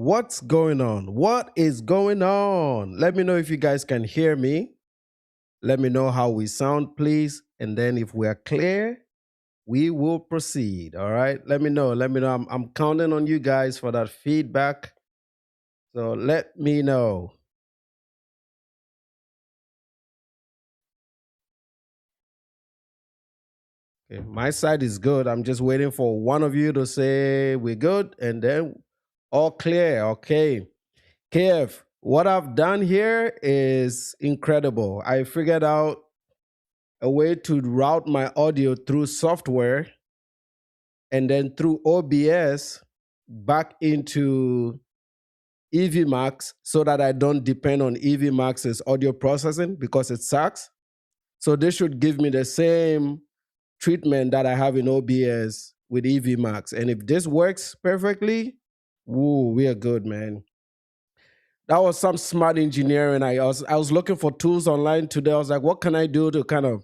What's going on? What is going on? Let me know if you guys can hear me. Let me know how we sound, please. And then if we are clear, we will proceed. All right. Let me know. Let me know. I'm counting on you guys for that feedback. So let me know. Okay, my side is good. I'm just waiting for one of you to say we're good and then all clear. Okay. KF, what I've done here is incredible. I figured out a way to route my audio through software and then through OBS back into EVMAX so that I don't depend on EVMAX's audio processing because it sucks. So this should give me the same treatment that I have in OBS with EVMAX. And if this works perfectly, woo, we are good, man. That was some smart engineering. I was looking for tools online today. I was like, what can I do to kind of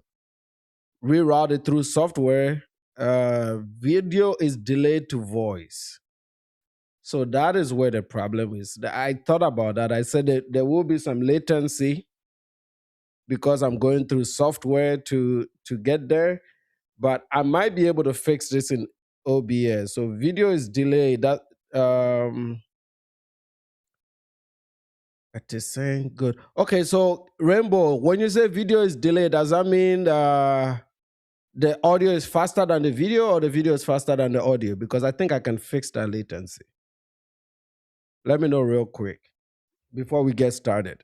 reroute it through software? Video is delayed to voice. So that is where the problem is. I thought about that. I said that there will be some latency because I'm going through software to get there, but I might be able to fix this in OBS. So video is delayed. That it is saying good. Okay, so Rainbow, when you say video is delayed, does that mean the audio is faster than the video or the video is faster than the audio? Because I think I can fix that latency. Let me know real quick before we get started.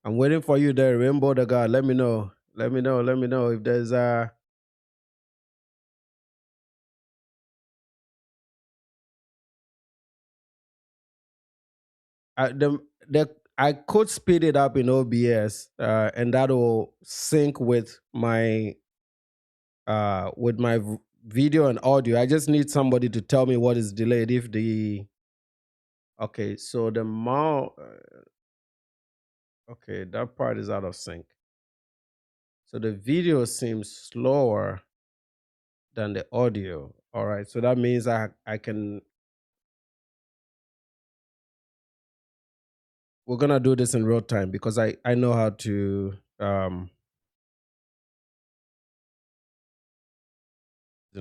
I'm waiting for you there, Rainbow the God. Let me know. Let me know if there's I could speed it up in OBS, and that'll sync with my video and audio. I just need somebody to tell me what is delayed. If the okay, so the okay, that part is out of sync. So the video seems slower than the audio. All right, so that means I can. We're gonna do this in real time because I know how to in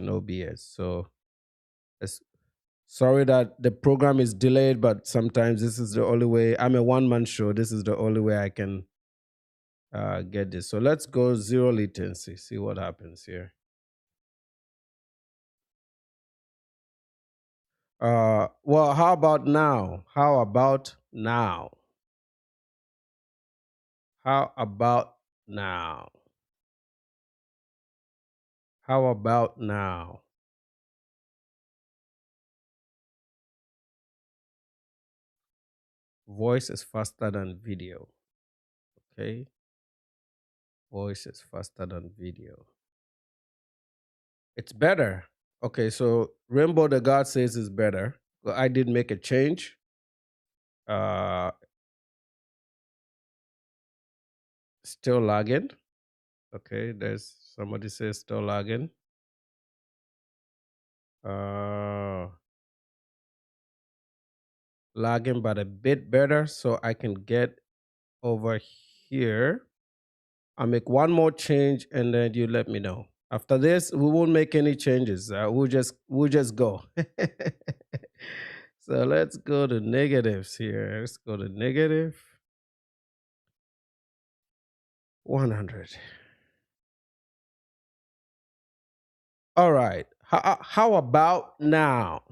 OBS. So sorry that the program is delayed, but sometimes this is the only way. I'm a one-man show. This is the only way I can get this. So let's go 0 latency. See what happens here. Well, how about now? How about now? How about now? How about now? Voice is faster than video. Okay. Voice is faster than video. It's better. Okay, so Rainbow the God says it's better. Well, I did make a change. Still lagging. Okay, there's somebody says still lagging. Lagging but a bit better, so I can get over here. I'll make one more change and then you let me know. After this, we won't make any changes. We'll just go. So let's go to negatives here. Let's go to negative 100. All right. How about now?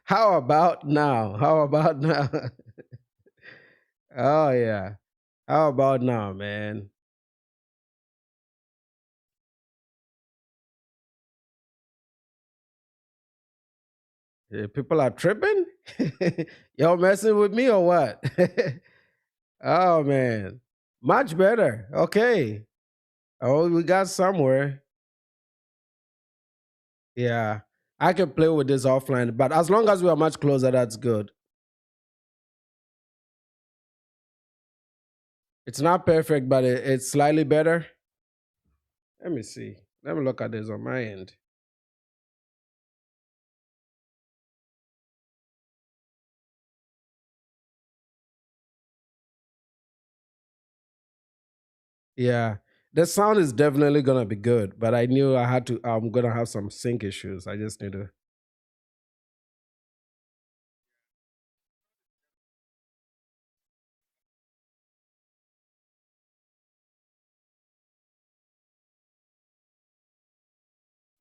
How about now? How about now? Oh yeah. How about now, man? People are tripping? Y'all messing with me or what? Oh man. Much better. Okay. Oh, we got somewhere. Yeah. I can play with this offline, but as long as we are much closer, that's good. It's not perfect, but it's slightly better. Let me see. Let me look at this on my end. Yeah, the sound is definitely gonna be good, but I knew I had to. I'm gonna have some sync issues. I just need to.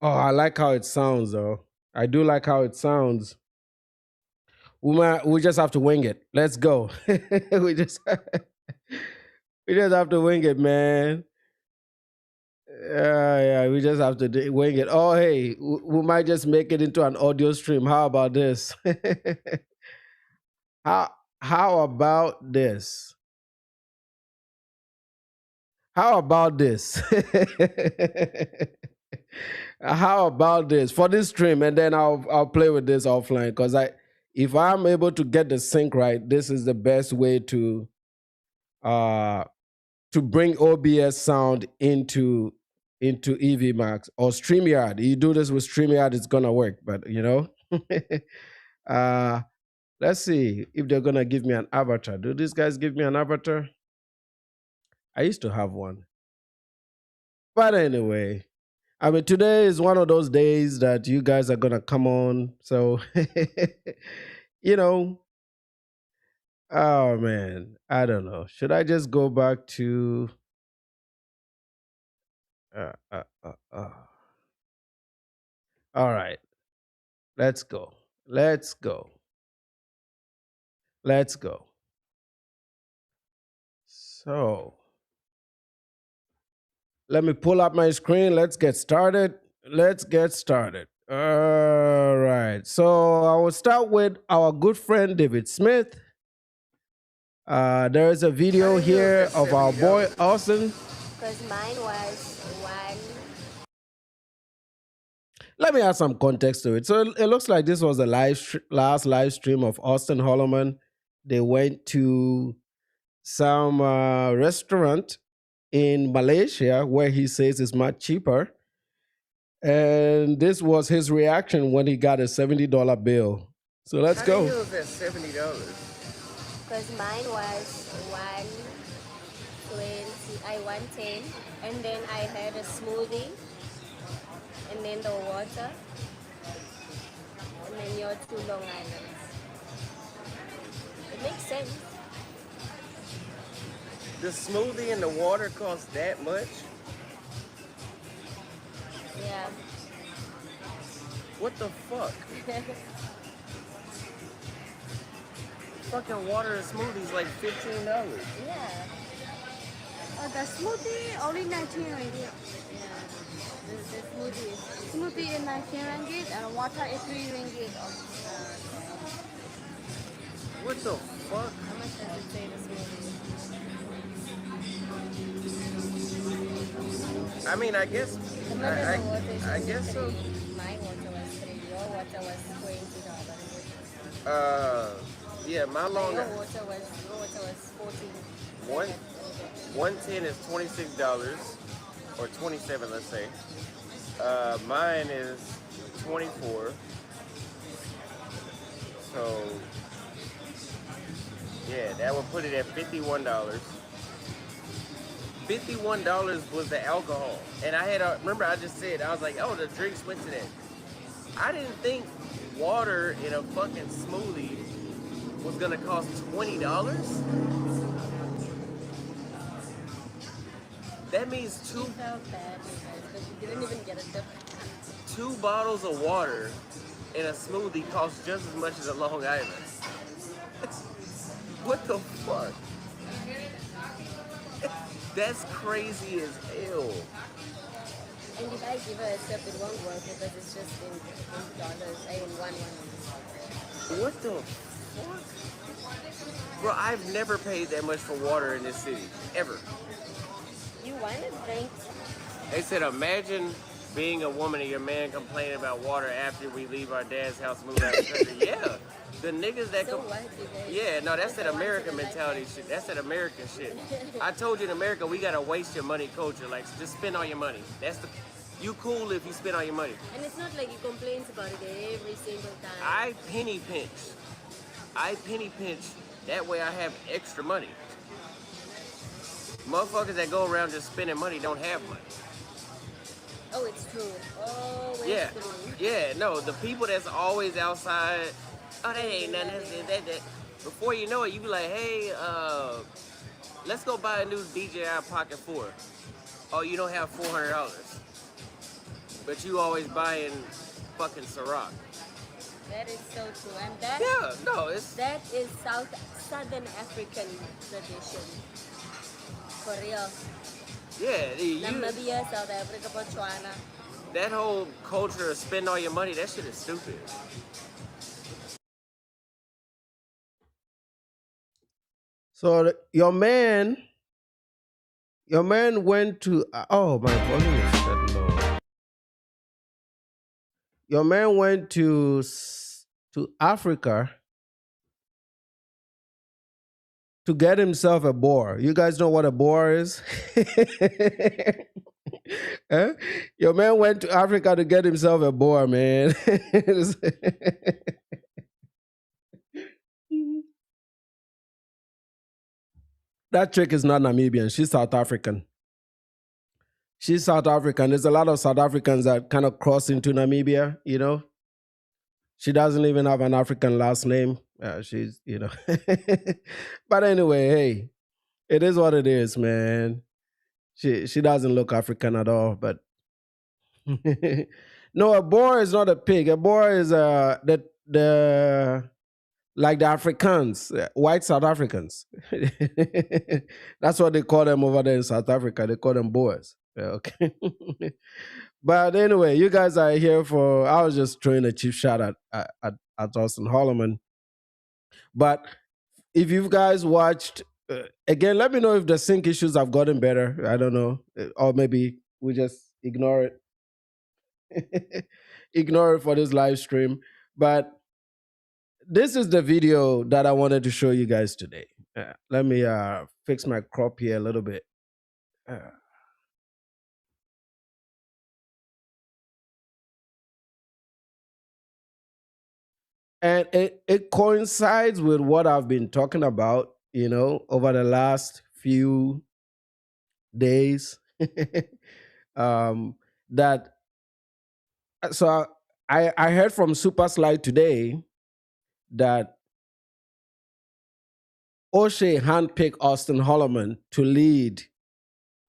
Oh, I like how it sounds, though. I do like how it sounds. We just have to wing it. Let's go. we just we just have to wing it, man. Yeah, we just have to wing it. Oh, hey, we might just make it into an audio stream. How about this? how how about this? How about this? How about this for this stream, and then I'll play with this offline because if I'm able to get the sync right, this is the best way uh to bring OBS sound into EV Max or StreamYard. You do this with StreamYard, it's gonna work. But uh, let's see if they're gonna give me an avatar. Do these guys give me an avatar? I used to have one, but anyway. I mean, today is one of those days that you guys are gonna come on. So, you know, oh man, I don't know. Should I just go back to? Uh, uh, uh, uh. All right, let's go. Let's go. Let's go. So, let me pull up my screen. Let's get started. Let's get started. All right. So, I will start with our good friend David Smith. There is a video here of our boy Austin. Because mine was one. Let me add some context to it. So it looks like this was the last live stream of Auston Holleman. They went to some restaurant in Malaysia where he says it's much cheaper. And this was his reaction when he got a $70 bill. So let's go. How was that $70? Because mine was 110, and then I had a smoothie, and then the water, and then your 2 Long Islands. It makes sense. The smoothie and the water cost that much? Yeah. What the fuck? Fucking water and smoothies like $15. Yeah. The smoothie only 19 ringgit. Yeah. The smoothie is. Smoothie is 19 ringgit and water is 3 ringgit. What the fuck? How much does it say the smoothie is? I mean, I guess. I guess so. My water was 3. Your water was $20. Yeah, my long. Your water was 14. 110 is $26 or 27, let's say. Mine is 24. So yeah, that would put it at $51. $51 was the alcohol, and I had remember I just said I was like, oh, the drinks went to that. I didn't think water in a fucking smoothie was gonna cost $20. That means You felt bad because you didn't even get a tip. 2 bottles of water in a smoothie costs just as much as a Long Island. What the fuck? That's crazy as hell. And if I give her a tip, it won't work because it's just in dollars. In one. What the fuck? Bro, I've never paid that much for water in this city. Ever. You want a drink? They said, imagine being a woman and your man complaining about water after we leave our dad's house and move out of the country. Yeah. The niggas that So what, you guys? yeah, no, that's Just that the ones American who like mentality that. shit. That's that American shit. I told you in America we gotta waste your money culture. Like just spend all your money. That's the you cool if you spend all your money. And it's not like he complains about it every single time. I penny pinch. That way I have extra money. Motherfuckers that go around just spending money don't have money. Oh, it's true. Always Yeah, true. yeah, no, the people that's always outside, oh, that ain't nothing, that. Before you know it, you be like, hey, let's go buy a new DJI Pocket 4. Oh, you don't have $400. But you always buying fucking Ciroc. That is so true. And that Yeah, no, it's, that is Southern African tradition. For real. yeah, Namibia, South Africa, Botswana. that whole culture of spend all your money, that shit is stupid. So your man went to. Oh, my volume is that low. Your man went to Africa to get himself a boar. You guys know what a boar is? Huh? Your man went to Africa to get himself a boar, man. That chick is not Namibian. She's South African. She's South African. There's a lot of South Africans that kind of cross into Namibia, you know. She doesn't even have an African last name. She's, you know. But anyway, hey, it is what it is, man. She doesn't look African at all, but no, a boar is not a pig. A boar is the like the Africans, white South Africans. That's what they call them over there in South Africa. They call them boars. Yeah, okay. But anyway, you guys are here for. I was just throwing a cheap shot at Auston Holleman. But if you guys watched again, let me know if the sync issues have gotten better. I don't know, or maybe we just ignore it. Ignore it for this live stream. But this is the video that I wanted to show you guys today. Let me fix my crop here a little bit. And it coincides with what I've been talking about, you know, over the last few days. That so I heard from Super Slide today that Oshay handpicked Auston Holleman to lead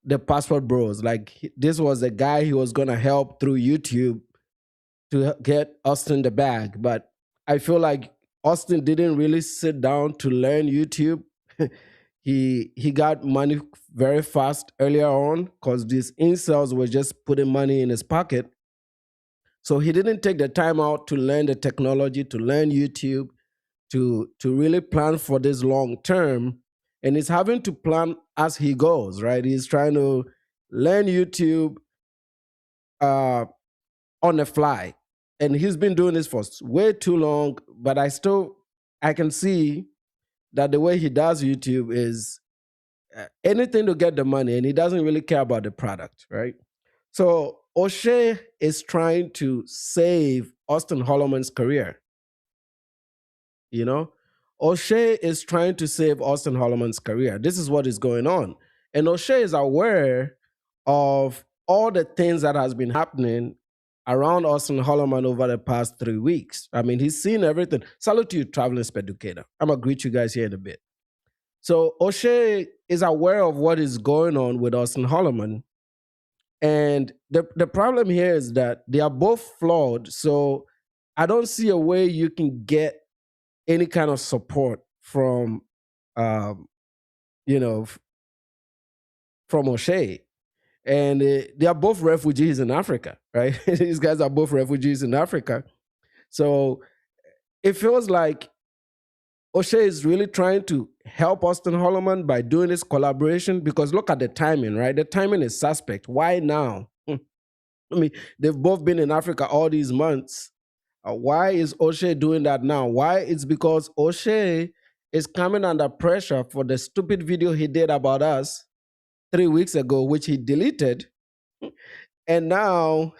the Passport Bros. Like this was a guy he was gonna help through YouTube to get Austin the bag. But I feel like Austin didn't really sit down to learn YouTube. He got money very fast earlier on because these incels were just putting money in his pocket. So he didn't take the time out to learn the technology, to learn YouTube, to really plan for this long term. And he's having to plan as he goes, right? He's trying to learn YouTube on the fly. And he's been doing this for way too long, but I can see that the way he does YouTube is anything to get the money, and he doesn't really care about the product, right? So Oshay is trying to save Auston Holleman's career. You know, Oshay is trying to save Auston Holleman's career. This is what is going on. And Oshay is aware of all the things that has been happening around Auston Holleman over the past 3 weeks. I mean, he's seen everything. Salute to you, Traveling Speducator. I'm going to greet you guys here in a bit. So Oshay is aware of what is going on with Auston Holleman. And the problem here is that they are both flawed. So I don't see a way you can get any kind of support from, you know, from Oshay. And they are both refugees in Africa, right? These guys are both refugees in Africa. So it feels like Oshay is really trying to help Auston Holleman by doing this collaboration because look at the timing, right? The timing is suspect. Why now? I mean, they've both been in Africa all these months. Why is Oshay doing that now? Why? It's because Oshay is coming under pressure for the stupid video he did about us 3 weeks ago, which he deleted. And now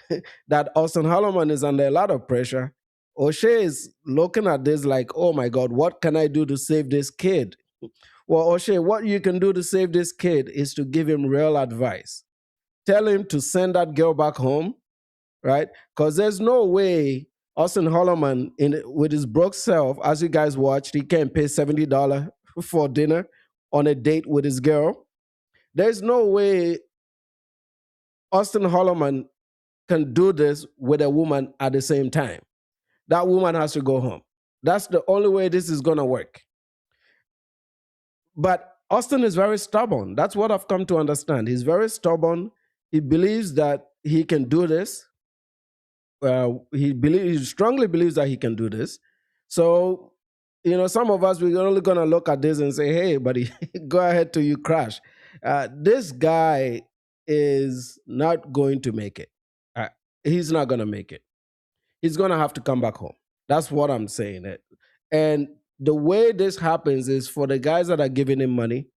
that Auston Holleman is under a lot of pressure, Oshay is looking at this like, oh my God, what can I do to save this kid? Well, Oshay, what you can do to save this kid is to give him real advice. Tell him to send that girl back home, right? Because there's no way Auston Holleman, with his broke self, as you guys watched, he can't pay $70 for dinner on a date with his girl. There's no way Auston Holleman can do this with a woman at the same time. That woman has to go home. That's the only way this is going to work. But Austin is very stubborn. That's what I've come to understand. He's very stubborn. He believes that he can do this. He strongly believes that he can do this. So, some of us, we're only going to look at this and say, hey, buddy, go ahead till you crash. This guy is not going to make it. He's not going to make it. He's going to have to come back home. That's what I'm saying. And the way this happens is for the guys that are giving him money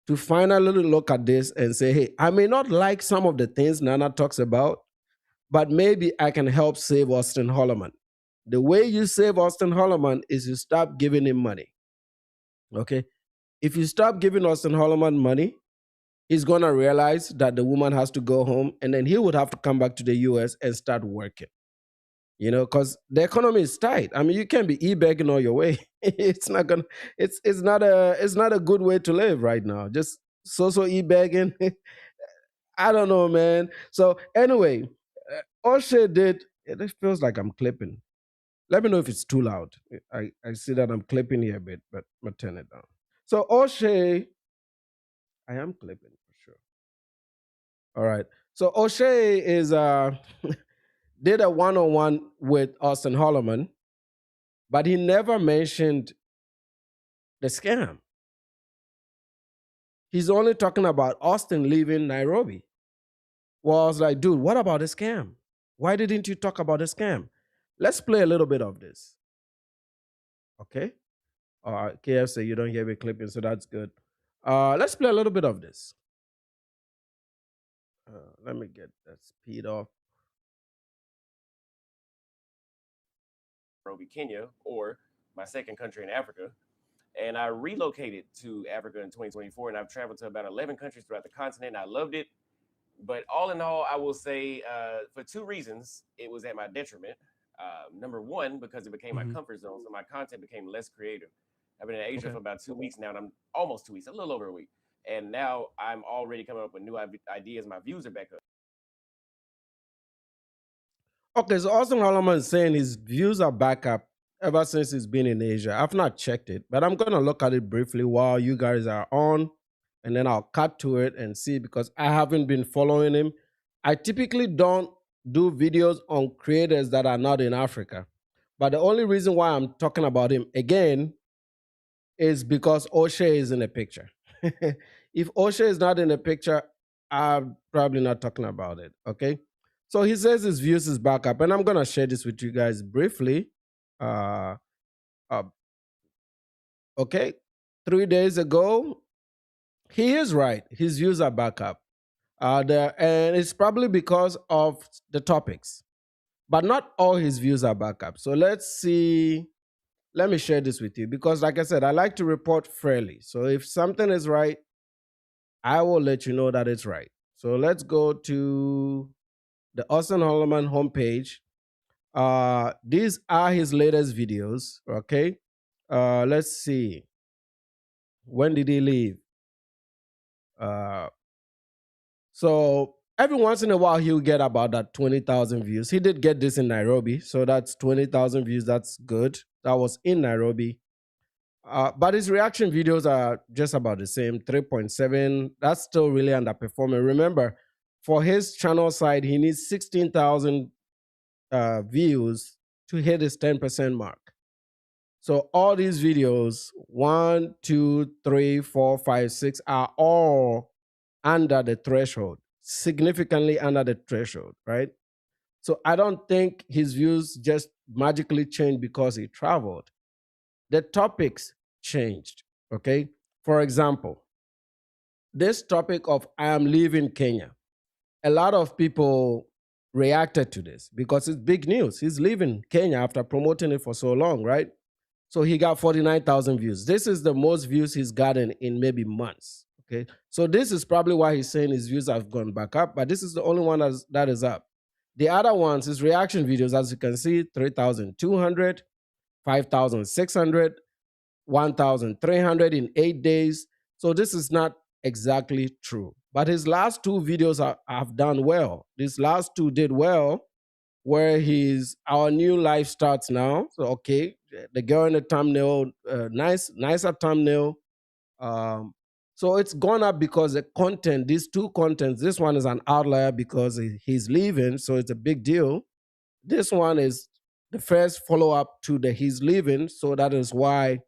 to finally look at this and say, hey, I may not like some of the things Nana talks about, but maybe I can help save Auston Holleman. The way you save Auston Holleman is you stop giving him money. Okay? If you stop giving Auston Holleman money, he's going to realize that the woman has to go home, and then he would have to come back to the US and start working. Because the economy is tight. I mean, you can't be ebegging all your way. It's not a good way to live right now. Just so ebegging. I don't know, man. So anyway, Oshay did. It feels like I'm clipping. Let me know if it's too loud. I see that I'm clipping here a bit, but I'm gonna turn it down. So Oshay, I am clipping for sure. All right. So Oshay is did a one-on-one with Auston Holleman, but he never mentioned the scam. He's only talking about Austin leaving Nairobi. Well, I was like, dude, what about the scam? Why didn't you talk about the scam? Let's play a little bit of this. Okay? KF say you don't hear me clipping, so that's good. Let's play a little bit of this. Let me get that speed off. Nairobi, Kenya, or my second country in Africa. And I relocated to Africa in 2024, and I've traveled to about 11 countries throughout the continent. I loved it. But all in all, I will say for two reasons, it was at my detriment. Number one, because it became my comfort zone, so my content became less creative. I've been in Asia for about 2 weeks now, and I'm almost 2 weeks, a little over a week. And now I'm already coming up with new ideas. My views are back up. Okay, so Auston Holleman is saying his views are back up ever since he's been in Asia. I've not checked it, but I'm going to look at it briefly while you guys are on, and then I'll cut to it and see, because I haven't been following him. I typically don't do videos on creators that are not in Africa. But the only reason why I'm talking about him again is because Oshay is in the picture. If Oshay is not in the picture, I'm probably not talking about it, okay? So he says his views is back up, and I'm going to share this with you guys briefly. Okay, 3 days ago, he is right. His views are back up. And it's probably because of the topics. But not all his views are back up. So let's see. Let me share this with you, because like I said, I like to report fairly. So if something is right, I will let you know that it's right. So let's go to the Auston Holleman homepage. These are his latest videos, okay? Let's see. When did he leave? So every once in a while, he'll get about that 20,000 views. He did get this in Nairobi, so that's 20,000 views. That's good. That was in Nairobi. But his reaction videos are just about the same, 3.7. That's still really underperforming. Remember, for his channel side, he needs 16,000 views to hit his 10% mark. So all these videos, 1, 2, 3, 4, 5, 6, are all under the threshold, significantly under the threshold, right? So I don't think his views just magically changed because he traveled. The topics changed. Okay. For example, this topic of I am leaving Kenya, a lot of people reacted to this because it's big news. He's leaving Kenya after promoting it for so long, right? So he got 49,000 views. This is the most views he's gotten in maybe months. Okay. So this is probably why he's saying his views have gone back up, but this is the only one that is up. The other ones, his reaction videos, as you can see, 3,200, 5,600, 1,300 in 8 days. So this is not exactly true. But his last two videos have done well. These last two did well, where he's our new life starts now. So okay, the girl in the thumbnail, nicer thumbnail. Um, so it's gone up because the content, these two contents, this one is an outlier because he's leaving, so it's a big deal. This one is the first follow up to the he's leaving, so that is why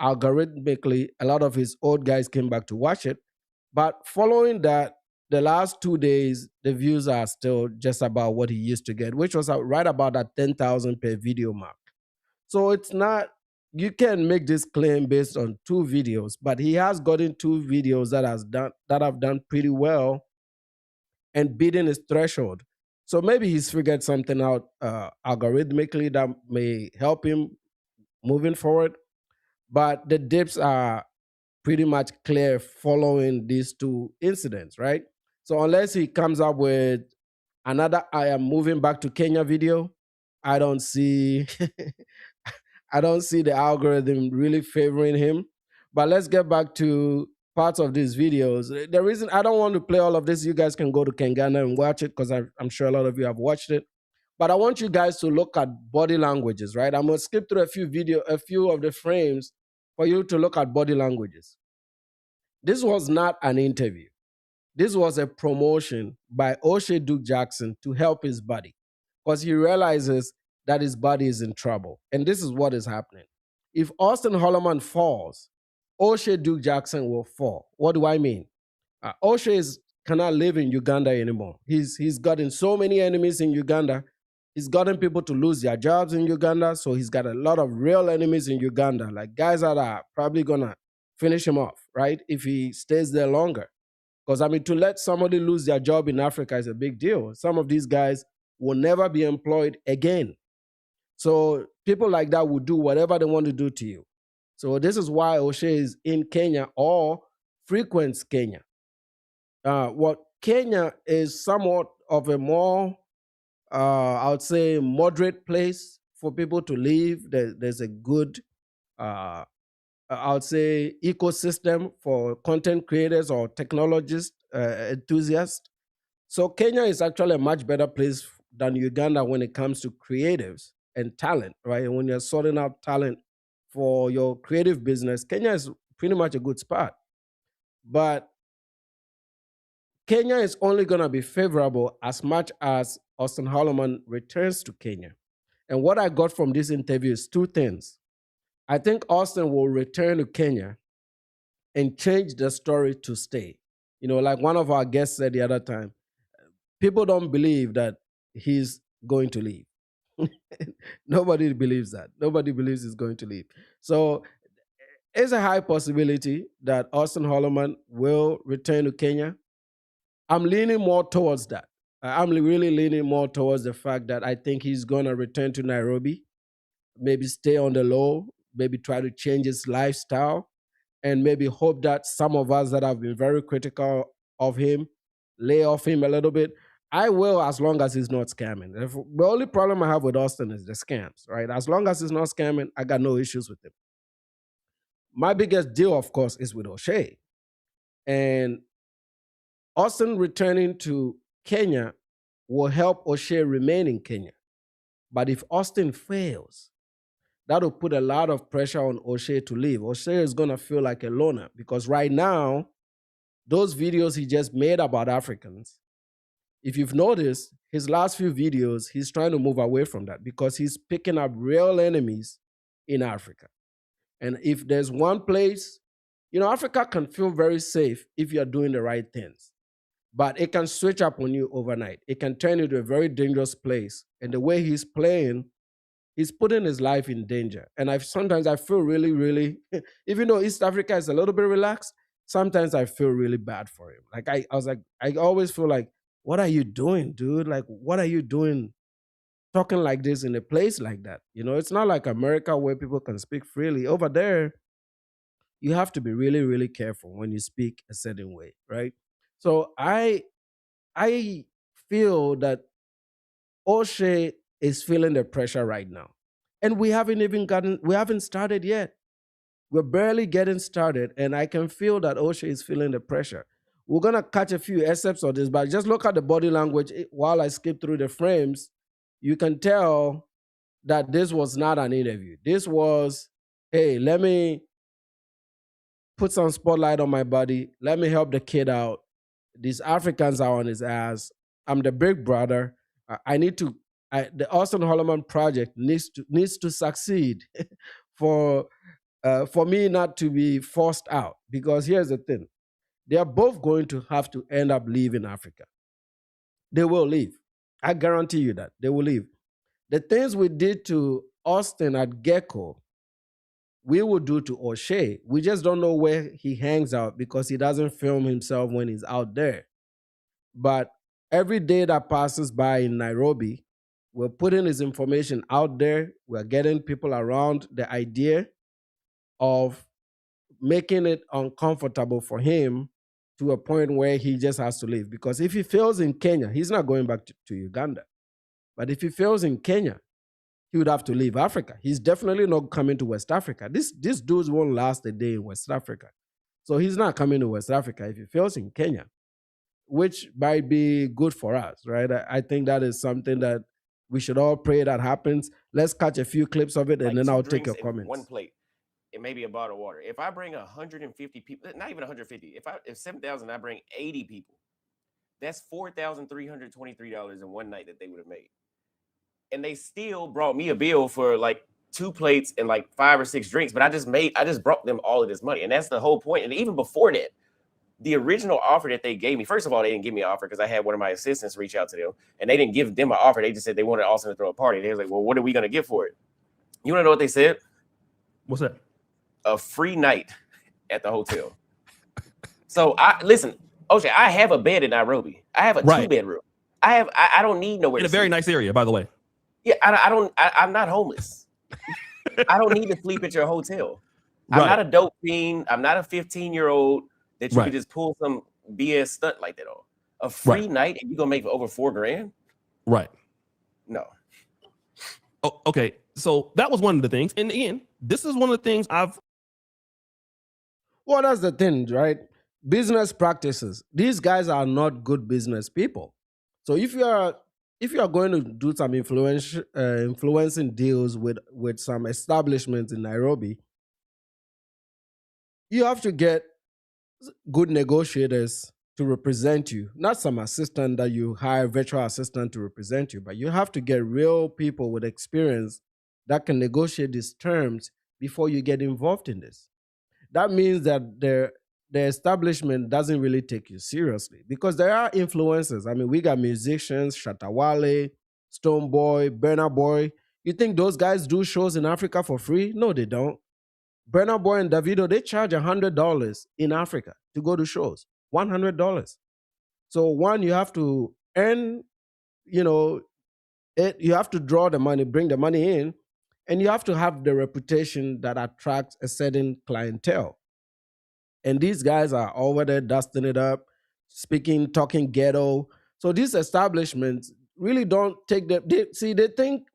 algorithmically a lot of his old guys came back to watch it. But following that, the last 2 days, the views are still just about what he used to get, which was right about that 10,000 per video mark. So it's not, you can make this claim based on two videos, but he has gotten two videos that have done pretty well and beaten his threshold. So maybe he's figured something out algorithmically that may help him moving forward. But the dips are pretty much clear following these two incidents, right? So unless he comes up with another I am moving back to Kenya video, I don't see I don't see the algorithm really favoring him. But let's get back to parts of these videos. The reason I don't want to play all of this, you guys can go to Kengana and watch it because I'm sure a lot of you have watched it. But I want you guys to look at body languages, right? I'm gonna skip through a few of the frames for you to look at body languages. This was not an interview. This was a promotion by Oshay Duke Jackson to help his buddy because he realizes that his buddy is in trouble. And this is what is happening. If Auston Holleman falls, Oshay Duke Jackson will fall. What do I mean? Oshay cannot live in Uganda anymore. He's gotten so many enemies in Uganda. He's gotten people to lose their jobs in Uganda. So he's got a lot of real enemies in Uganda, like guys that are probably going to finish him off, right? If he stays there longer. Because, I mean, to let somebody lose their job in Africa is a big deal. Some of these guys will never be employed again. So people like that will do whatever they want to do to you. So this is why Oshay is in Kenya or frequents Kenya. What Kenya is somewhat of a more, I would say, moderate place for people to live. There's a good, I would say, ecosystem for content creators or technologists, enthusiasts. So Kenya is actually a much better place than Uganda when it comes to creatives and talent, right? And when you're sorting out talent for your creative business, Kenya is pretty much a good spot. But Kenya is only going to be favorable as much as Auston Holleman returns to Kenya. And what I got from this interview is two things. I think Auston will return to Kenya and change the story to stay. You know, like one of our guests said the other time, people don't believe that he's going to leave. Nobody believes that. Nobody believes he's going to leave. So it's a high possibility that Auston Holleman will return to Kenya. I'm leaning more towards that. I'm really leaning more towards the fact that I think he's going to return to Nairobi, maybe stay on the low, maybe try to change his lifestyle, and maybe hope that some of us that have been very critical of him lay off him a little bit. I will, as long as he's not scamming. The only problem I have with Auston is the scams, right? As long as he's not scamming, I got no issues with him. My biggest deal, of course, is with Oshay. And Auston returning to Kenya will help Oshay remain in Kenya. But if Auston fails, that will put a lot of pressure on Oshay to leave. Oshay is going to feel like a loner because right now, those videos he just made about Africans, if you've noticed, his last few videos, he's trying to move away from that because he's picking up real enemies in Africa. And if there's one place, you know, Africa can feel very safe if you're doing the right things. But it can switch up on you overnight. It can turn into a very dangerous place. And the way he's playing he's putting his life in danger. And sometimes I feel really, really, even though East Africa is a little bit relaxed, sometimes I feel really bad for him. Like I was like, I always feel like, what are you doing, dude? Like, what are you doing talking like this in a place like that? It's not like America where people can speak freely. Over there, you have to be really, really careful when you speak a certain way, right? So I feel that Oshay is feeling the pressure right now. And we haven't started yet. We're barely getting started. And I can feel that Oshay is feeling the pressure. We're going to catch a few excerpts of this, but just look at the body language while I skip through the frames. You can tell that this was not an interview. This was, hey, let me put some spotlight on my body. Let me help the kid out. These Africans are on his ass. I'm the big brother. I need to. The Auston Holleman project needs to succeed for me not to be forced out. Because here's the thing: they are both going to have to end up leaving Africa. They will leave. I guarantee you that they will leave. The things we did to Austin at Gecko, we will do to Oshay. We just don't know where he hangs out because he doesn't film himself when he's out there. But every day that passes by in Nairobi, we're putting his information out there. We're getting people around the idea of making it uncomfortable for him to a point where he just has to leave. Because if he fails in Kenya, he's not going back to Uganda. But if he fails in Kenya, he would have to leave Africa. He's definitely not coming to West Africa. This dude won't last a day in West Africa. So he's not coming to West Africa if he fails in Kenya, which might be good for us, right? I think that is something that we should all pray that happens. Let's catch a few clips of it, and Like then I'll two take your drinks and comments. one plate. It may be a bottle of water. If I bring 150 people, not even 150, if 7,000, I bring 80 people, that's $4,323 in one night that they would have made. And they still brought me a bill for like 2 plates and like 5 or 6 drinks, but I just brought them all of this money. And that's the whole point. And even before that, the original offer that they gave me, first of all, they didn't give me an offer because I had one of my assistants reach out to them, and they didn't give them an offer. They just said they wanted Austin to throw a party. They was like, well, what are we going to get for it? You want to know what they said? What's that? A free night at the hotel. So listen, Oshay, I have a bed in Nairobi. I have a 2-bedroom. I don't need nowhere in a very nice area, by the way. Yeah, I'm not homeless. I don't need to sleep at your hotel. I'm not a dope fiend. I'm not a 15-year-old that you could just pull some BS stunt like that on. A free night and you're gonna make over $4,000? Right. No. Oh, okay. So that was one of the things. And again, this is one of the things Well, that's the thing, right? Business practices. These guys are not good business people. So if you are going to do some influencing deals with some establishments in Nairobi, you have to get good negotiators to represent you, not some assistant that you hire, virtual assistant to represent you, but you have to get real people with experience that can negotiate these terms before you get involved in this. That means that the establishment doesn't really take you seriously because there are influencers. I mean, we got musicians, Shatawale, Stoneboy, Burna Boy. You think those guys do shows in Africa for free? No, they don't. Burna Boy and Davido, they charge $100 in Africa to go to shows. $100. So one, you have to earn, you have to draw the money, bring the money in, and you have to have the reputation that attracts a certain clientele. And these guys are over there dusting it up, talking ghetto. So these establishments really don't take them. They think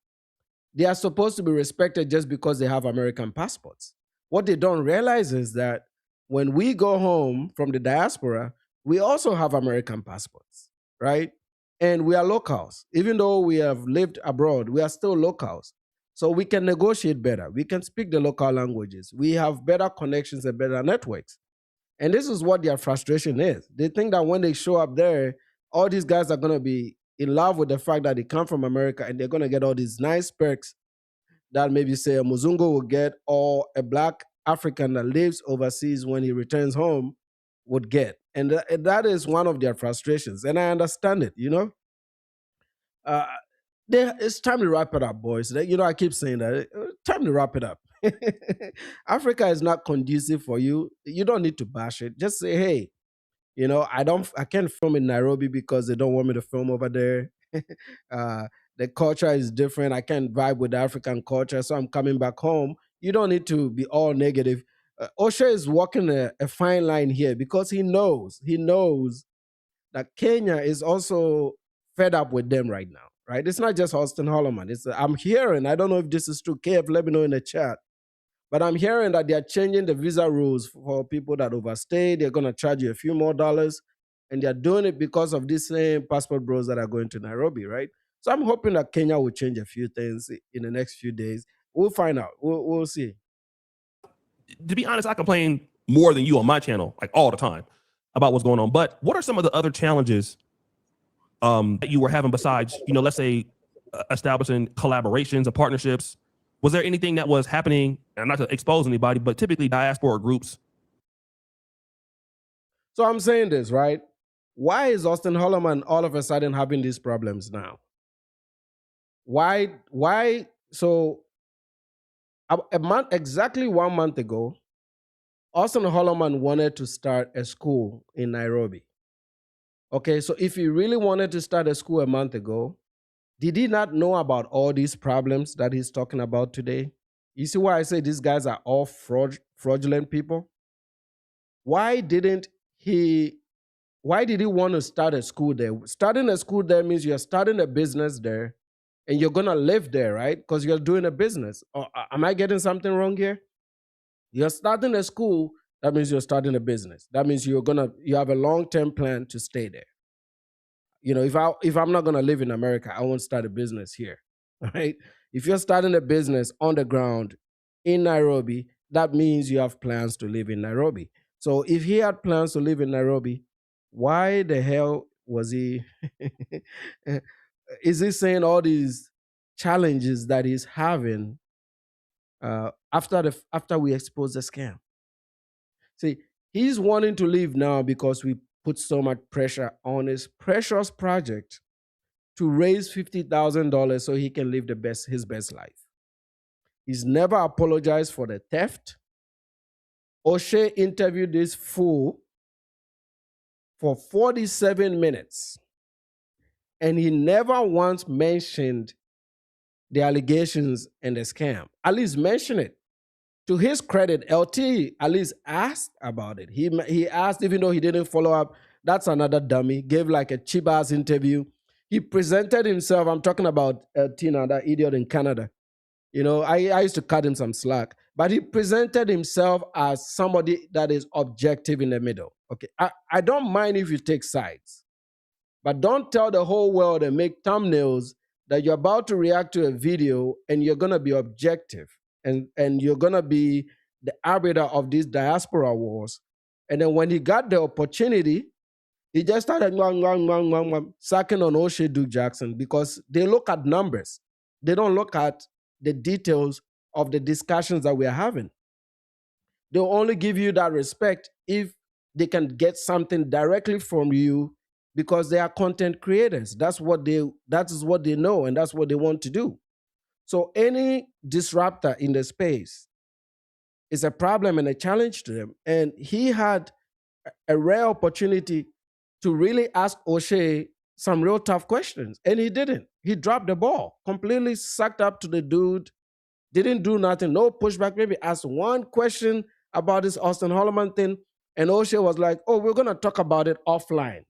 they are supposed to be respected just because they have American passports. What they don't realize is that when we go home from the diaspora, we also have American passports, right? And we are locals. Even though we have lived abroad, we are still locals. So we can negotiate better. We can speak the local languages. We have better connections and better networks. And this is what their frustration is. They think that when they show up there, all these guys are going to be in love with the fact that they come from America and they're going to get all these nice perks that maybe say a Muzungu will get, or a black African that lives overseas when he returns home would get. And that is one of their frustrations. And I understand it, It's time to wrap it up, boys. I keep saying that. Time to wrap it up. Africa is not conducive for you. You don't need to bash it. Just say, hey, I can't film in Nairobi because they don't want me to film over there. uh, the culture is different. I can't vibe with the African culture, so I'm coming back home. You don't need to be all negative. Oshay is walking a fine line here because he knows that Kenya is also fed up with them right now, right? It's not just Auston Holleman. I'm hearing, I don't know if this is true. KF, let me know in the chat. But I'm hearing that they're changing the visa rules for people that overstay. They're going to charge you a few more dollars. And they're doing it because of these same passport bros that are going to Nairobi, right? So I'm hoping that Kenya will change a few things in the next few days. We'll find out. We'll see. To be honest, I complain more than you on my channel, like all the time, about what's going on. But what are some of the other challenges that you were having besides, let's say establishing collaborations and partnerships? Was there anything that was happening, and not to expose anybody, but typically diaspora groups? So I'm saying this, right? Why is Auston Holleman all of a sudden having these problems now? Why? So exactly 1 month ago, Auston Holleman wanted to start a school in Nairobi. Okay, so if he really wanted to start a school a month ago, did he not know about all these problems that he's talking about today? You see why I say these guys are all fraudulent people? Why did he want to start a school there? Starting a school there means you're starting a business there and you're going to live there, right? Because you're doing a business. Or, am I getting something wrong here? You're starting a school, that means you're starting a business. That means you have a long-term plan to stay there. If I'm not gonna live in America, I won't start a business here, right? If you're starting a business on the ground in Nairobi, that means you have plans to live in Nairobi. So if he had plans to live in Nairobi, why the hell was he? Is he saying all these challenges that he's having after we expose the scam? See, he's wanting to leave now because we put so much pressure on his precious project to raise $50,000 so he can live his best life. He's never apologized for the theft. Oshay interviewed this fool for 47 minutes, and he never once mentioned the allegations and the scam. At least mention it. To his credit, LT at least asked about it. He asked, even though he didn't follow up. That's another dummy. Gave like a cheap ass interview. He presented himself. I'm talking about LT now, that idiot in Canada. I used to cut him some slack, but he presented himself as somebody that is objective in the middle. Okay, I don't mind if you take sides, but don't tell the whole world and make thumbnails that you're about to react to a video and you're going to be objective. And you're going to be the arbiter of these diaspora wars. And then when he got the opportunity, he just started sucking on Oshay Duke Jackson because they look at numbers. They don't look at the details of the discussions that we're having. They'll only give you that respect if they can get something directly from you because they are content creators. That is what they know, and that's what they want to do. So any disruptor in the space is a problem and a challenge to them. And he had a rare opportunity to really ask Oshay some real tough questions, and he didn't. He dropped the ball, completely sucked up to the dude, didn't do nothing, no pushback, maybe asked one question about this Auston Holleman thing, and Oshay was like, oh, we're going to talk about it offline.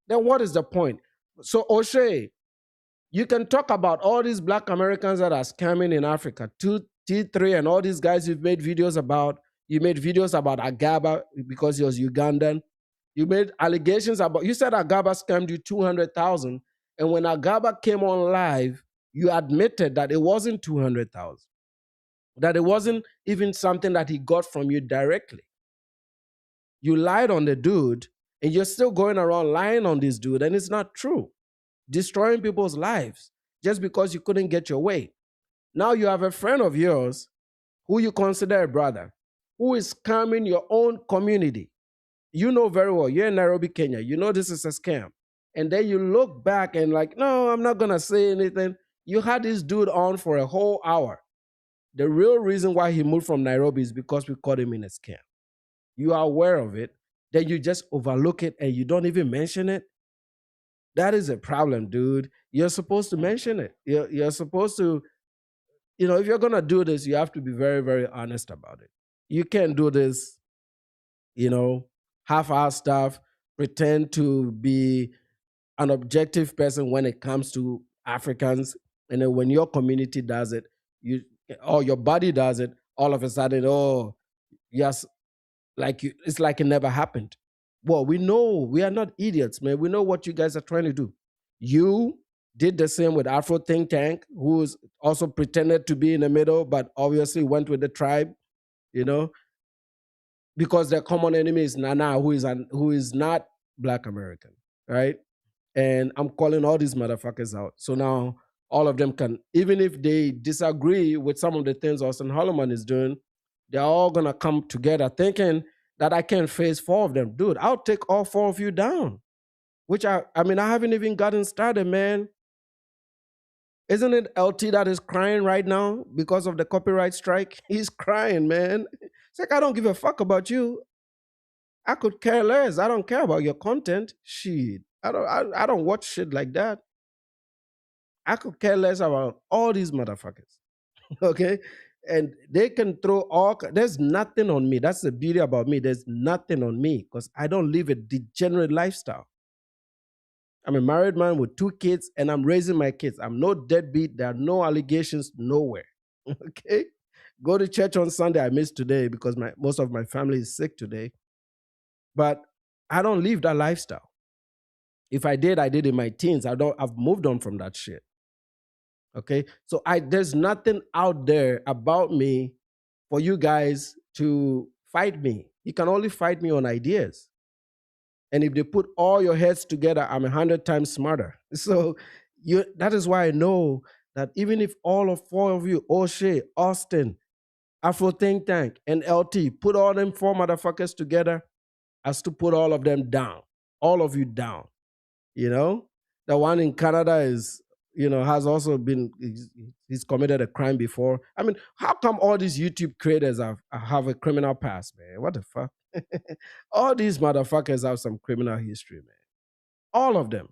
Then what is the point? So Oshay, you can talk about all these Black Americans that are scamming in Africa, T3 and all these guys you've made videos about. You made videos about Agaba because he was Ugandan. You made allegations about, you said Agaba scammed you $200,000. And when Agaba came on live, you admitted that it wasn't $200,000, that it wasn't even something that he got from you directly. You lied on the dude, and you're still going around lying on this dude, and it's not true. Destroying people's lives just because you couldn't get your way. Now you have a friend of yours who you consider a brother, who is scamming your own community. You know very well, you're in Nairobi, Kenya. You know this is a scam. And then you look back and like, no, I'm not going to say anything. You had this dude on for a whole hour. The real reason why he moved from Nairobi is because we caught him in a scam. You are aware of it, then you just overlook it and you don't even mention it. That is a problem, dude. You're supposed to mention it. You're supposed to, if you're going to do this, you have to be very, very honest about it. You can't do this, half-ass stuff, pretend to be an objective person when it comes to Africans. And then when your community does it, or your body does it, all of a sudden, oh, yes, it's like it never happened. Well, we know we are not idiots, man. We know what you guys are trying to do. You did the same with Afro Think Tank, who's also pretended to be in the middle, but obviously went with the tribe, because their common enemy is Nana, who is not Black American, right? And I'm calling all these motherfuckers out. So now all of them can, even if they disagree with some of the things Auston Holleman is doing, they're all gonna come together thinking that I can face 4 of them. Dude, I'll take all 4 of you down. Which I haven't even gotten started, man. Isn't it LT that is crying right now because of the copyright strike? He's crying, man. It's like, I don't give a fuck about you. I could care less. I don't care about your content. Shit. I don't watch shit like that. I could care less about all these motherfuckers. Okay? And they can throw there's nothing on me. That's the beauty about me. There's nothing on me because I don't live a degenerate lifestyle. I'm a married man with 2 kids and I'm raising my kids. I'm no deadbeat. There are no allegations nowhere. Okay? Go to church on Sunday. I missed today because most of my family is sick today. But I don't live that lifestyle. If I did in my teens. I've moved on from that shit. Okay? So there's nothing out there about me for you guys to fight me. You can only fight me on ideas. And if they put all your heads together, I'm 100 times smarter. So that is why I know that even if all 4 of you, Oshay, Auston, Afro Think Tank, and LT, put all them 4 motherfuckers together, has to put all of them down. All of you down. The one in Canada is, has also been, he's committed a crime before. I mean, how come all these YouTube creators have a criminal past, man? What the fuck? All these motherfuckers have some criminal history, man. All of them.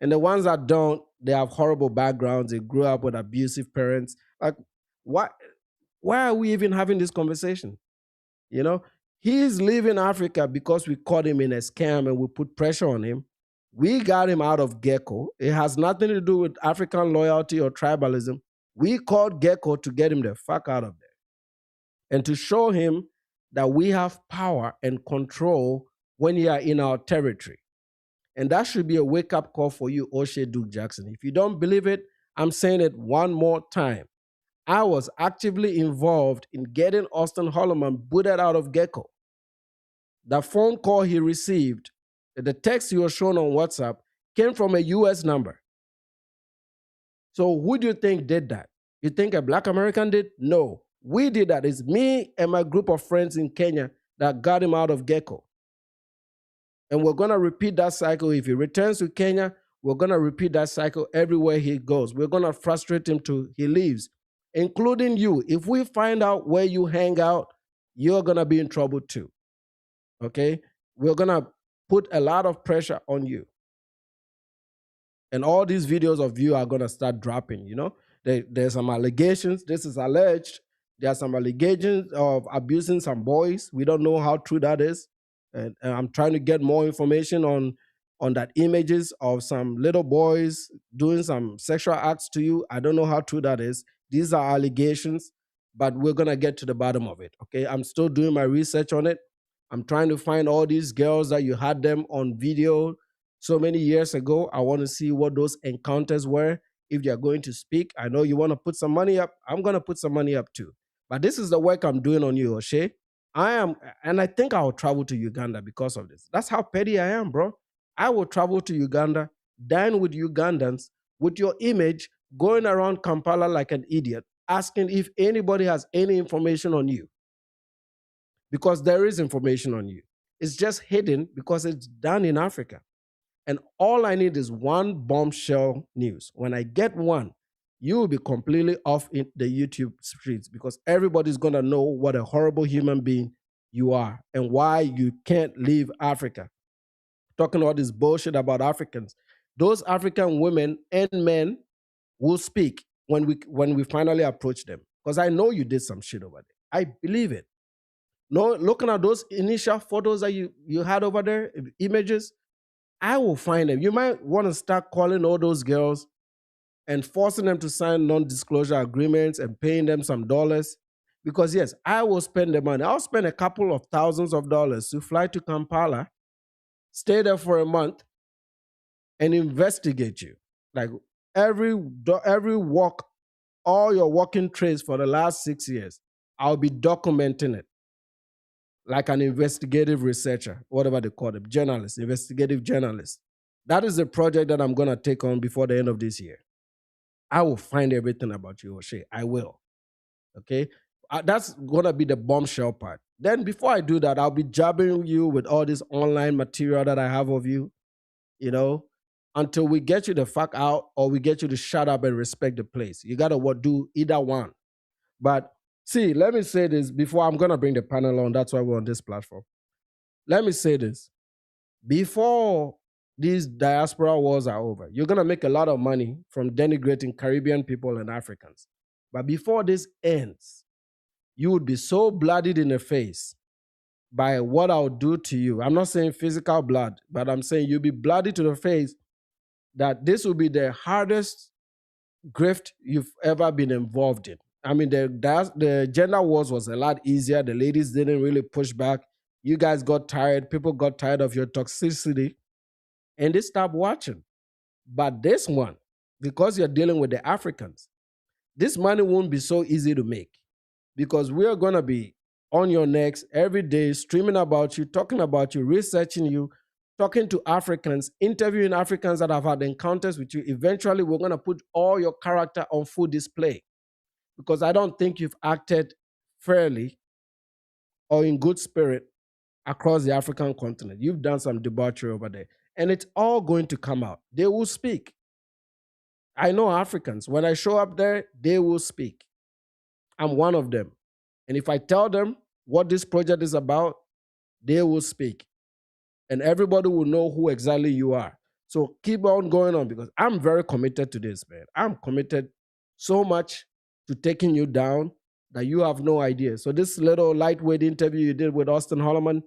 And the ones that don't, they have horrible backgrounds. They grew up with abusive parents. Like, why are we even having this conversation? He's leaving Africa because we caught him in a scam and we put pressure on him. We got him out of Gecko. It has nothing to do with African loyalty or tribalism. We called Gecko to get him the fuck out of there and to show him that we have power and control when you are in our territory. And that should be a wake-up call for you, Oshay Duke Jackson. If you don't believe it, I'm saying it one more time. I was actively involved in getting Auston Holleman booted out of Gecko. The phone call he received, the text he was shown on WhatsApp, came from a US number. So who do you think did that? You think a Black American did? No. We did that. It's me and my group of friends in Kenya that got him out of Gecko. And we're going to repeat that cycle. If he returns to Kenya, we're going to repeat that cycle everywhere he goes. We're going to frustrate him till he leaves, including you. If we find out where you hang out, you're going to be in trouble too. Okay? We're going to put a lot of pressure on you. And all these videos of you are going to start dropping, There's some allegations. This is alleged. There are some allegations of abusing some boys. We don't know how true that is. And I'm trying to get more information on that images of some little boys doing some sexual acts to you. I don't know how true that is. These are allegations, but we're going to get to the bottom of it, okay? I'm still doing my research on it. I'm trying to find all these girls that you had them on video so many years ago. I want to see what those encounters were. If you're going to speak, I know you want to put some money up. I'm going to put some money up too. But this is the work I'm doing on you, Oshay. And I think I will travel to Uganda because of this. That's how petty I am, bro. I will travel to Uganda, dine with Ugandans, with your image, going around Kampala like an idiot, asking if anybody has any information on you. Because there is information on you. It's just hidden because it's done in Africa. And all I need is one bombshell news. When I get one, you will be completely off in the YouTube streets because everybody's gonna know what a horrible human being you are and why you can't leave Africa. Talking all this bullshit about Africans. Those African women and men will speak when we finally approach them. Because I know you did some shit over there. I believe it. No, looking at those initial photos that you had over there, images, I will find them. You might want to start calling all those girls and forcing them to sign non-disclosure agreements and paying them some dollars. Because yes, I will spend the money. I'll spend a couple of thousands of dollars to fly to Kampala, stay there for a month, and investigate you. Like every walk, all your walking trace for the last 6 years, I'll be documenting it like an investigative researcher, whatever they call them, journalist, investigative journalist. That is the project that I'm going to take on before the end of this year. I will find everything about you, Oshay. I will. Okay? That's going to be the bombshell part. Then before I do that, I'll be jabbing you with all this online material that I have of you, until we get you the fuck out or we get you to shut up and respect the place. You got to do either one. But see, let me say this before I'm going to bring the panel on. That's why we're on this platform. Let me say this. Before these diaspora wars are over, you're going to make a lot of money from denigrating Caribbean people and Africans. But before this ends, you would be so bloodied in the face by what I'll do to you. I'm not saying physical blood, but I'm saying you'll be bloody to the face that this will be the hardest grift you've ever been involved in. I mean, the gender wars was a lot easier. The ladies didn't really push back. You guys got tired. People got tired of your toxicity, and they stopped watching. But this one, because you're dealing with the Africans, this money won't be so easy to make because we're going to be on your necks every day, streaming about you, talking about you, researching you, talking to Africans, interviewing Africans that have had encounters with you. Eventually, we're going to put all your character on full display because I don't think you've acted fairly or in good spirit across the African continent. You've done some debauchery over there, and it's all going to come out. They will speak. I know Africans. When I show up there, they will speak. I'm one of them. And if I tell them what this project is about, they will speak. And everybody will know who exactly you are. So keep on going on because I'm very committed to this, man. I'm committed so much to taking you down that you have no idea. So this little lightweight interview you did with Auston Holleman,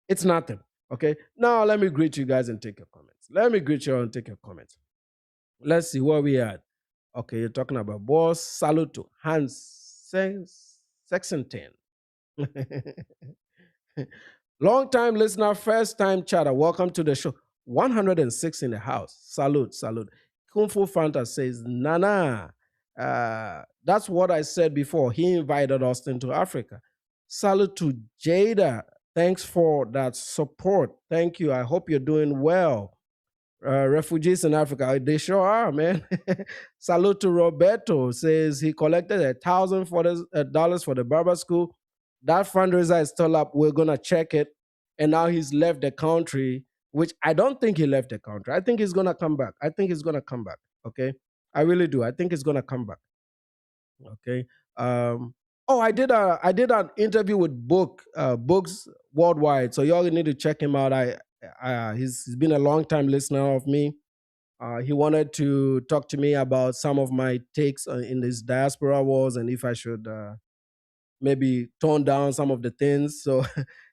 it's nothing. Okay. Now let me greet you guys and take your comments. Let me greet you and take your comments. Let's see where we at. Okay, you're talking about boss. Salute to Hans Sexton. Long time listener, first time chatter. Welcome to the show. 106 in the house. Salute. Kung Fu Fanta says, Nana. That's what I said before. He invited Austin to Africa. Salute to Jada. Thanks for that support. Thank you. I hope you're doing well. Refugees in Africa, they sure are, man. Salute to Roberto, says he collected $1,000 for the barber school. That fundraiser is still up. We're gonna check it. And now he's left the country, which I don't think he left the country. I think he's gonna come back. Okay, I really do. I think he's gonna come back. Okay. I did an interview with Books Worldwide, so y'all need to check him out. He's been a long time listener of me. He wanted to talk to me about some of my takes in this diaspora wars and if I should maybe tone down some of the things. So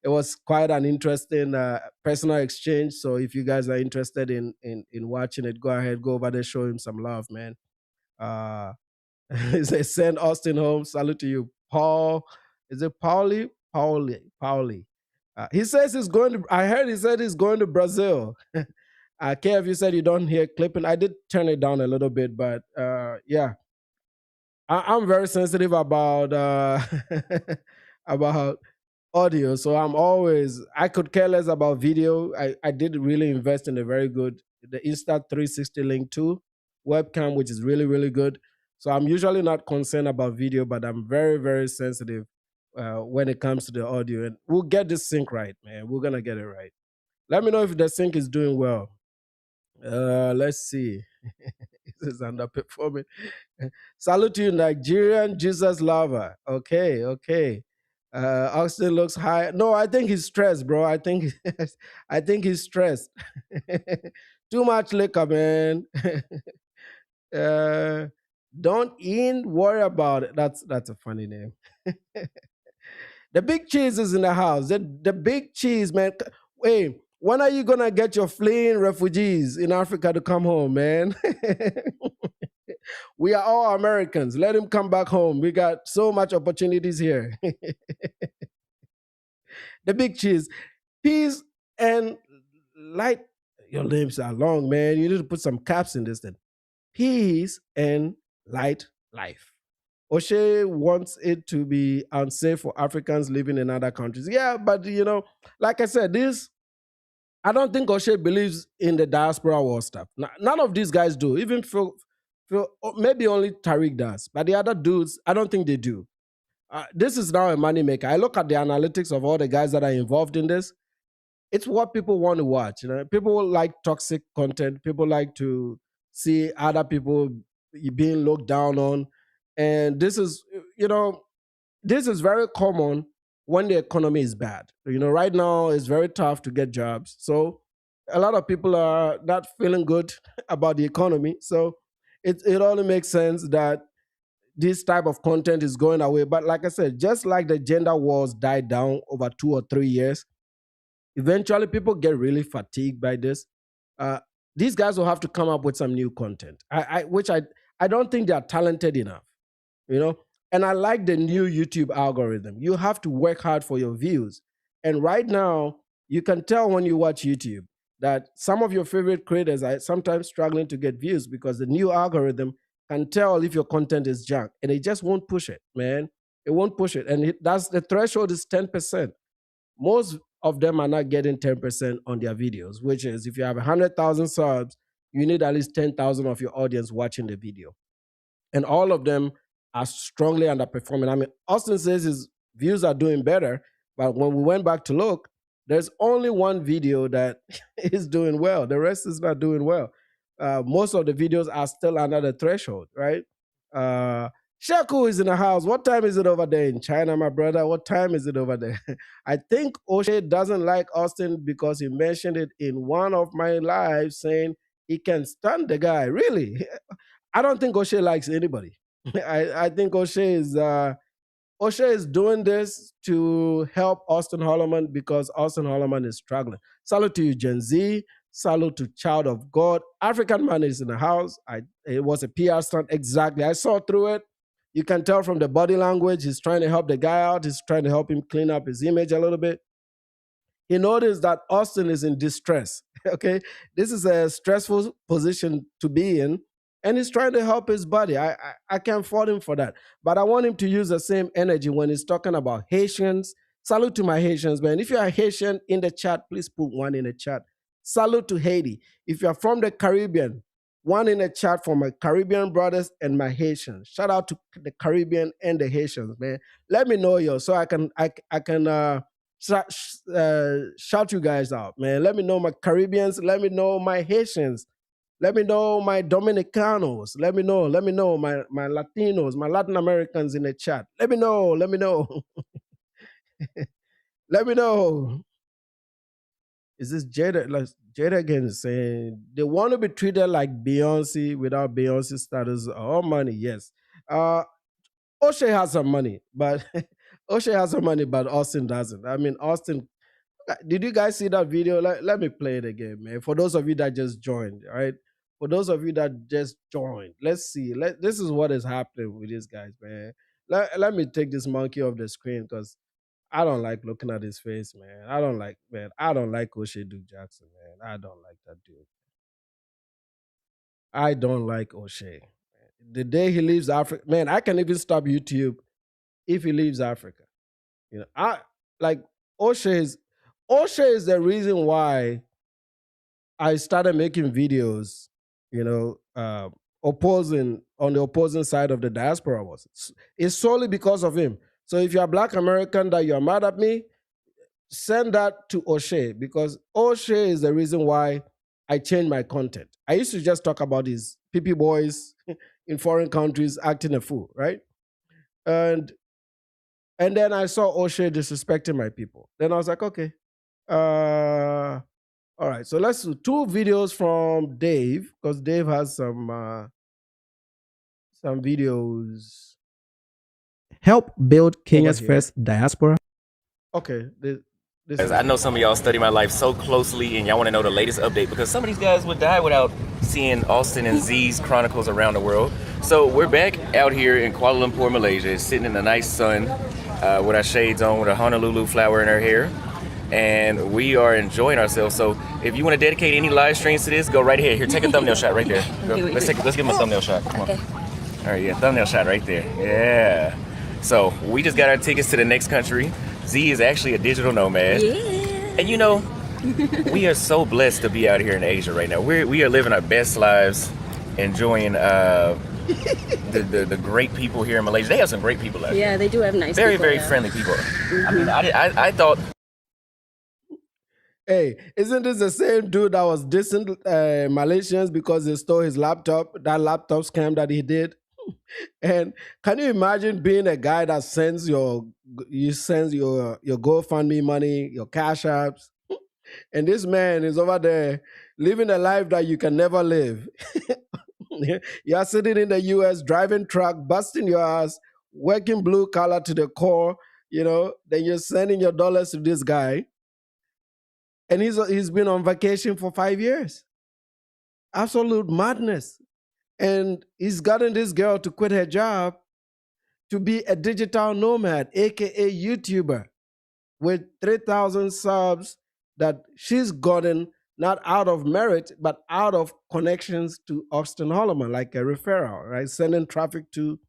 it was quite an interesting personal exchange. So if you guys are interested in watching it, go ahead, go over there, show him some love, man. He says, send Austin home. Salute to you, Paul. Is it Pauli? He says he's going to. I heard he said he's going to Brazil. Kev, you said you don't hear clipping. I did turn it down a little bit, but yeah, I'm very sensitive about about audio. So I could care less about video. I did really invest in a very good the Insta360 Link 2 webcam, which is really, really good. So I'm usually not concerned about video, but I'm very, very sensitive when it comes to the audio. And we'll get this sync right, man. We're going to get it right. Let me know if the sync is doing well. Let's see. is underperforming. Salute to you, Nigerian Jesus lover. Okay, okay. Austin looks high. No, I think he's stressed, bro. I think I think he's stressed. Too much liquor, man. uh, don't even worry about it. That's a funny name. The big cheese is in the house. The big cheese, man. Hey, when are you gonna get your fleeing refugees in Africa to come home, man? We are all Americans. Let him come back home. We got so much opportunities here. The big cheese, peas and light. Your names are long, man. You need to put some caps in this then. Peace and light life. Oshay wants it to be unsafe for Africans living in other countries. Yeah, but like I said, I don't think Oshay believes in the diaspora war stuff. None of these guys do. Even Phil, maybe only Tariq does, but the other dudes, I don't think they do. This is now a moneymaker. I look at the analytics of all the guys that are involved in this. It's what people want to watch. People like toxic content. People like to see other people being looked down on, and this is very common when the economy is bad. Right now it's very tough to get jobs, so a lot of people are not feeling good about the economy. So it only makes sense that this type of content is going away. But like I said, just like the gender wars died down over 2 or 3 years, eventually people get really fatigued by this. Uh, these guys will have to come up with some new content, which I don't think they are talented enough, And I like the new YouTube algorithm. You have to work hard for your views. And right now, you can tell when you watch YouTube that some of your favorite creators are sometimes struggling to get views because the new algorithm can tell if your content is junk, and it just won't push it, man. It won't push it. And that's the threshold is 10%. Most of them are not getting 10% on their videos, which is if you have 100,000 subs, you need at least 10,000 of your audience watching the video. And all of them are strongly underperforming. I mean, Austin says his views are doing better, but when we went back to look, there's only one video that is doing well. The rest is not doing well. Most of the videos are still under the threshold, right? Shaku is in the house. What time is it over there in China, my brother? What time is it over there? I think Oshay doesn't like Austin because he mentioned it in one of my lives saying he can stand the guy. Really? I don't think Oshay likes anybody. I think Oshay is doing this to help Auston Holleman because Auston Holleman is struggling. Salute to you, Gen Z. Salute to Child of God. African man is in the house. It was a PR stunt. Exactly. I saw through it. You can tell from the body language. He's trying to help the guy out. He's trying to help him clean up his image a little bit. He noticed that Austin is in distress. Okay. This is a stressful position to be in. And he's trying to help his buddy. I can't fault him for that. But I want him to use the same energy when he's talking about Haitians. Salute to my Haitians, man. If you are Haitian in the chat, please put one in the chat. Salute to Haiti. If you're from the Caribbean, one in the chat for my Caribbean brothers and my Haitians. Shout out to the Caribbean and the Haitians, man. Let me know you so I can shout you guys out, man. Let me know my Caribbeans. Let me know my Haitians. Let me know my Dominicanos. Let me know my Latinos, my Latin Americans in the chat. Let me know. Let me know. Let me know. Is this Jada? Like Jada again is saying they want to be treated like Beyonce without Beyonce status or money. Yes. Oshay has some money, but Oshay has some money, but Austin doesn't. I mean, Austin. Did you guys see that video? Let me play it again, man. For those of you that just joined, all right? For those of you that just joined, let's see. This is what is happening with these guys, man. Let me take this monkey off the screen because I don't like looking at his face, man. I don't like Oshay Duke Jackson, man. I don't like that dude. I don't like Oshay. The day he leaves Africa, man, I can even stop YouTube if he leaves Africa. I like Oshay is the reason why I started making videos, opposing on the opposing side of the diaspora was. It's solely because of him. So if you're a Black American that you're mad at me, send that to Oshay because Oshay is the reason why I changed my content. I used to just talk about these PP boys in foreign countries acting a fool, right? And then I saw Oshay disrespecting my people. Then I was like, okay, all right. So let's do 2 videos from Dave, because Dave has some videos. Help build Kenya's first diaspora. Okay. I know some of y'all study my life so closely and y'all want to know the latest update because some of these guys would die without seeing Austin and Z's chronicles around the world. So we're back out here in Kuala Lumpur, Malaysia, sitting in the nice sun with our shades on, with a Honolulu flower in our hair. And we are enjoying ourselves. So if you want to dedicate any live streams to this, go right ahead. Here, take a thumbnail shot right there. Go. Let's give him a thumbnail shot. Come on. Okay. All right, yeah, thumbnail shot right there. Yeah. So we just got our tickets to the next country. Z is actually a digital nomad. Yeah. And you know, we are so blessed to be out here in Asia right now. We are living our best lives, enjoying the great people here in Malaysia. They have some great people out here. Yeah, they do have nice Very, people, very yeah. friendly people. I mean, I thought... Hey, isn't this the same dude that was dissing Malaysians because they stole his laptop, that laptop scam that he did? And can you imagine being a guy that sends your GoFundMe money, your Cash Apps, and this man is over there living a life that you can never live? You're sitting in the US, driving truck, busting your ass, working blue collar to the core, then you're sending your dollars to this guy. And he's been on vacation for 5 years. Absolute madness. And he's gotten this girl to quit her job to be a digital nomad, aka YouTuber, with 3,000 subs that she's gotten not out of merit, but out of connections to Auston Holleman, like a referral, right? Sending traffic to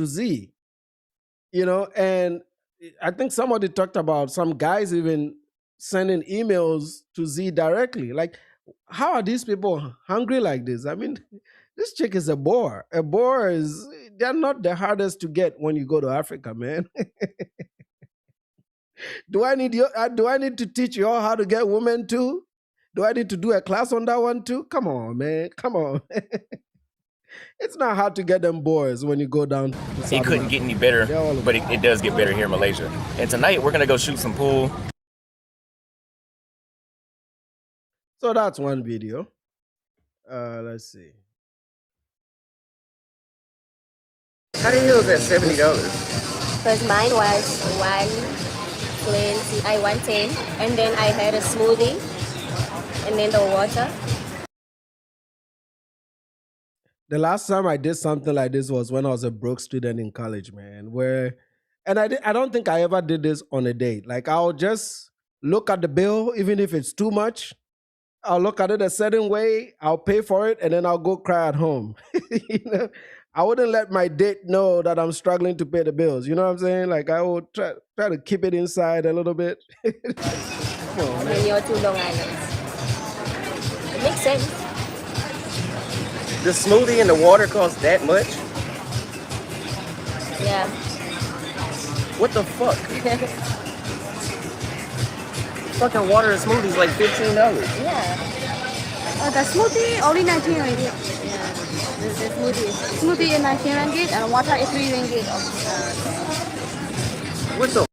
Z. And I think somebody talked about some guys even sending emails to Z directly. Like, how are these people hungry like this? I mean, this chick is a bore. A bore they're not the hardest to get when you go to Africa, man. Do I need to teach you all how to get women too? Do I need to do a class on that one too? Come on, man. Come on. It's not hard to get them boys when you go down. It couldn't get any better, but it does get better here in Malaysia. And tonight we're going to go shoot some pool. So that's one video. Let's see. How do you know it's at $70? Because mine was 110, and then I had a smoothie, and then the water. The last time I did something like this was when I was a broke student in college, man. I don't think I ever did this on a date. Like, I'll just look at the bill, even if it's too much. I'll look at it a certain way, I'll pay for it, and then I'll go cry at home. I wouldn't let my date know that I'm struggling to pay the bills. You know what I'm saying? Like, I would try to keep it inside a little bit. Come on, man. And your 2 Long Islands. It makes sense. The smoothie and the water cost that much? Yeah. What the fuck? Fucking water and smoothies like $15. Yeah. The smoothie only 19 ringgit. Yeah. The smoothie. Smoothie is 19 ringgit and water is 3 ringgit. What the?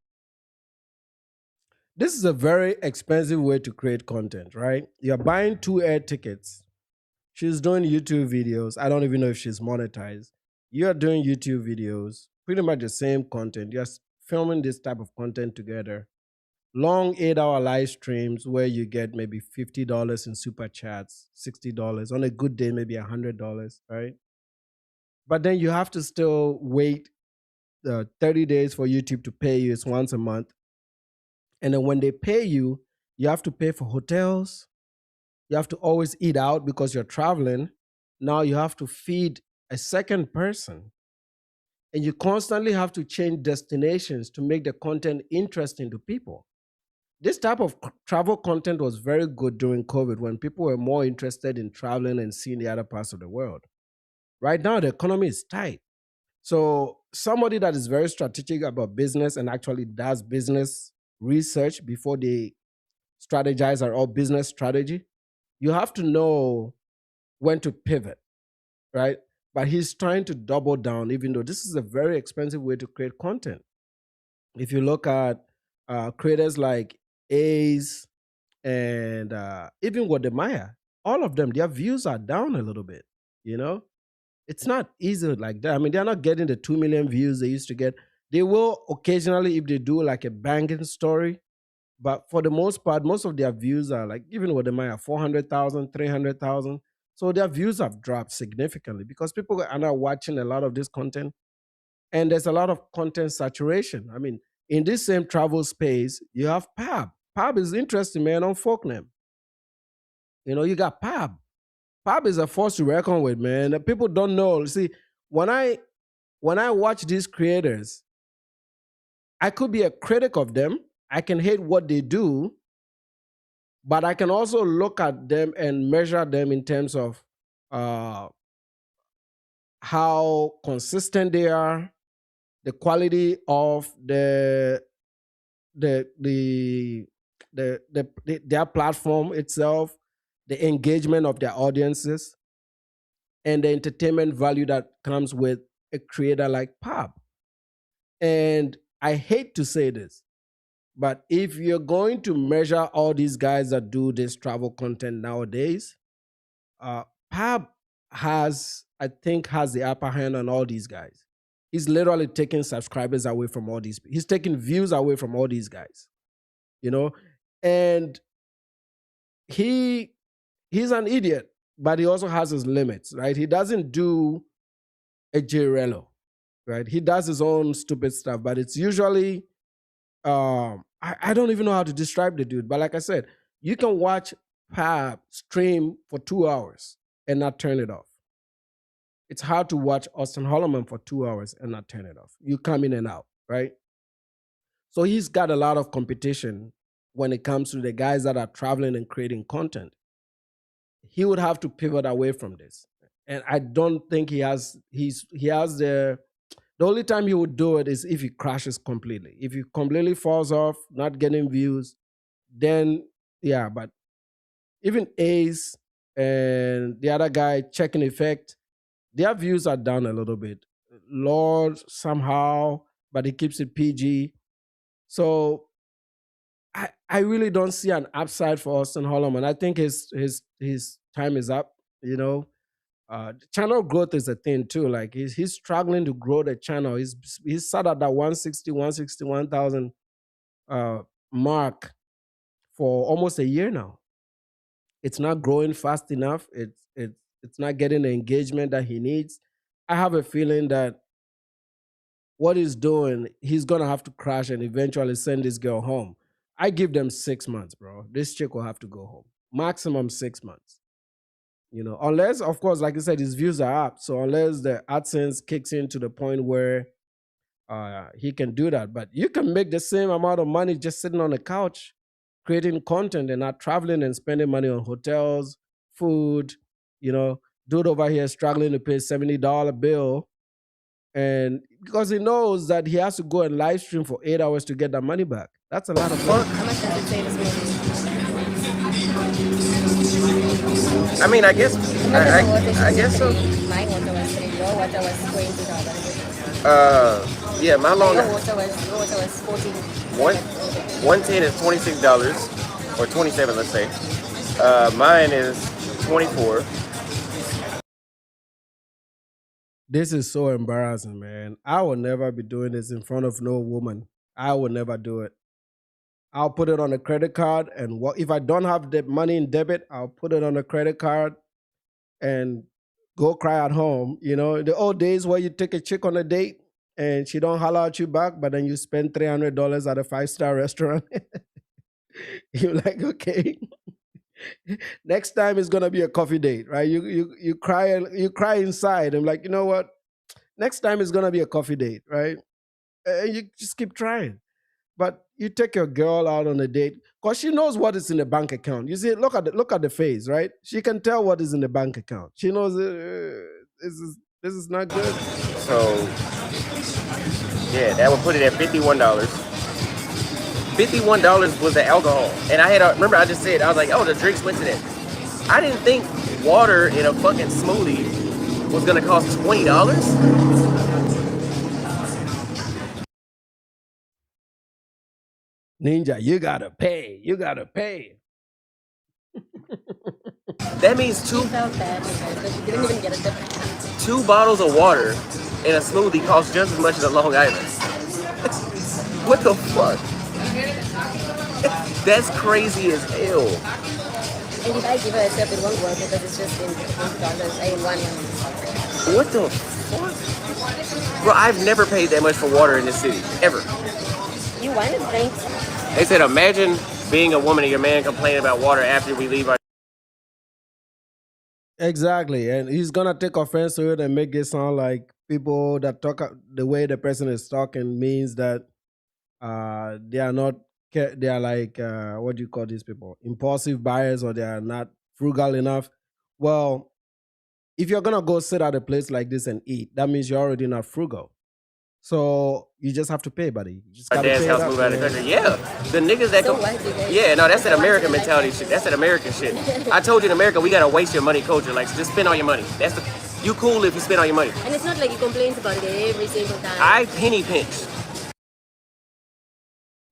This is a very expensive way to create content, right? You're buying 2 air tickets. She's doing YouTube videos. I don't even know if she's monetized. You're doing YouTube videos, pretty much the same content. You're filming this type of content together. Long 8-hour live streams where you get maybe $50 in super chats, $60. On a good day, maybe $100, right? But then you have to still wait 30 days for YouTube to pay you. It's once a month. And then when they pay you, you have to pay for hotels. You have to always eat out because you're traveling. Now you have to feed a second person. And you constantly have to change destinations to make the content interesting to people. This type of travel content was very good during COVID when people were more interested in traveling and seeing the other parts of the world. Right now, the economy is tight. So somebody that is very strategic about business and actually does business research before they strategize are all business strategy, You have to know when to pivot, right? But he's trying to double down, even though this is a very expensive way to create content. If you look at creators like Ace and even Wademaya, all of them, their views are down a little bit. You know, it's not easy like that. I mean, they're not getting the 2 million views they used to get. They will occasionally, if they do like a banging story, but for the most part, most of their views are like, even Wademaya, 400,000, 300,000. So their views have dropped significantly because people are now watching a lot of this content, and there's a lot of content saturation. I mean, in this same travel space, you have Pab. Pab is interesting, man, on Folkname. You know, you got Pab. Pab is a force to reckon with, man. People don't know. See, when I watch these creators, I could be a critic of them. I can hate what they do, but I can also look at them and measure them in terms of how consistent they are, the quality of their platform itself, the engagement of their audiences, and the entertainment value that comes with a creator like Pab. And I hate to say this, but if you're going to measure all these guys that do this travel content nowadays, Pab I think, has the upper hand on all these guys. He's literally taking subscribers away from all these. He's taking views away from all these guys, you know, and he's an idiot, but he also has his limits, right? He doesn't do a Jirello, right? He does his own stupid stuff, but it's usually I don't even know how to describe the dude, but like I said, you can watch Pab stream for 2 hours and not turn it off. It's hard to watch Auston Holleman for 2 hours and not turn it off. You come in and out, right? So he's got a lot of competition when it comes to the guys that are traveling and creating content. He would have to pivot away from this. And I don't think he has the only time he would do it is if he crashes completely. If he completely falls off, not getting views, then yeah, but even Ace and the other guy, Checking Effect, their views are down a little bit. Lord somehow, but he keeps it PG. So I really don't see an upside for Auston Holleman. I think his time is up, you know. Channel growth is a thing too. Like he's struggling to grow the channel. He's sat at that 161,000 mark for almost a year now. It's not growing fast enough. It's not getting the engagement that he needs. I have a feeling that what he's doing, he's gonna have to crash and eventually send this girl home. I give them 6 months, bro. This chick will have to go home. Maximum 6 months. You know, unless, of course, like I said, his views are up. So unless the AdSense kicks in to the point where he can do that. But you can make the same amount of money just sitting on the couch, creating content and not traveling and spending money on hotels, food. You know, dude over here struggling to pay $70 bill. And because he knows that he has to go and live stream for 8 hours to get that money back. That's a lot of money. How much does it say this movie? I mean, I guess I guess so. My water was $3. Your water was $20. Yeah, my long Your water was $14. 110 is $26 or 27, let's say. Mine is 24. This is so embarrassing, man. I will never be doing this in front of no woman. I will never do it. I'll put it on a credit card, and if I don't have the money in debit, I'll put it on a credit card and go cry at home. You know, the old days where you take a chick on a date and she don't holler at you back, but then you spend $300 at a 5-star restaurant. You're like, okay. Next time it's gonna be a coffee date, right? You cry inside. I'm like, you know what? Next time it's gonna be a coffee date, right? And you just keep trying. But you take your girl out on a date because she knows what is in the bank account. You see, look at the face, right? She can tell what is in the bank account. She knows this is not good. So yeah, that would put it at $51. $51 was the alcohol, and I had remember I just said I was like, oh, the drinks went to that. I didn't think water in a fucking smoothie was gonna cost $20. Ninja, you gotta pay. You gotta pay. That means He felt bad because he didn't even get a tip. 2 bottles of water in a smoothie costs just as much as a Long Island. What the fuck? That's crazy as hell. And if I give her a tip, it won't work because it's just in $20. In $1. What the fuck? Bro, I've never paid that much for water in this city, ever. You want to drink? They said, imagine being a woman and your man complaining about water after we leave our. Exactly. And he's gonna take offense to it and make it sound like people that talk the way the person is talking means that they are not they are like what do you call these people? Impulsive buyers, or they are not frugal enough. Well, if you're gonna go sit at a place like this and eat, that means you're already not frugal. So you just have to pay, buddy. You just Our gotta dad's pay house it up, move out of the man. country. Yeah, the niggas that So go. what, you guys? Yeah, no, that's that American mentality shit. That's that American shit. I told you in America we gotta waste your money culture. Like, just spend all your money. That's the. You cool if you spend all your money. And it's not like he complains about it every single time. I penny pinch.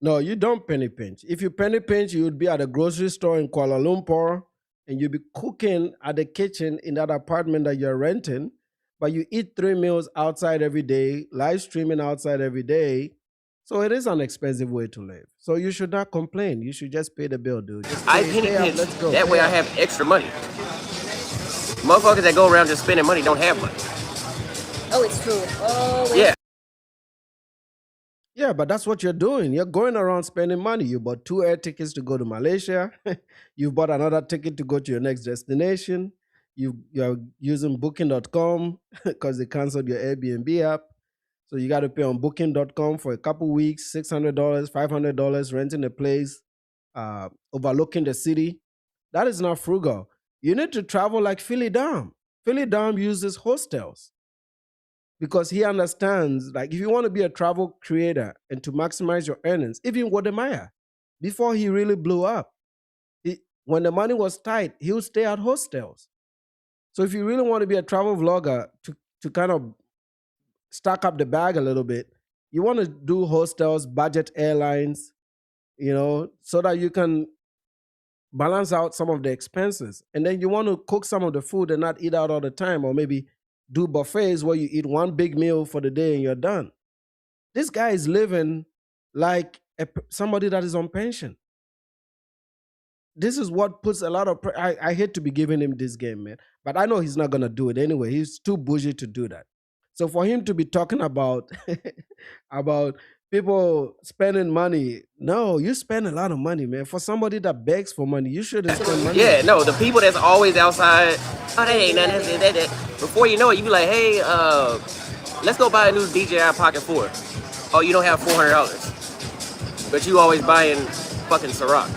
No, you don't penny pinch. If you penny pinch, you would be at a grocery store in Kuala Lumpur and you'd be cooking at the kitchen in that apartment that you're renting, but you eat 3 meals outside every day, live streaming outside every day. So it is an expensive way to live. So you should not complain. You should just pay the bill, dude. Just I pay- penny pay up, pinch. let's go. That way Pay I up. have extra money. Motherfuckers that go around just spending money don't have money. Oh, it's true. Oh, Yeah. Yeah, but that's what you're doing. You're going around spending money. You bought 2 air tickets to go to Malaysia. You bought another ticket to go to your next destination. You're using booking.com because they canceled your Airbnb app. So you got to pay on booking.com for a couple weeks, $600, $500, renting a place, overlooking the city. That is not frugal. You need to travel like Philly Dom. Philly Dom uses hostels because he understands, like, if you want to be a travel creator and to maximize your earnings, even Wademaya, before he really blew up, when the money was tight, he would stay at hostels. So if you really want to be a travel vlogger to kind of stack up the bag a little bit, you want to do hostels, budget airlines, so that you can balance out some of the expenses. And then you want to cook some of the food and not eat out all the time, or maybe do buffets where you eat one big meal for the day and you're done. This guy is living like somebody that is on pension. This is what puts a lot of I hate to be giving him this game, man, but I know he's not going to do it anyway. He's too bougie to do that. So for him to be talking about about people spending money, no, you spend a lot of money, man. For somebody that begs for money, you shouldn't spend money. Yeah, no, the people that's always outside, oh, that ain't nothing. That. Before you know it, you be like, hey, let's go buy a new DJI Pocket 4. Oh, you don't have $400. But you always buying fucking Ciroc.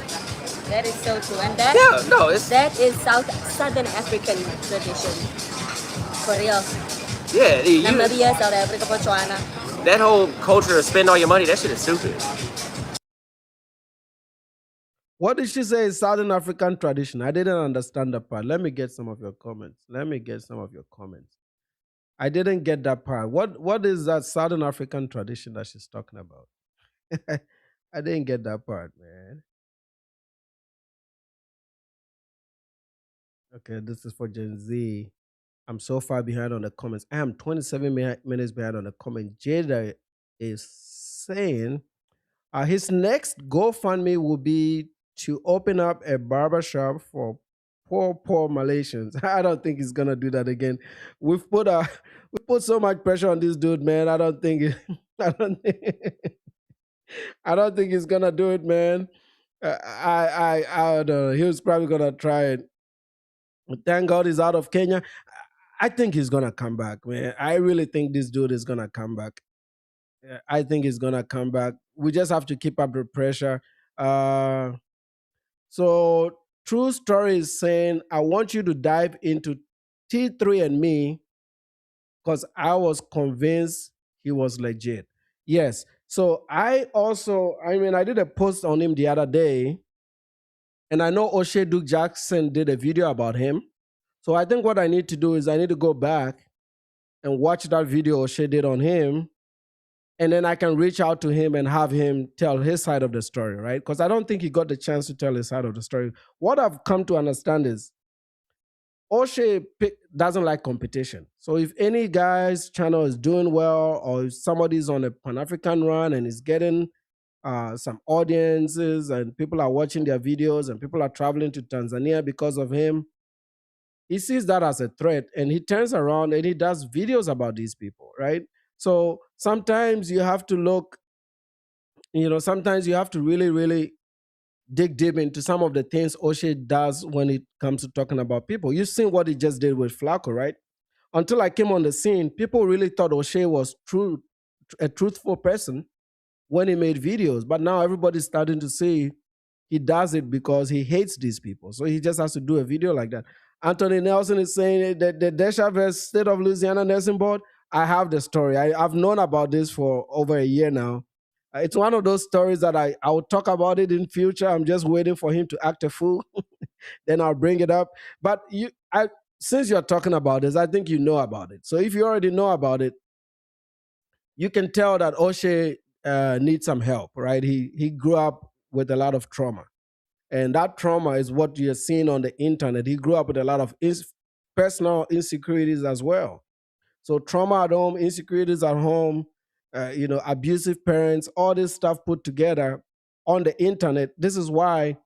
that is so true. And that, Yeah, no, it's. that is Southern African tradition. For real. Yeah, Namibia, South Africa, Botswana. that whole culture of spend all your money, that shit is stupid. What did she say is Southern African tradition? I didn't understand that part. Let me get some of your comments. I didn't get that part. What is that Southern African tradition that she's talking about? I didn't get that part, man. Okay, this is for Gen Z. I'm so far behind on the comments. I am 27 minutes behind on the comment. Jada is saying his next GoFundMe will be to open up a barbershop for poor Malaysians. I don't think he's gonna do that again. We put so much pressure on this dude, man. I don't think I don't think he's gonna do it, man. I don't know. He was probably gonna try it. Thank God he's out of Kenya. I think he's gonna come back, man. I really think this dude is gonna come back. I think he's gonna come back. We just have to keep up the pressure. So True Story is saying, I want you to dive into T3 and me because I was convinced he was legit. Yes. So I did a post on him the other day And I know Oshay Duke Jackson did a video about him. So I think what I need to do is I need to go back and watch that video Oshay did on him. And then I can reach out to him and have him tell his side of the story, right? Because I don't think he got the chance to tell his side of the story. What I've come to understand is Oshay doesn't like competition. So if any guy's channel is doing well, or if somebody's on a Pan-African run and is getting some audiences and people are watching their videos and people are traveling to Tanzania because of him, he sees that as a threat and he turns around and he does videos about these people, right? So sometimes you have to look, sometimes you have to really, really dig deep into some of the things Oshay does when it comes to talking about people. You've seen what he just did with Flacco, right? Until I came on the scene, people really thought Oshay was a truthful person when he made videos. But now everybody's starting to see he does it because he hates these people. So he just has to do a video like that. Anthony Nelson is saying that the Deshavez State of Louisiana Nursing Board, I have the story. I've known about this for over a year now. It's one of those stories that I will talk about it in future. I'm just waiting for him to act a fool. Then I'll bring it up. But since you're talking about this, I think you know about it. So if you already know about it, you can tell that Oshay needs some help, right? He grew up with a lot of trauma. And that trauma is what you're seeing on the internet. He grew up with a lot of personal insecurities as well. So trauma at home, insecurities at home, abusive parents, all this stuff put together on the internet. This is why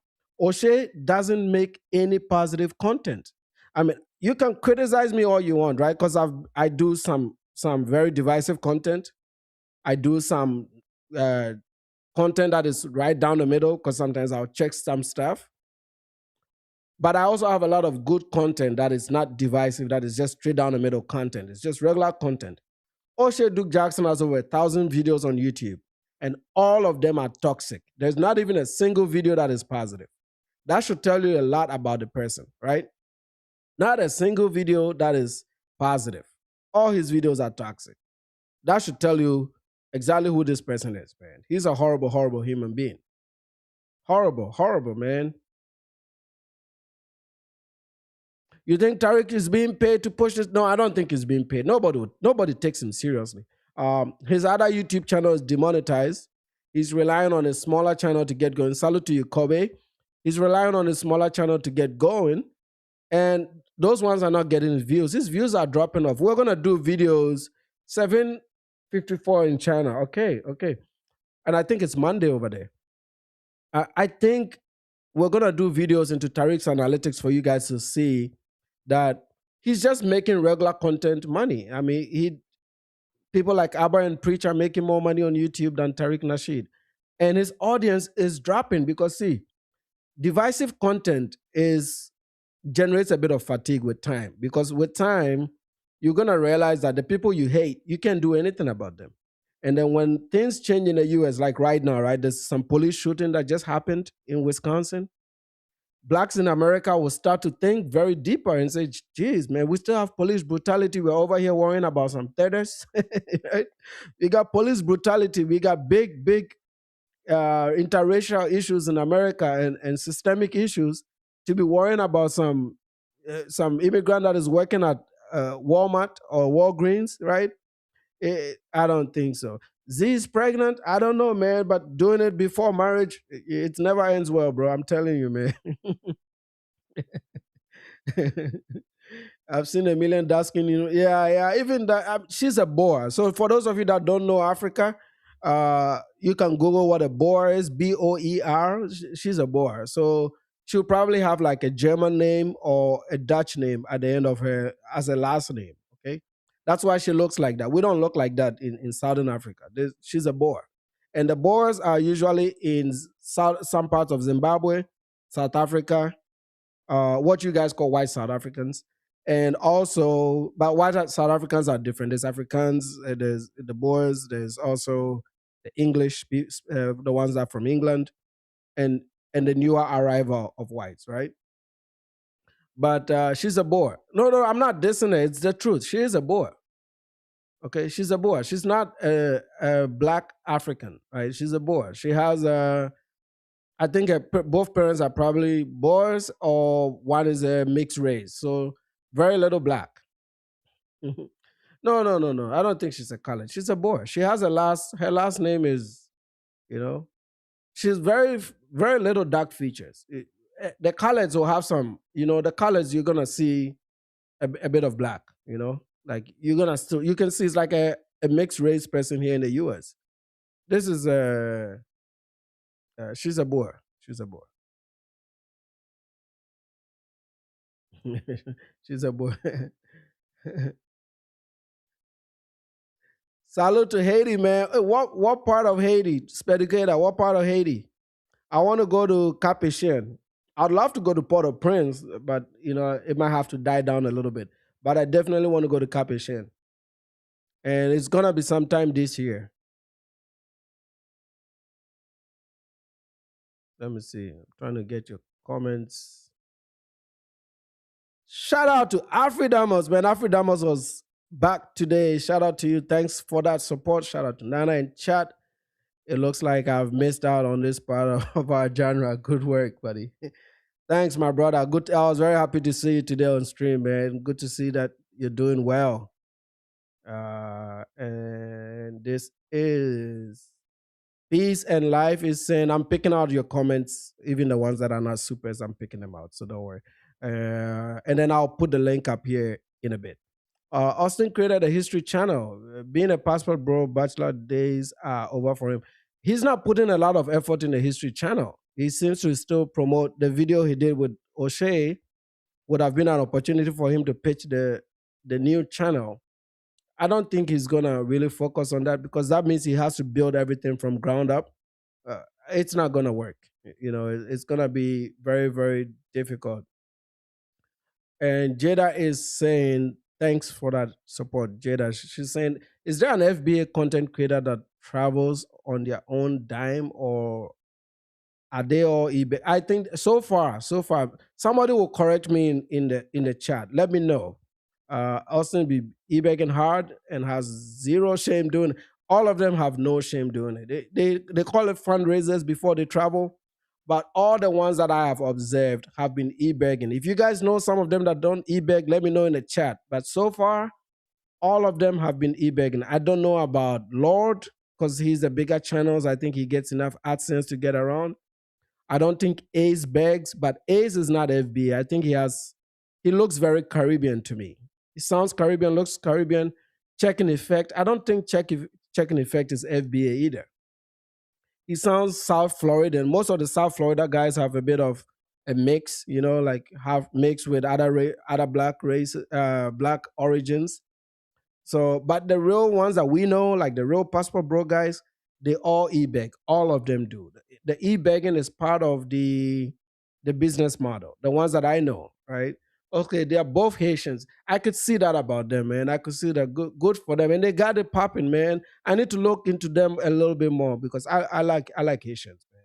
Oshay doesn't make any positive content. I mean, you can criticize me all you want, right? Because I do some very divisive content. I do some content that is right down the middle, because sometimes I'll check some stuff. But I also have a lot of good content that is not divisive, that is just straight down the middle content. It's just regular content. Oshay Duke Jackson has over 1,000 videos on YouTube, and all of them are toxic. There's not even a single video that is positive. That should tell you a lot about the person, right? Not a single video that is positive. All his videos are toxic. That should tell you exactly who this person is, man. He's a horrible, horrible human being. Horrible, horrible, man. You think Tariq is being paid to push this? No, I don't think he's being paid. Nobody takes him seriously. His other YouTube channel is demonetized. He's relying on a smaller channel to get going. Salute to you, Kobe. He's relying on a smaller channel to get going. And those ones are not getting views. His views are dropping off. We're going to do videos 7:54 in China. Okay. And I think it's Monday over there. I think we're going to do videos into Tariq's analytics for you guys to see that he's just making regular content money. I mean, people like Abba and Preach are making more money on YouTube than Tariq Nasheed. And his audience is dropping because, see, divisive content generates a bit of fatigue with time. Because with time, you're going to realize that the people you hate, you can't do anything about them. And then when things change in the US, like right now, right, there's some police shooting that just happened in Wisconsin. Blacks in America will start to think very deeper and say, geez, man, we still have police brutality. We're over here worrying about some theaters. Right? We got police brutality. We got big interracial issues in America and systemic issues to be worrying about some immigrant that is working at Walmart or Walgreens, right? I don't think so. Z is pregnant. I don't know, man, but doing it before marriage, it never ends well, bro. I'm telling you, man. I've seen a million dark skin. Yeah. Even that, she's a Boer. So for those of you that don't know Africa, you can Google what a Boer is. Boer. She's a Boer. So she'll probably have like a German name or a Dutch name at the end of her as a last name. Okay. That's why she looks like that. We don't look like that in Southern Africa. She's a Boer. And the Boers are usually in some parts of Zimbabwe, South Africa, what you guys call white South Africans. And also, but white South Africans are different. There's Africans, there's the Boers, there's also the English, the ones that are from England, and the newer arrival of whites, right? But she's a Boer. No, I'm not dissing her. It's the truth. She is a Boer. Okay, she's a Boer. She's not a black African, right? She's a Boer. She has I think both parents are probably boys, or one is a mixed race. So very little black. Mhm. No, no, no, no. I don't think she's a colored. She's a boy. She has a last. Her last name is, you know, she's very little dark features. The colors will have some. The colors you're gonna see a bit of black. Like you're gonna still you can see it's like a mixed race person here in the U.S. This is she's a boy. She's a boy. She's a boy. Salute to Haiti, man. What part of Haiti? Spedicator, what part of Haiti? I want to go to Capuchin. I'd love to go to Port-au-Prince, but it might have to die down a little bit. But I definitely want to go to Capuchin. And it's gonna be sometime this year. Let me see. I'm trying to get your comments. Shout out to Afridamos, man. Afridamos was back today. Shout out to you. Thanks for that support. Shout out to Nana in chat. It looks like I've missed out on this part of our genre. Good work, buddy. Thanks, my brother. Good. I was very happy to see you today on stream, man. Good to see that you're doing well. And this is Peace and Life is saying, I'm picking out your comments, even the ones that are not supers, I'm picking them out, so don't worry. And then I'll put the link up here in a bit. Austin created a history channel. Being a passport bro, bachelor days are over for him. He's not putting a lot of effort in the history channel. He seems to still promote the video he did with Oshay. Would have been an opportunity for him to pitch the new channel. I don't think he's gonna really focus on that because that means he has to build everything from ground up. It's not gonna work. It's gonna be very, very difficult. And Jada is saying, thanks for that support, Jada. She's saying, is there an FBA content creator that travels on their own dime, or are they all eBay? I think so far, somebody will correct me in the chat. Let me know. Austin be eBegging hard and has zero shame doing it. All of them have no shame doing it. They call it fundraisers before they travel, but all the ones that I have observed have been eBegging. If you guys know some of them that don't eBeg, let me know in the chat. But so far, all of them have been eBegging. I don't know about Lord because he's the bigger channels. I think he gets enough AdSense to get around. I don't think Ace begs, but Ace is not FBA. I think he looks very Caribbean to me. He sounds Caribbean, looks Caribbean. Checking Effect. I don't think Checking Effect is FBA either. He sounds South Florida. Most of the South Florida guys have a bit of a mix, like have mixed with other black black origins. So, but the real ones that we know, like the real passport bro guys, they all e-beg. All of them do. The e-begging is part of the business model. The ones that I know, right? Okay, they are both Haitians. I could see that about them, man. I could see that good for them, and they got it popping, man. I need to look into them a little bit more because I like Haitians, man.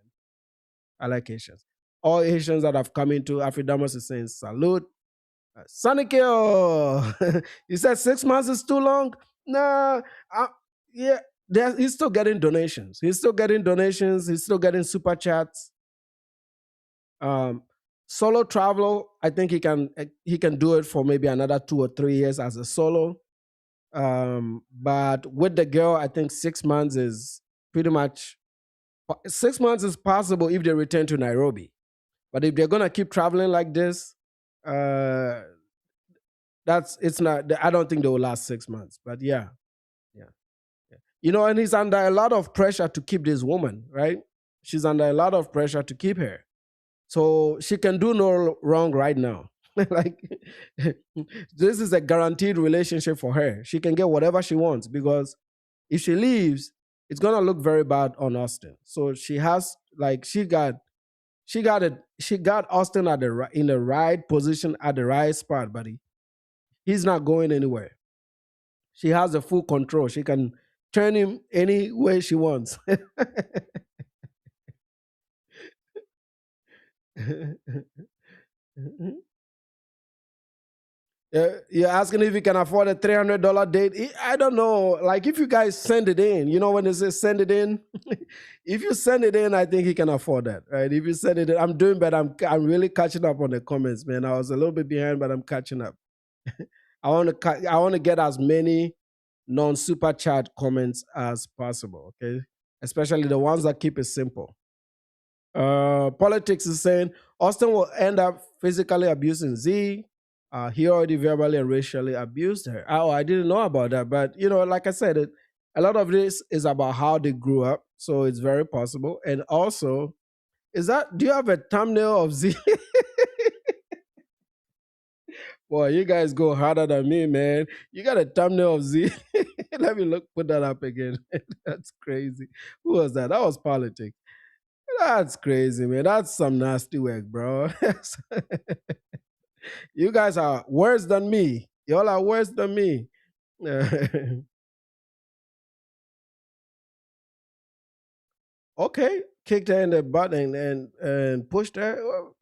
I like Haitians. All Haitians that have come into Afridamus is saying salute. Sonicio, you said 6 months is too long. Nah, yeah, he's still getting donations. He's still getting donations. He's still getting super chats. Solo travel, I think he can do it for maybe another 2 or 3 years as a solo. But with the girl, I think 6 months is pretty much 6 months is possible if they return to Nairobi. But if they're gonna keep traveling like this, it's not. I don't think they will last 6 months. But yeah. And he's under a lot of pressure to keep this woman, right? She's under a lot of pressure to keep her. So she can do no wrong right now. Like, this is a guaranteed relationship for her. She can get whatever she wants because if she leaves, it's gonna look very bad on Austin. So she has, like, she got Austin in the right position at the right spot, buddy. He's not going anywhere. She has the full control. She can turn him any way she wants. You're asking if you can afford a $300 date. I don't know. Like if you guys send it in, you know when they say send it in. If you send it in, I think he can afford that, right? If you send it in, I'm doing better. I'm really catching up on the comments, man. I was a little bit behind, but I'm catching up. I want to get as many non-super chat comments as possible. Okay, especially the ones that keep it simple. Politics is saying Austin will end up physically abusing Z. He already verbally and racially abused her. Oh, I didn't know about that. But, like I said, a lot of this is about how they grew up. So it's very possible. And also, do you have a thumbnail of Z? Boy, you guys go harder than me, man. You got a thumbnail of Z. Let me put that up again. That's crazy. Who was that? That was politics. That's crazy, man. That's some nasty work, bro. You guys are worse than me. Y'all are worse than me. Okay, kicked her in the butt and pushed her. Well,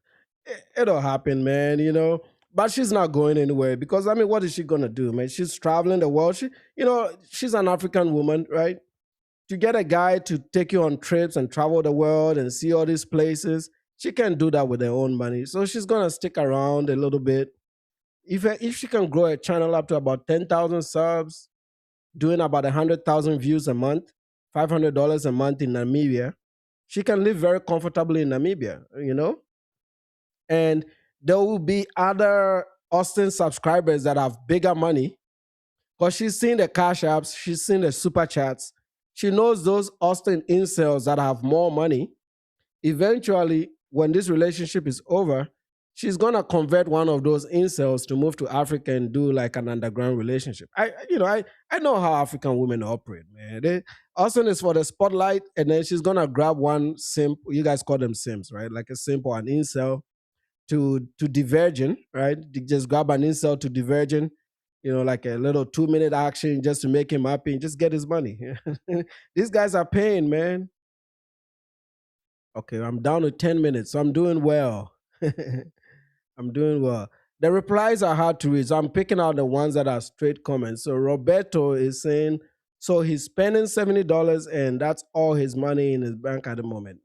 it'll happen, man. But she's not going anywhere because what is she gonna do, man? She's traveling the world. She's an African woman, right? To get a guy to take you on trips and travel the world and see all these places, she can't do that with her own money. So she's gonna stick around a little bit. If she can grow a channel up to about 10,000 subs, doing about 100,000 views a month, $500 a month in Namibia, she can live very comfortably in Namibia. And there will be other Austin subscribers that have bigger money because she's seen the cash apps, she's seen the super chats. She knows those Austin incels that have more money. Eventually, when this relationship is over, she's gonna convert one of those incels to move to Africa and do like an underground relationship. I know how African women operate, man. Austin is for the spotlight, and then she's gonna grab one simp. You guys call them simps, right? Like a simp or an incel to divergent, right? Just grab an incel to divergent. Like a little 2-minute action just to make him happy and just get his money. These guys are paying, man. Okay, I'm down to 10 minutes, so I'm doing well. I'm doing well. The replies are hard to read, so I'm picking out the ones that are straight comments. So Roberto is saying, so he's spending $70 and that's all his money in his bank at the moment.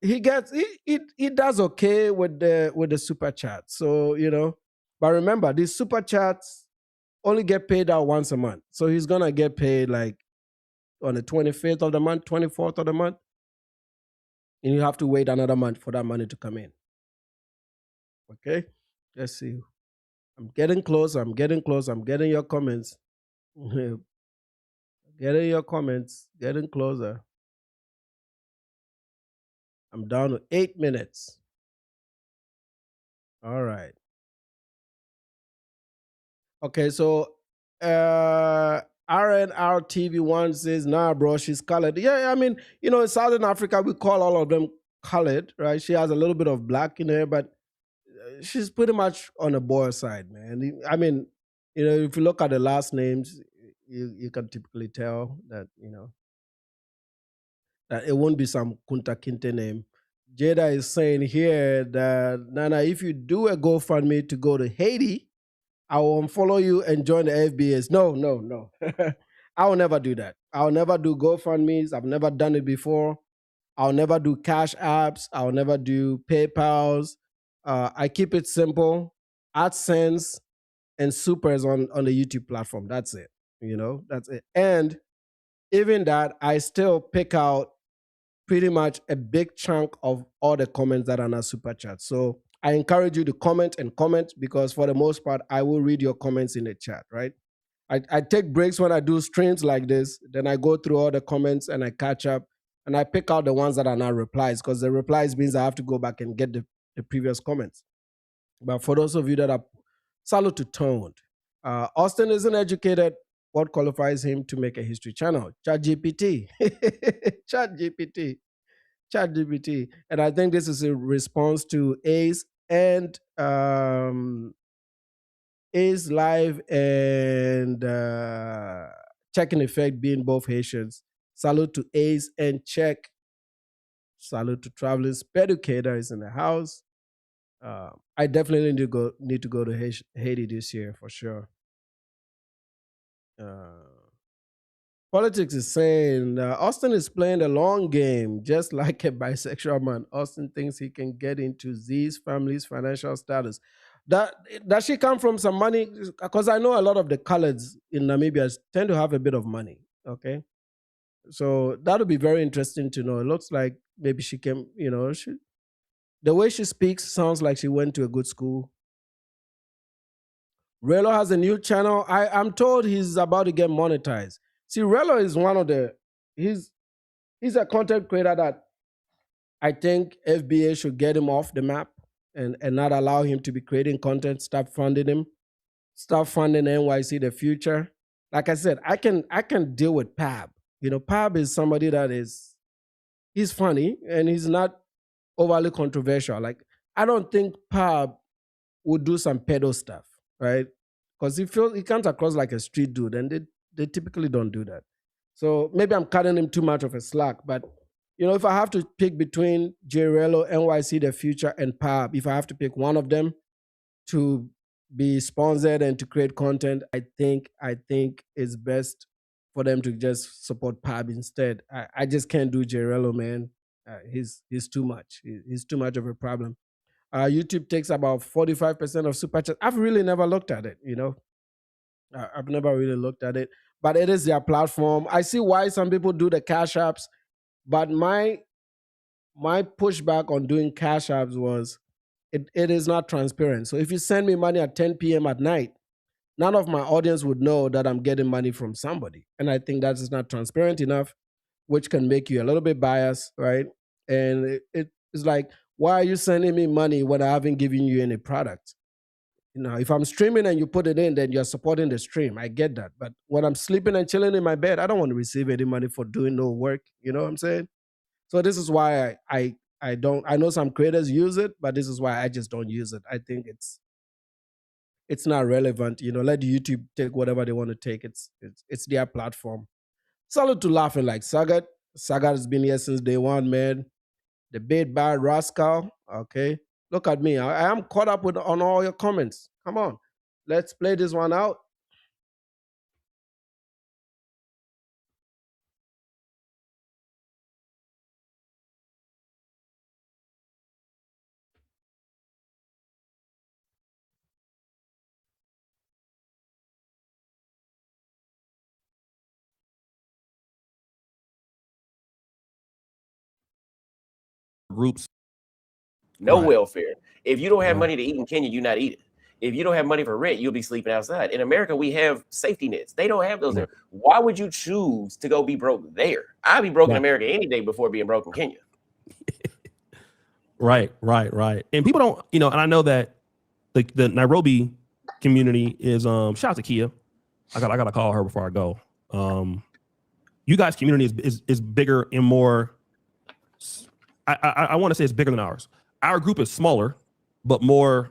He does okay with the super chat. So, but remember, these super chats only get paid out once a month. So he's gonna get paid like on the 25th of the month, 24th of the month. And you have to wait another month for that money to come in. Okay, let's see. I'm getting close. I'm getting your comments. Getting your comments. Getting closer. I'm down to 8 minutes. All right. Okay, so RNR TV1 says, nah, bro, she's colored. Yeah, in Southern Africa, we call all of them colored, right? She has a little bit of black in her, but she's pretty much on the boy side, man. If you look at the last names, you can typically tell that, that it won't be some Kunta Kinte name. Jada is saying here that, Nana, if you do a GoFundMe to go to Haiti, I will unfollow you and join the FBS. No. I will never do that. I'll never do GoFundMes. I've never done it before. I'll never do cash apps. I'll never do PayPals. I keep it simple. AdSense and Supers on the YouTube platform. That's it. That's it. And even that, I still pick out pretty much a big chunk of all the comments that are in our super chat. So I encourage you to comment because for the most part, I will read your comments in the chat, right? I take breaks when I do streams like this. Then I go through all the comments and I catch up and I pick out the ones that are not replies because the replies means I have to go back and get the previous comments. But for those of you that are, salute to Toned. Austin isn't educated. What qualifies him to make a history channel? ChatGPT. ChatGPT. And I think this is a response to Ace and Ace Live and Check in Effect being both Haitians. Salute to Ace and Check. Salute to Traveling Speducator is in the house. I definitely need to go to Haiti this year for sure. Politics is saying Austin is playing the long game, just like a bisexual man. Austin thinks he can get into Z's family's financial status. That does she come from some money? Because I know a lot of the coloreds in Namibia tend to have a bit of money. Okay, so that'll be very interesting to know. It looks like maybe she can, the way she speaks sounds like she went to a good school. Relo has a new channel. I'm told he's about to get monetized. See, Relo is one of the he's a content creator that I think FBA should get him off the map and not allow him to be creating content. Stop funding him. Stop funding NYC the future. Like I said, I can deal with Pab. Pab is somebody that he's funny and he's not overly controversial. Like I don't think Pab would do some pedo stuff, right? Because he comes across like a street dude, and they typically don't do that. So maybe I'm cutting him too much of a slack. But if I have to pick between Jerello, NYC the future, and Pab, if I have to pick one of them to be sponsored and to create content, I think it's best for them to just support Pab instead. I just can't do Jerello, man. He's too much. He's too much of a problem. YouTube takes about 45% of super chat. I've really never looked at it, I've never really looked at it, but it is their platform. I see why some people do the cash apps, but my pushback on doing cash apps was it is not transparent. So if you send me money at 10 p.m. at night, none of my audience would know that I'm getting money from somebody. And I think that is not transparent enough, which can make you a little bit biased, right? And it's like, why are you sending me money when I haven't given you any product? If I'm streaming and you put it in, then you're supporting the stream. I get that. But when I'm sleeping and chilling in my bed, I don't want to receive any money for doing no work. You know what I'm saying? So this is why I don't. I know some creators use it, but this is why I just don't use it. I think it's not relevant. Let YouTube take whatever they want to take. It's their platform. Salute to Laughing Like Sagat. Sagat has been here since day one, man. The big bad rascal. Okay. Look at me. I am caught up on all your comments. Come on. Let's play this one out. Groups. No Right. welfare. If you don't have Right. money to eat in Kenya, you're not eating. If you don't have money for rent, you'll be sleeping outside. In America, we have safety nets. They don't have those there. Why would you choose to go be broke there? I'd be broke in America any day before being broke in Kenya. Right. And people don't, and I know that the Nairobi community is shout out to Kia. I gotta call her before I go. You guys' community is bigger and more. I want to say it's bigger than ours. Our group is smaller, but more.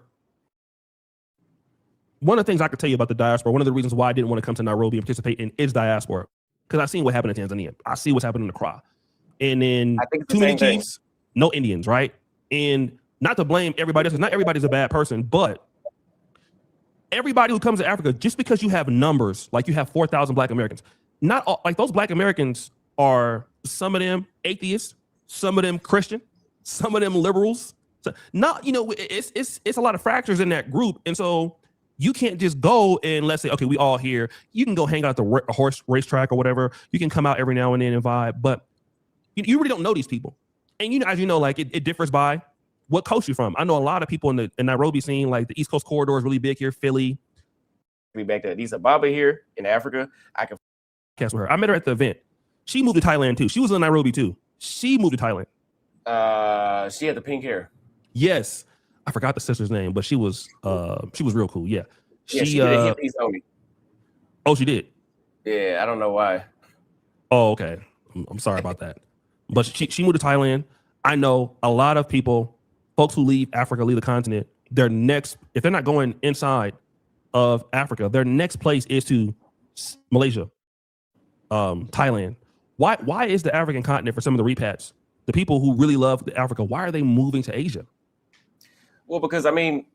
One of the things I could tell you about the diaspora, one of the reasons why I didn't want to come to Nairobi and participate in is diaspora, because I've seen what happened in Tanzania. I see what's happening in Accra, and then too many chiefs, no Indians, right? And not to blame everybody else, because not everybody's a bad person, but everybody who comes to Africa, just because you have numbers, like you have 4,000 Black Americans, not all, like those Black Americans are some of them atheists, some of them Christian, some of them liberals. So not, it's a lot of fractures in that group, and so you can't just go and let's say, okay, we all here. You can go hang out at the horse racetrack or whatever. You can come out every now and then and vibe, but you really don't know these people. And as you know, like it differs by what coast you're from. I know a lot of people in the Nairobi scene, like the East Coast corridor is really big here, Philly. Be back there. These are Baba here in Africa. I can cast with her. I met her at the event. She moved to Thailand too. She was in Nairobi too. She moved to Thailand. She had the pink hair. Yes. I forgot the sister's name, but she was real cool. Yeah. She did a hippies on me. Oh, she did? Yeah, I don't know why. Oh, okay. I'm sorry about that. But she moved to Thailand. I know a lot of people, folks who leave Africa, leave the continent, their next, if they're not going inside of Africa, their next place is to Malaysia, Thailand. Why is the African continent, for some of the repats, the people who really love Africa, why are they moving to Asia? Well, because I mean,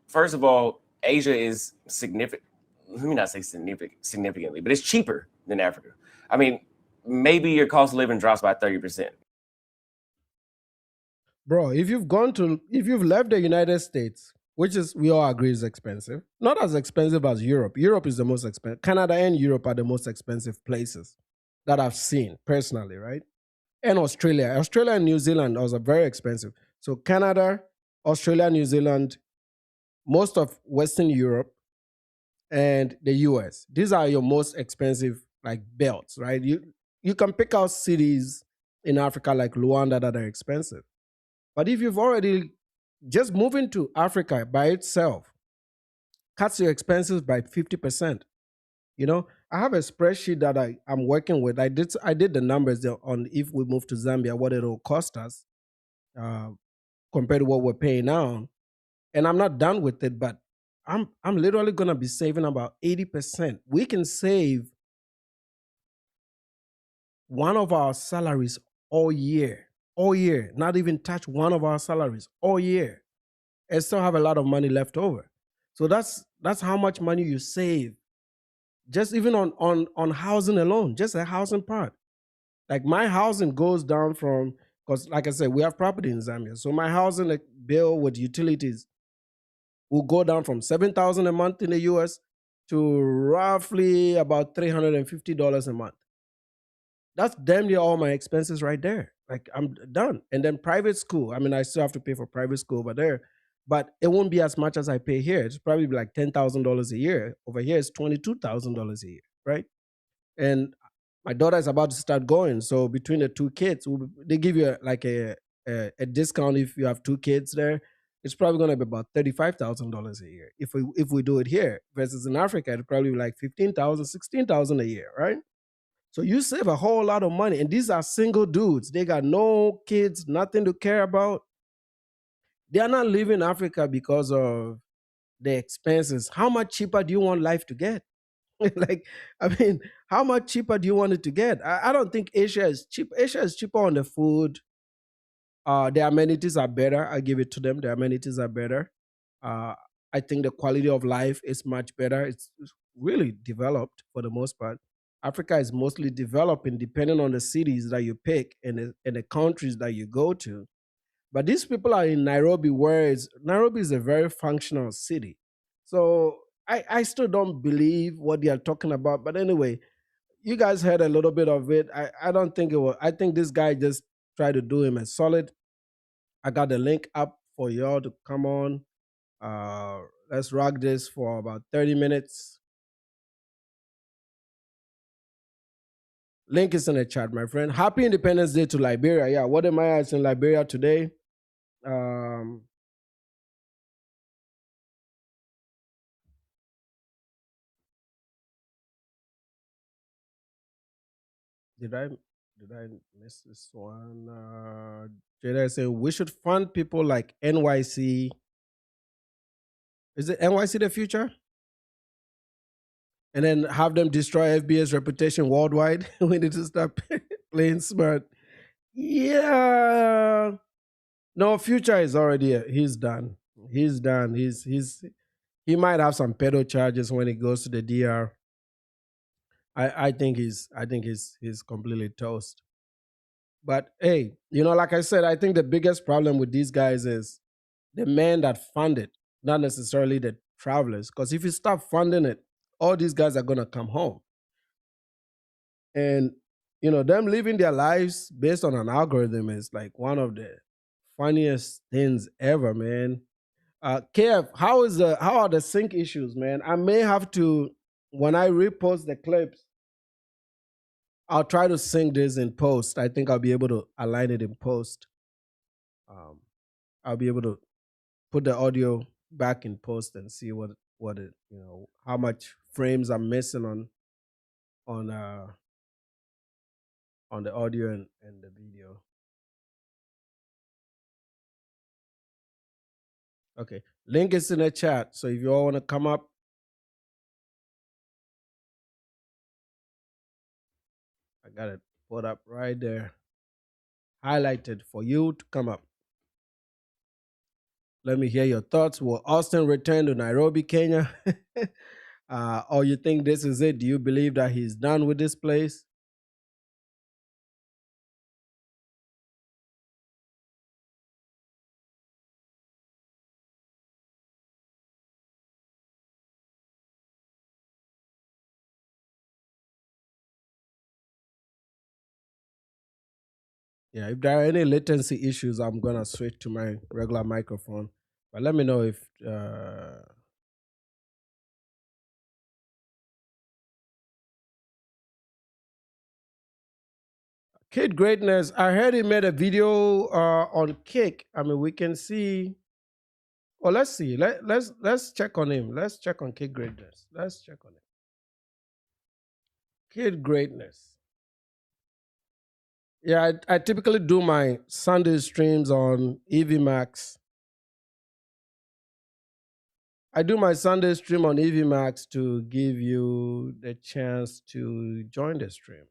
first of all, Asia is significant. Let me not say significantly, but it's cheaper than Africa. I mean, maybe your cost of living drops by 30%. Bro, if you've left the United States, which is we all agree is expensive, not as expensive as Europe. Europe is the most expensive. Canada and Europe are the most expensive places that I've seen personally, right? And Australia and New Zealand are very expensive. So Canada, Australia, New Zealand, most of Western Europe, and the US. These are your most expensive like belts, right? You can pick out cities in Africa like Luanda that are expensive. But if you've already just moving to Africa by itself cuts your expenses by 50%. You know, I have a spreadsheet that I'm working with. I did the numbers there on if we move to Zambia, what it'll cost us uh, compared to what we're paying now. And I'm not done with it, but I'm literally gonna be saving about 80%. We can save one of our salaries all year, not even touch one of our salaries all year, and still have a lot of money left over. So that's how much money you save just even on housing alone, just a housing part. Like my housing goes down from, because like I said, we have property in Zambia, so my housing like, bill with utilities will go down from 7,000 a month in the US to roughly about $350 a month. That's damn near all my expenses right there. Like I'm done. And then private school. I mean, I still have to pay for private school over there, but it won't be as much as I pay here. It's probably like $10,000 a year. Over here, it's $22,000 a year, right? And my daughter is about to start going. So between the two kids, they give you a discount if you have two kids there. It's probably going to be about $35,000 a year if we do it here. Versus in Africa, it'd probably be like 15,000, 16,000 a year, right? So you save a whole lot of money. And these are single dudes. They got no kids, nothing to care about. They are not leaving Africa because of the expenses. How much cheaper do you want life to get? Like, I mean, how much cheaper do you want it to get? I don't think Asia is cheap. Asia is cheaper on the food. The amenities are better. I give it to them. The amenities are better. Uh, I think the quality of life is much better. It's really developed for the most part. Africa is mostly developing depending on the cities that you pick and the countries that you go to. But these people are in Nairobi, Nairobi is a very functional city. So I still don't believe what they are talking about. But anyway, you guys heard a little bit of it. I don't think it was, I think this guy just tried to do him a solid. I got the link up for y'all to come on. Let's rock this for about 30 minutes. Link is in the chat, my friend. Happy Independence Day to Liberia. Yeah, what am I in Liberia today? Did I miss this one? Jada said we should fund people like NYC. Is it NYC the future? And then have them destroy FBA's reputation worldwide. We need to stop playing smart. Yeah. No, future is already he's done. He's done. He might have some pedo charges when he goes to the DR. I think he's completely toast. But hey, like I said, I think the biggest problem with these guys is the men that fund it, not necessarily the travelers. Because if you stop funding it, all these guys are gonna come home. And them living their lives based on an algorithm is like one of the funniest things ever, man. Kev, how are the sync issues, man? I may have to, when I repost the clips, I'll try to sync this in post. I think I'll be able to align it in post. I'll be able to put the audio back in post and see what it, how much frames I'm missing on the audio and the video. Okay, link is in the chat. So if you all want to come up, I got it put up right there, highlighted for you to come up. Let me hear your thoughts. Will Austin return to Nairobi, Kenya? Or you think this is it? Do you believe that he's done with this place? Yeah, if there are any latency issues, I'm gonna switch to my regular microphone. But let me know if Kid Greatness. I heard he made a video on Kick. I mean, we can see. Well, let's see. Let's check on him. Let's check on Kid Greatness. Let's check on him. Kid Greatness. Yeah, I typically do my Sunday streams on EV Max. I do my Sunday stream on EV Max to give you the chance to join the stream.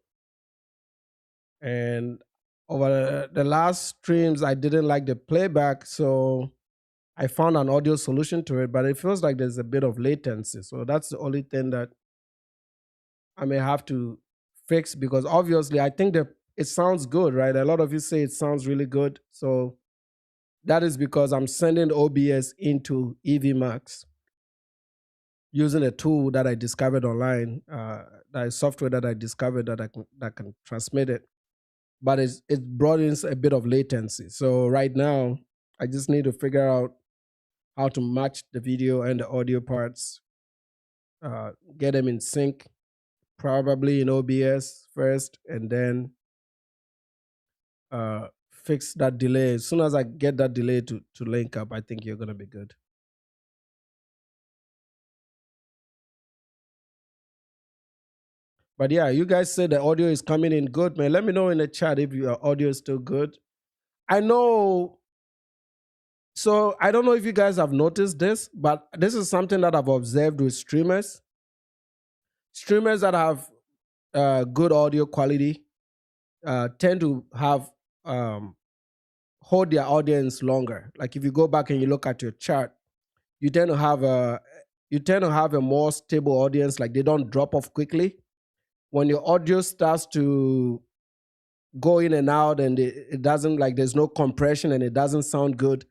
And over the last streams, I didn't like the playback, so I found an audio solution to it, but it feels like there's a bit of latency. So that's the only thing that I may have to fix, because obviously I think that it sounds good, right? A lot of you say it sounds really good. So that is because I'm sending OBS into EV Max using a tool that I discovered online, that is software that I discovered that can transmit it. But it brought in a bit of latency. So right now, I just need to figure out how to match the video and the audio parts, get them in sync, probably in OBS first, and then fix that delay. As soon as I get that delay to link up, I think you're going to be good. But yeah, you guys said the audio is coming in good, man. Let me know in the chat if your audio is still good. I know. So I don't know if you guys have noticed this, but this is something that I've observed with streamers. Streamers that have good audio quality tend to have hold their audience longer. Like if you go back and you look at your chart, you tend to have a more stable audience. Like they don't drop off quickly. When your audio starts to go in and out and it doesn't, like there's no compression and it doesn't sound good,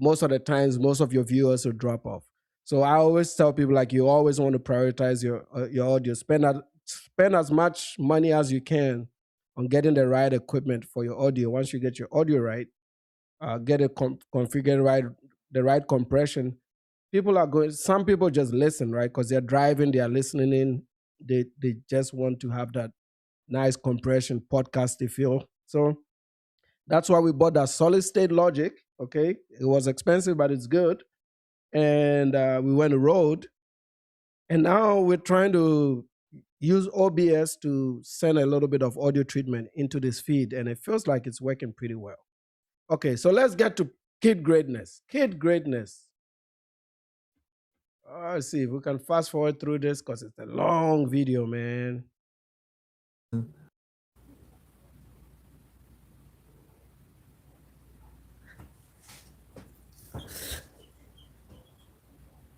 most of the times, most of your viewers will drop off. So I always tell people, like, you always want to prioritize your audio. Spend as much money as you can on getting the right equipment for your audio. Once you get your audio right, get it configured right, the right compression. Some people just listen, right? Because they're driving, they are listening in. They just want to have that nice compression podcasty feel. So that's why we bought that solid state Logic. Okay, it was expensive, but it's good. And we went to Rode, and now we're trying to use OBS to send a little bit of audio treatment into this feed, and it feels like it's working pretty well. Okay, so let's get to Kid Greatness. Kid Greatness. Let's see if we can fast forward through this because it's a long video, man.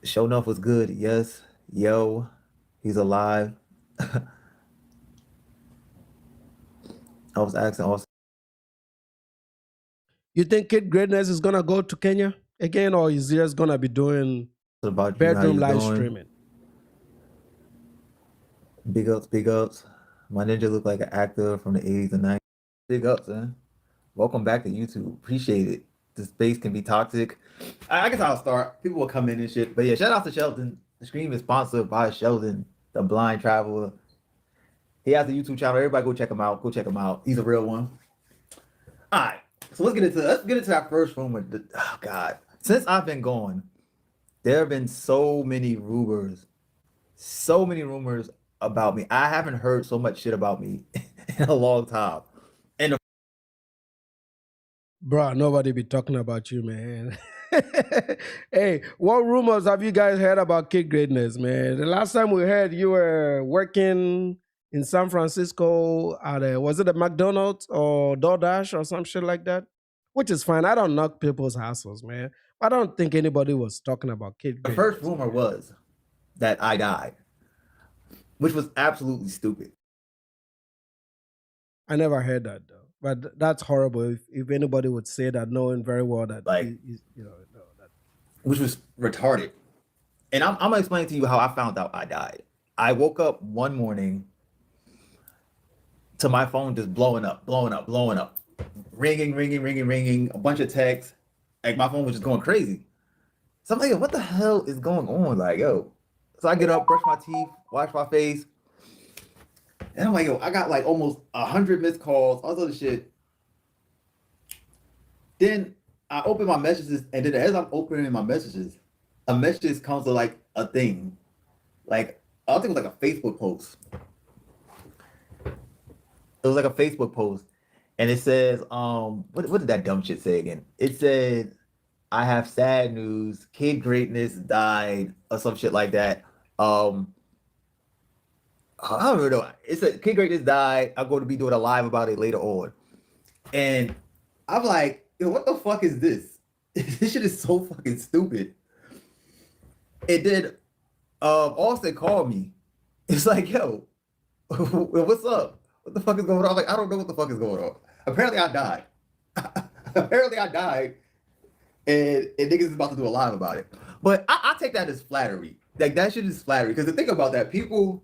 Show enough was good. Yes. Yo, he's alive. I was asking also. You think Kid Greatness is gonna go to Kenya again, or is he just gonna be doing About bedroom you, how you live doing? streaming? Big ups, big ups. My ninja looked like an actor from the 80s and 90s. Big ups, man. Welcome back to YouTube. Appreciate it. The space can be toxic. I guess I'll start. People will come in and shit. But yeah, shout out to Sheldon. The stream is sponsored by Sheldon, the blind traveler. He has a YouTube channel. Everybody go check him out. Go check him out. He's a real one. All right. So let's get into that first room with oh God. Since I've been gone, there have been so many rumors about me. I haven't heard so much shit about me in a long time. And Bro, nobody be talking about you, man. Hey, what rumors have you guys heard about Kid Greatness, man? The last time we heard you were working in San Francisco at was it a McDonald's or DoorDash or some shit like that? Which is fine. I don't knock people's hustles, man. I don't think anybody was talking about kid The greatness. first rumor was that I died, which was absolutely stupid. I never heard that though. But that's horrible. If anybody would say that, knowing very well that Like, no, that which was retarded. And I'm gonna explain to you how I found out I died. I woke up one morning to my phone just blowing up, ringing, a bunch of texts. Like my phone was just going crazy. So I'm like, yo, what the hell is going on? Like, yo. So I get up, brush my teeth, wash my face. And I'm like, yo, I got like almost 100 missed calls, all this other shit. Then I open my messages, and then as I'm opening my messages, a message comes to like a thing. Like, I think it was like a Facebook post. It was like a Facebook post. And it says, what did that dumb shit say again? It said, I have sad news, Kid Greatness died, or some shit like that. I don't even know. It said Kid Greatness died. I'm going to be doing a live about it later on. And I'm like, yo, what the fuck is this? This shit is so fucking stupid. And then Austin called me. It's like, yo, what's up? What the fuck is going on? I'm like, I don't know what the fuck is going on. Apparently I died. Apparently I died. And niggas is about to do a live about it. But I take that as flattery. Like, that shit is flattery. Because the thing about that, people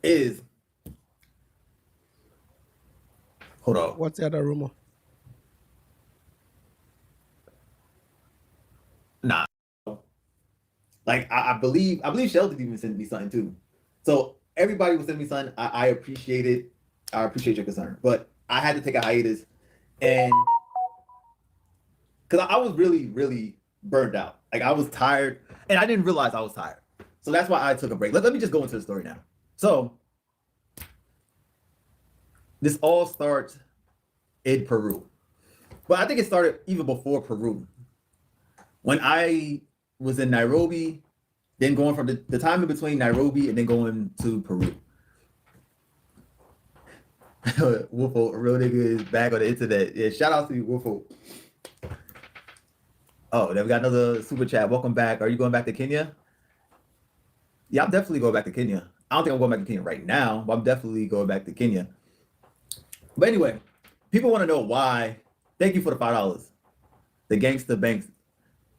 is, hold on. what's the other rumor? Nah. Like, I believe Sheldon even sent me something too. So everybody was sending me something. I appreciate it. I appreciate your concern. But I had to take a hiatus, and because I was really, really burned out. Like, I was tired, and I didn't realize I was tired. So that's why I took a break. Let me just go into the story now. So this all starts in Peru. But I think it started even before Peru. When I was in Nairobi, then going from the time in between Nairobi and then going to Peru. Wolfo, a real nigga is back on the internet. Yeah, shout out to you, Wolfo. Oh, then we got another super chat. Welcome back. Are you going back to Kenya? Yeah, I'm definitely going back to Kenya. I don't think I'm going back to Kenya right now, but I'm definitely going back to Kenya. But anyway, people want to know why. Thank you for the $5. The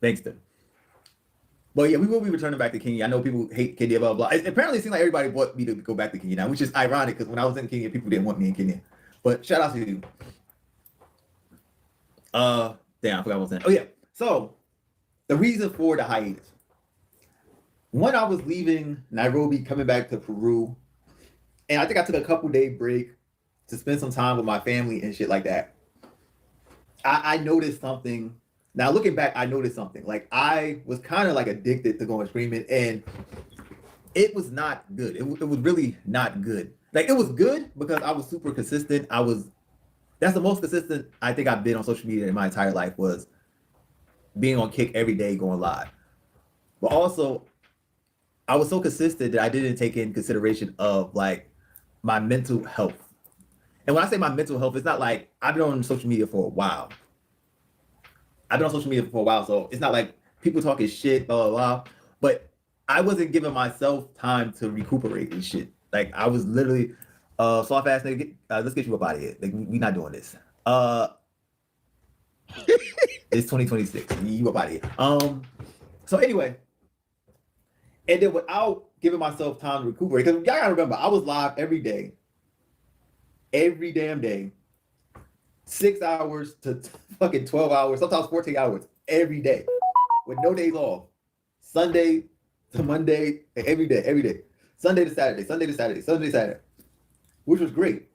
Bankster. But yeah, we will be returning back to Kenya. I know people hate Kenya, blah, blah, blah. Apparently, it seems like everybody want me to go back to Kenya now, which is ironic because when I was in Kenya, people didn't want me in Kenya. But shout out to you. Damn, I forgot what I was saying. Oh yeah. So the reason for the hiatus. When I was leaving Nairobi, coming back to Peru, and I think I took a couple-day break to spend some time with my family and shit like that. I noticed something. Now looking back, I noticed something. Like, I was kind of like addicted to going streaming, and it was not good. It was really not good. Like, it was good because I was super consistent. That's the most consistent I think I've been on social media in my entire life, was being on Kick every day, going live. But also, I was so consistent that I didn't take in consideration of like my mental health. And when I say my mental health, it's not like I've been on social media for a while. So it's not like people talking shit, blah, blah, blah. But I wasn't giving myself time to recuperate and shit. Like, I was literally, soft ass nigga, let's get you up out of here. Like, we not doing this. It's 2026. You up out of here. So anyway, and then without giving myself time to recuperate, because y'all gotta remember, I was live every day, every damn day, 6 hours to fucking 12 hours, sometimes 14 hours every day, with no days off. Sunday to Monday, every day. Sunday to Saturday, which was great.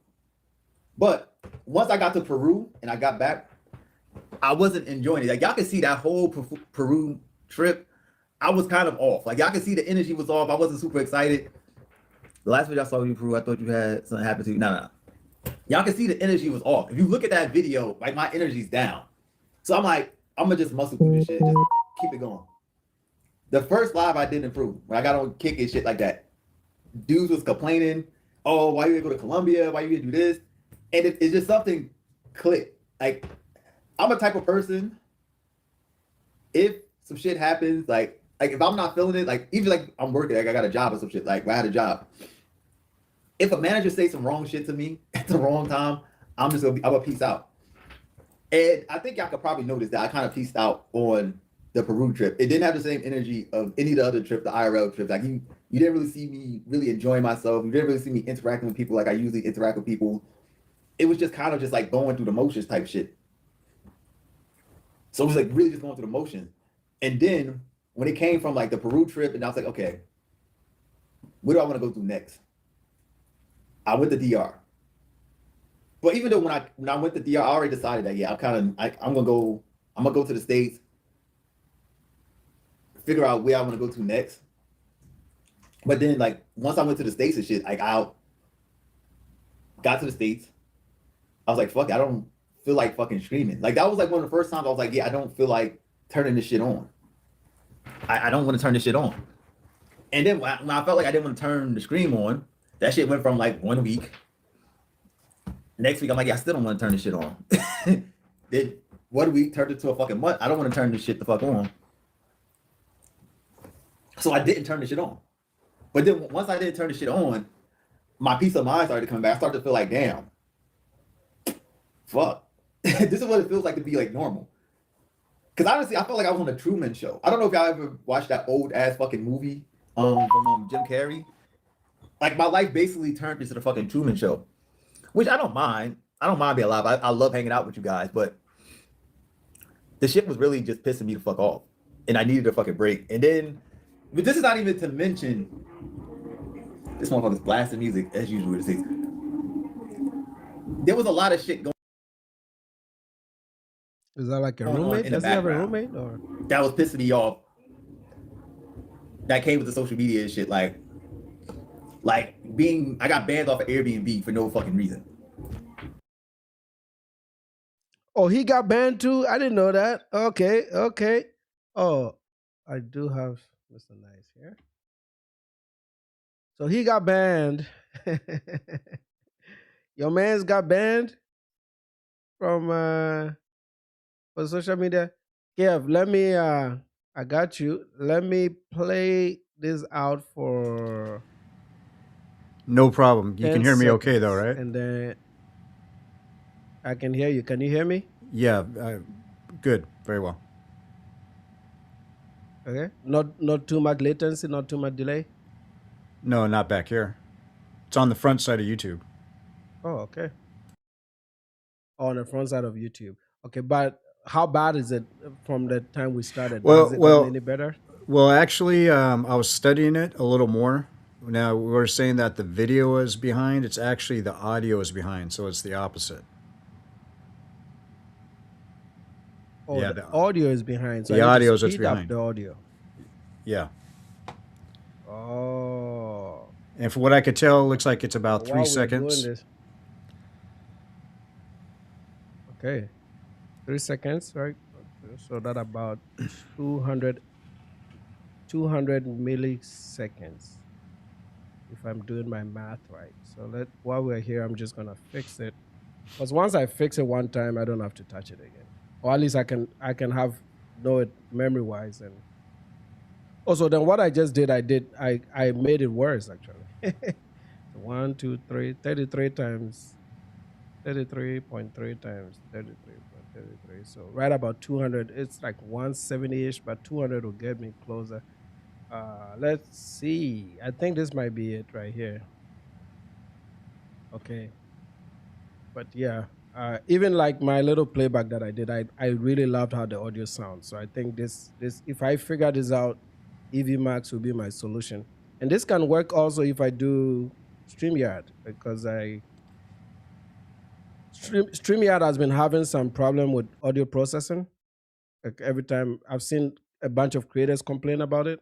But once I got to Peru and I got back, I wasn't enjoying it. Like, y'all can see that whole Peru trip, I was kind of off. Like, y'all can see the energy was off. I wasn't super excited. The last video I saw you in Peru, I thought you had something happen to you. No. Y'all can see the energy was off. If you look at that video, like, my energy's down. So I'm like, I'm gonna just muscle through this shit, just keep it going. The first live I did in Peru, when I got on Kick and shit like that, dudes was complaining, oh, why you didn't go to Colombia? Why you didn't do this? And it's just something clicked. Like, I'm a type of person if some shit happens, like if I'm not feeling it, like even like I'm working, like I got a job or some shit, like I had a job. If a manager says some wrong shit to me at the wrong time, I'm gonna peace out. And I think y'all could probably notice that I kind of pieced out on the Peru trip. It didn't have the same energy of any of the other trips, the IRL trips. Like you didn't really see me really enjoying myself. You didn't really see me interacting with people like I usually interact with people. It was just kind of just like going through the motions type shit. So it was like really just going through the motions. And then when it came from like the Peru trip, and I was like, okay, where do I want to go to next? I went to DR. But even though when I went to DR, I already decided that I'm gonna go to the States, figure out where I want to go to next. But then like once I went to the States and shit, like I got to the States, I was like, fuck it, I don't feel like fucking streaming. Like that was like one of the first times I was like, yeah, I don't feel like turning this shit on. I don't want to turn this shit on. And then when I felt like I didn't want to turn the stream on, that shit went from like 1 week. Next week, I'm like, yeah, I still don't want to turn this shit on. Then 1 week turned into a fucking month. I don't want to turn this shit the fuck on. So I didn't turn the shit on. But then once I didn't turn the shit on, my peace of mind started to come back. I started to feel like, damn, fuck. This is what it feels like to be like normal. Because honestly, I felt like I was on the Truman Show. I don't know if y'all ever watched that old ass fucking movie from Jim Carrey. Like my life basically turned into the fucking Truman Show, which I don't mind. I don't mind being alive. I love hanging out with you guys, but the shit was really just pissing me the fuck off, and I needed a fucking break. And then, but this is not even to mention this motherfucker's blasting music as usual. There was a lot of shit going. Is that like a roommate? Does he have a roommate? Or that was pissing me off. That came with the social media and shit. Like I got banned off of Airbnb for no fucking reason. oh, he got banned too? I didn't know that. Okay. Oh, I do have Mr. Nice here. So he got banned. Your man's got banned from for social media. Kev, let me I got you. Let me play this out for No problem. You 10 can hear me okay though, seconds, right? And then I can hear you. Can you hear me? Yeah, good. Very well. Okay. Not too much latency, not too much delay. No, not back here. It's on the front side of YouTube. Oh, okay. On the front side of YouTube. Okay, but how bad is it from the time we started? Has it gotten any better? Well, actually, I was studying it a little more. Now we're saying that the video is behind. It's actually the audio is behind, so it's the opposite. Oh, yeah, the audio is behind. So the audio is speed behind. Up the audio. Yeah. Oh. And from what I could tell, it looks like it's about 3 seconds. Okay. 3 seconds, right? So that about 200 milliseconds, if I'm doing my math right. So while we're here, I'm just gonna fix it. Because once I fix it one time, I don't have to touch it again. Or at least I can know it memory-wise. And also, then what I just did, I made it worse, actually. 1, 2, 3, 33 times 33.3 times 33.33. So right about 200. It's like 170-ish, but 200 will get me closer. Let's see. I think this might be it right here. Okay. But yeah, even like my little playback that I did, I really loved how the audio sounds. So I think this if I figure this out, EV Max will be my solution. And this can work also if I do StreamYard, because StreamYard has been having some problem with audio processing. Like every time I've seen a bunch of creators complain about it.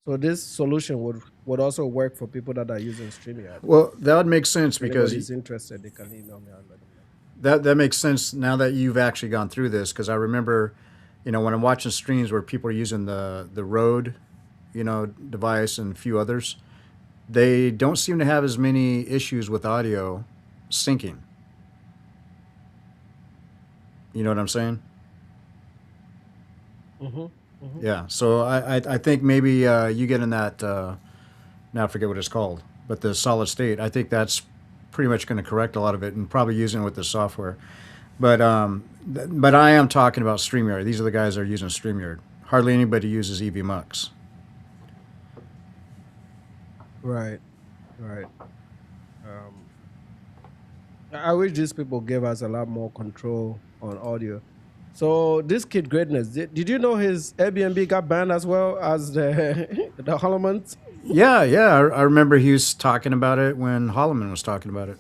So this solution would also work for people that are using StreamYard. Well, that would make sense because if anybody's interested, they can email me. I'll let them know. That makes sense now that you've actually gone through this, because I remember, when I'm watching streams where people are using the Rode, device and a few others, they don't seem to have as many issues with audio syncing. You know what I'm saying? Yeah. So I think maybe you get in that. Now I forget what it's called, but the solid state. I think that's pretty much going to correct a lot of it, and probably using it with the software. But I am talking about StreamYard. These are the guys that are using StreamYard. Hardly anybody uses EVMux. Right. I wish these people gave us a lot more control on audio. So this kid greatness, did you know his Airbnb got banned as well as the the Hollemans? Yeah. I remember he was talking about it when Holleman was talking about it.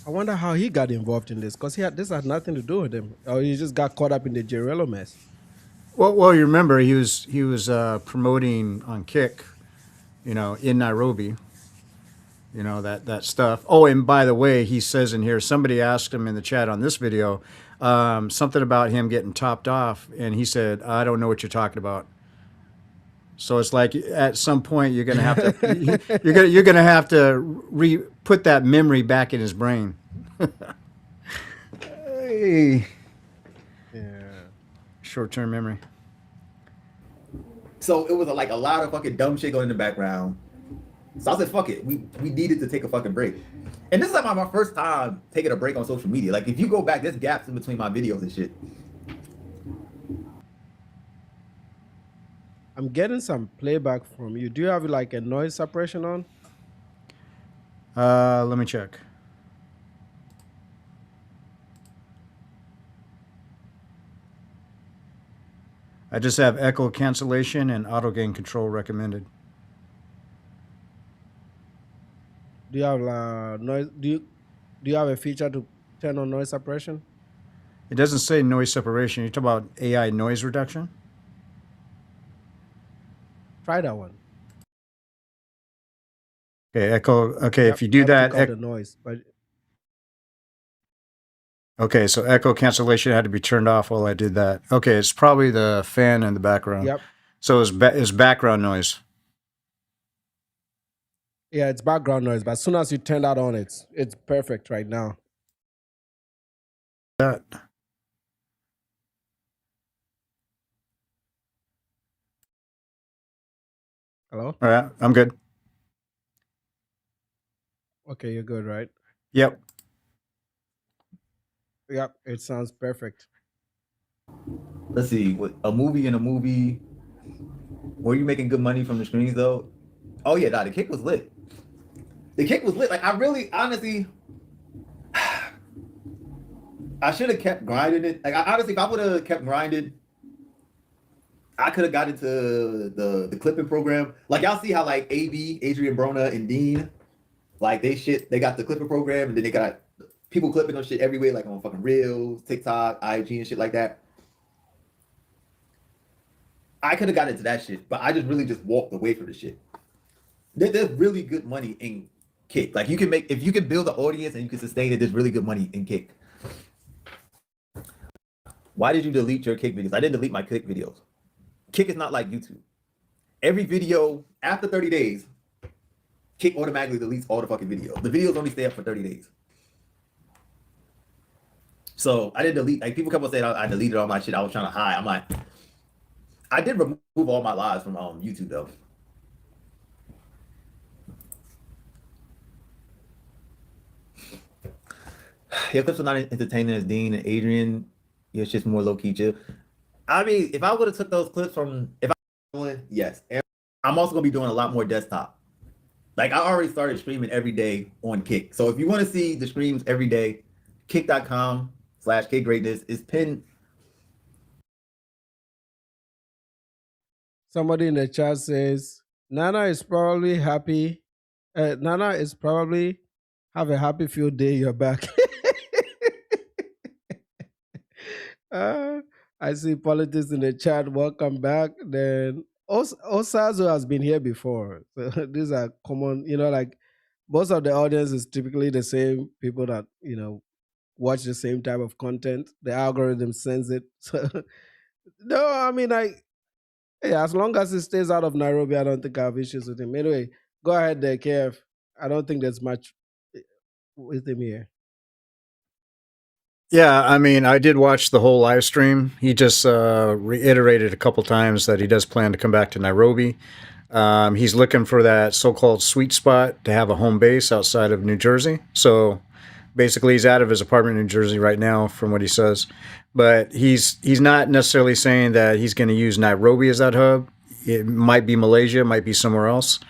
I wonder how he got involved in this, because this had nothing to do with him, or he just got caught up in the Jerello mess. Well, you remember he was promoting on Kick, in Nairobi. That stuff. Oh, and by the way, he says in here, somebody asked him in the chat on this video something about him getting topped off, and he said, "I don't know what you're talking about." So it's like at some point you're gonna have to you're gonna have to put that memory back in his brain. Hey. Yeah. Short-term memory. So it was like a lot of fucking dumb shit going in the background. So I said, fuck it. We needed to take a fucking break. And this is like my first time taking a break on social media. Like if you go back, there's gaps in between my videos and shit. I'm getting some playback from you. Do you have like a noise suppression on? Let me check. I just have echo cancellation and auto gain control recommended. Do you have noise? Do you have a feature to turn on noise suppression? It doesn't say noise separation. You're talking about AI noise reduction? Try that one. Okay, echo. Okay, if you do that, the noise, but okay, so echo cancellation had to be turned off while I did that. Okay, it's probably the fan in the background. Yep. So it's background noise. Yeah, it's background noise, but as soon as you turn that on, it's perfect right now. That. Hello? All right, I'm good. Okay, you're good, right? Yep. Yep, it sounds perfect. Let's see, with a movie. Were you making good money from the screens though? Oh yeah, the Kick was lit. The Kick was lit. Like I really, honestly, I should have kept grinding it. Like honestly, if I would have kept grinding, I could have got into the clipping program. Like y'all see how like AB, Adrian Brona, and Dean, like they got the clipping program, and then they got people clipping on shit everywhere, like on fucking Reels, TikTok, IG, and shit like that. I could have got into that shit, but I just really just walked away from the shit. There's really good money in Kick. Like if you can build an audience and you can sustain it, there's really good money in Kick. Why did you delete your Kick videos? I didn't delete my Kick videos. Kick is not like YouTube. Every video after 30 days, Kick automatically deletes all the fucking videos. The videos only stay up for 30 days. So I didn't delete. Like people kept on saying I deleted all my shit. I was trying to hide. I'm like, I did remove all my lives from YouTube though. Your clips are not entertaining as Dean and Adrian. It's just more low key chill. I mean, if I would have took those clips from, yes. And I'm also gonna be doing a lot more desktop. Like I already started streaming every day on Kick. So if you want to see the streams every day, kick.com/KGreatness is pinned. Somebody in the chat says Nana is probably happy. Nana is probably have a happy field day. You're back. I see politics in the chat. Welcome back. Then Osazo has been here before. So these are common, like most of the audience is typically the same people that, watch the same type of content. The algorithm sends it. So no, I mean, as long as he stays out of Nairobi, I don't think I have issues with him. Anyway, go ahead there, KF. I don't think there's much with him here. Yeah, I mean, I did watch the whole live stream. He just reiterated a couple times that he does plan to come back to Nairobi. He's looking for that so-called sweet spot to have a home base outside of New Jersey. So basically, he's out of his apartment in New Jersey right now, from what he says. But he's not necessarily saying that he's going to use Nairobi as that hub. It might be Malaysia, might be somewhere else.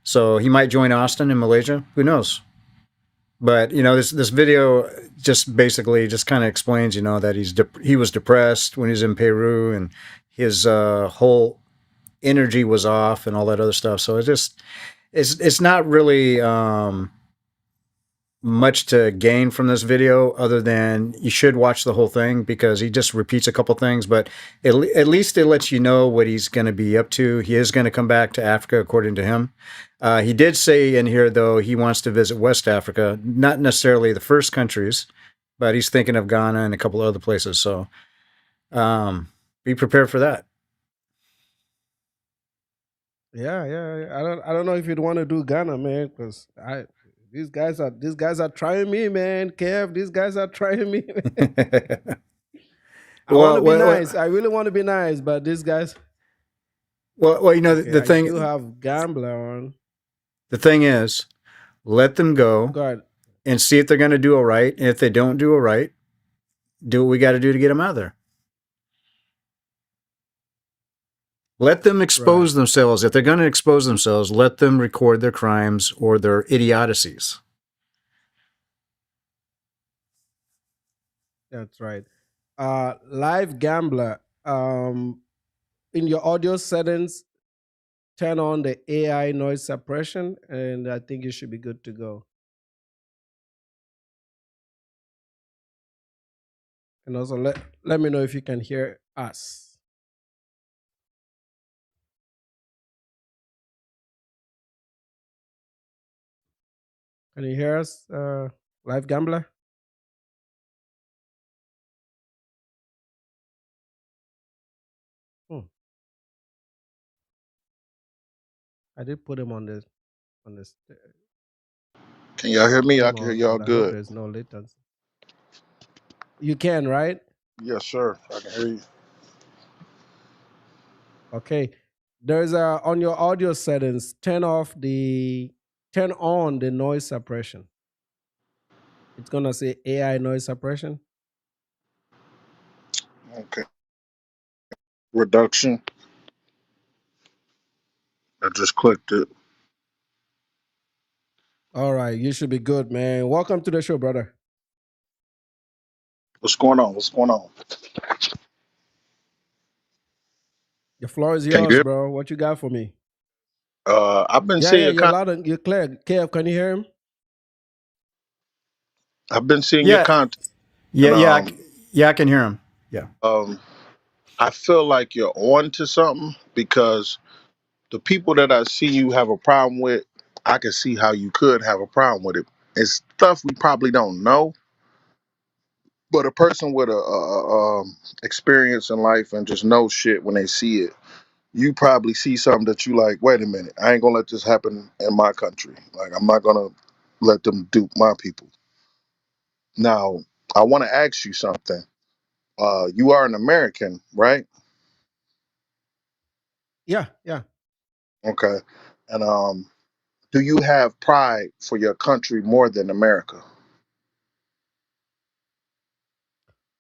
So he might join Austin in Malaysia. Who knows? But this video just basically just kind of explains that he was depressed when he was in Peru, and his whole energy was off and all that other stuff. So it's not really much to gain from this video, other than you should watch the whole thing, because he just repeats a couple things, but at least it lets you know what he's going to be up to. He is going to come back to Africa, according to him. He did say in here, though, he wants to visit West Africa, not necessarily the first countries, but he's thinking of Ghana and a couple other places. So be prepared for that. Yeah, yeah. I don't know if you'd want to do Ghana, man, because these guys are trying me, man. Kev, these guys are trying me. I want to be nice. I really want to be nice, but these guys. Well, The thing you have Gambler on. The thing is, let them go and see if they're going to do all right. And if they don't do all right, do what we got to do to get them out of there. Let them expose themselves. If they're going to expose themselves, let them record their crimes or their idiocies. That's right. Live Gambler. In your audio settings, turn on the AI noise suppression, and I think you should be good to go. And also let me know if you can hear us. Can you hear us, Live Gambler? I did put him on this. Can y'all hear me? I can hear y'all I hope good. there's no latency. You can, right? Yes, sir. I can hear you. Okay. There's on your audio settings, turn on the noise suppression. It's gonna say AI noise suppression. Okay. Reduction. I just clicked it. All right, you should be good, man. Welcome to the show, brother. What's going on? What's going on? The floor is Can you yours, hear? bro. What you got for me? I've been Yeah, seeing you're loud and you're clear. KF, can you hear him? I've been seeing your content. Yeah, I can hear him. Yeah. I feel like you're on to something, because the people that I see you have a problem with, I can see how you could have a problem with it. It's stuff we probably don't know, but a person with a experience in life and just knows shit when they see it, you probably see something that you like, wait a minute, I ain't gonna let this happen in my country. Like, I'm not gonna let them dupe my people. Now, I want to ask you something. You are an American, right? Yeah. Okay. And do you have pride for your country more than America?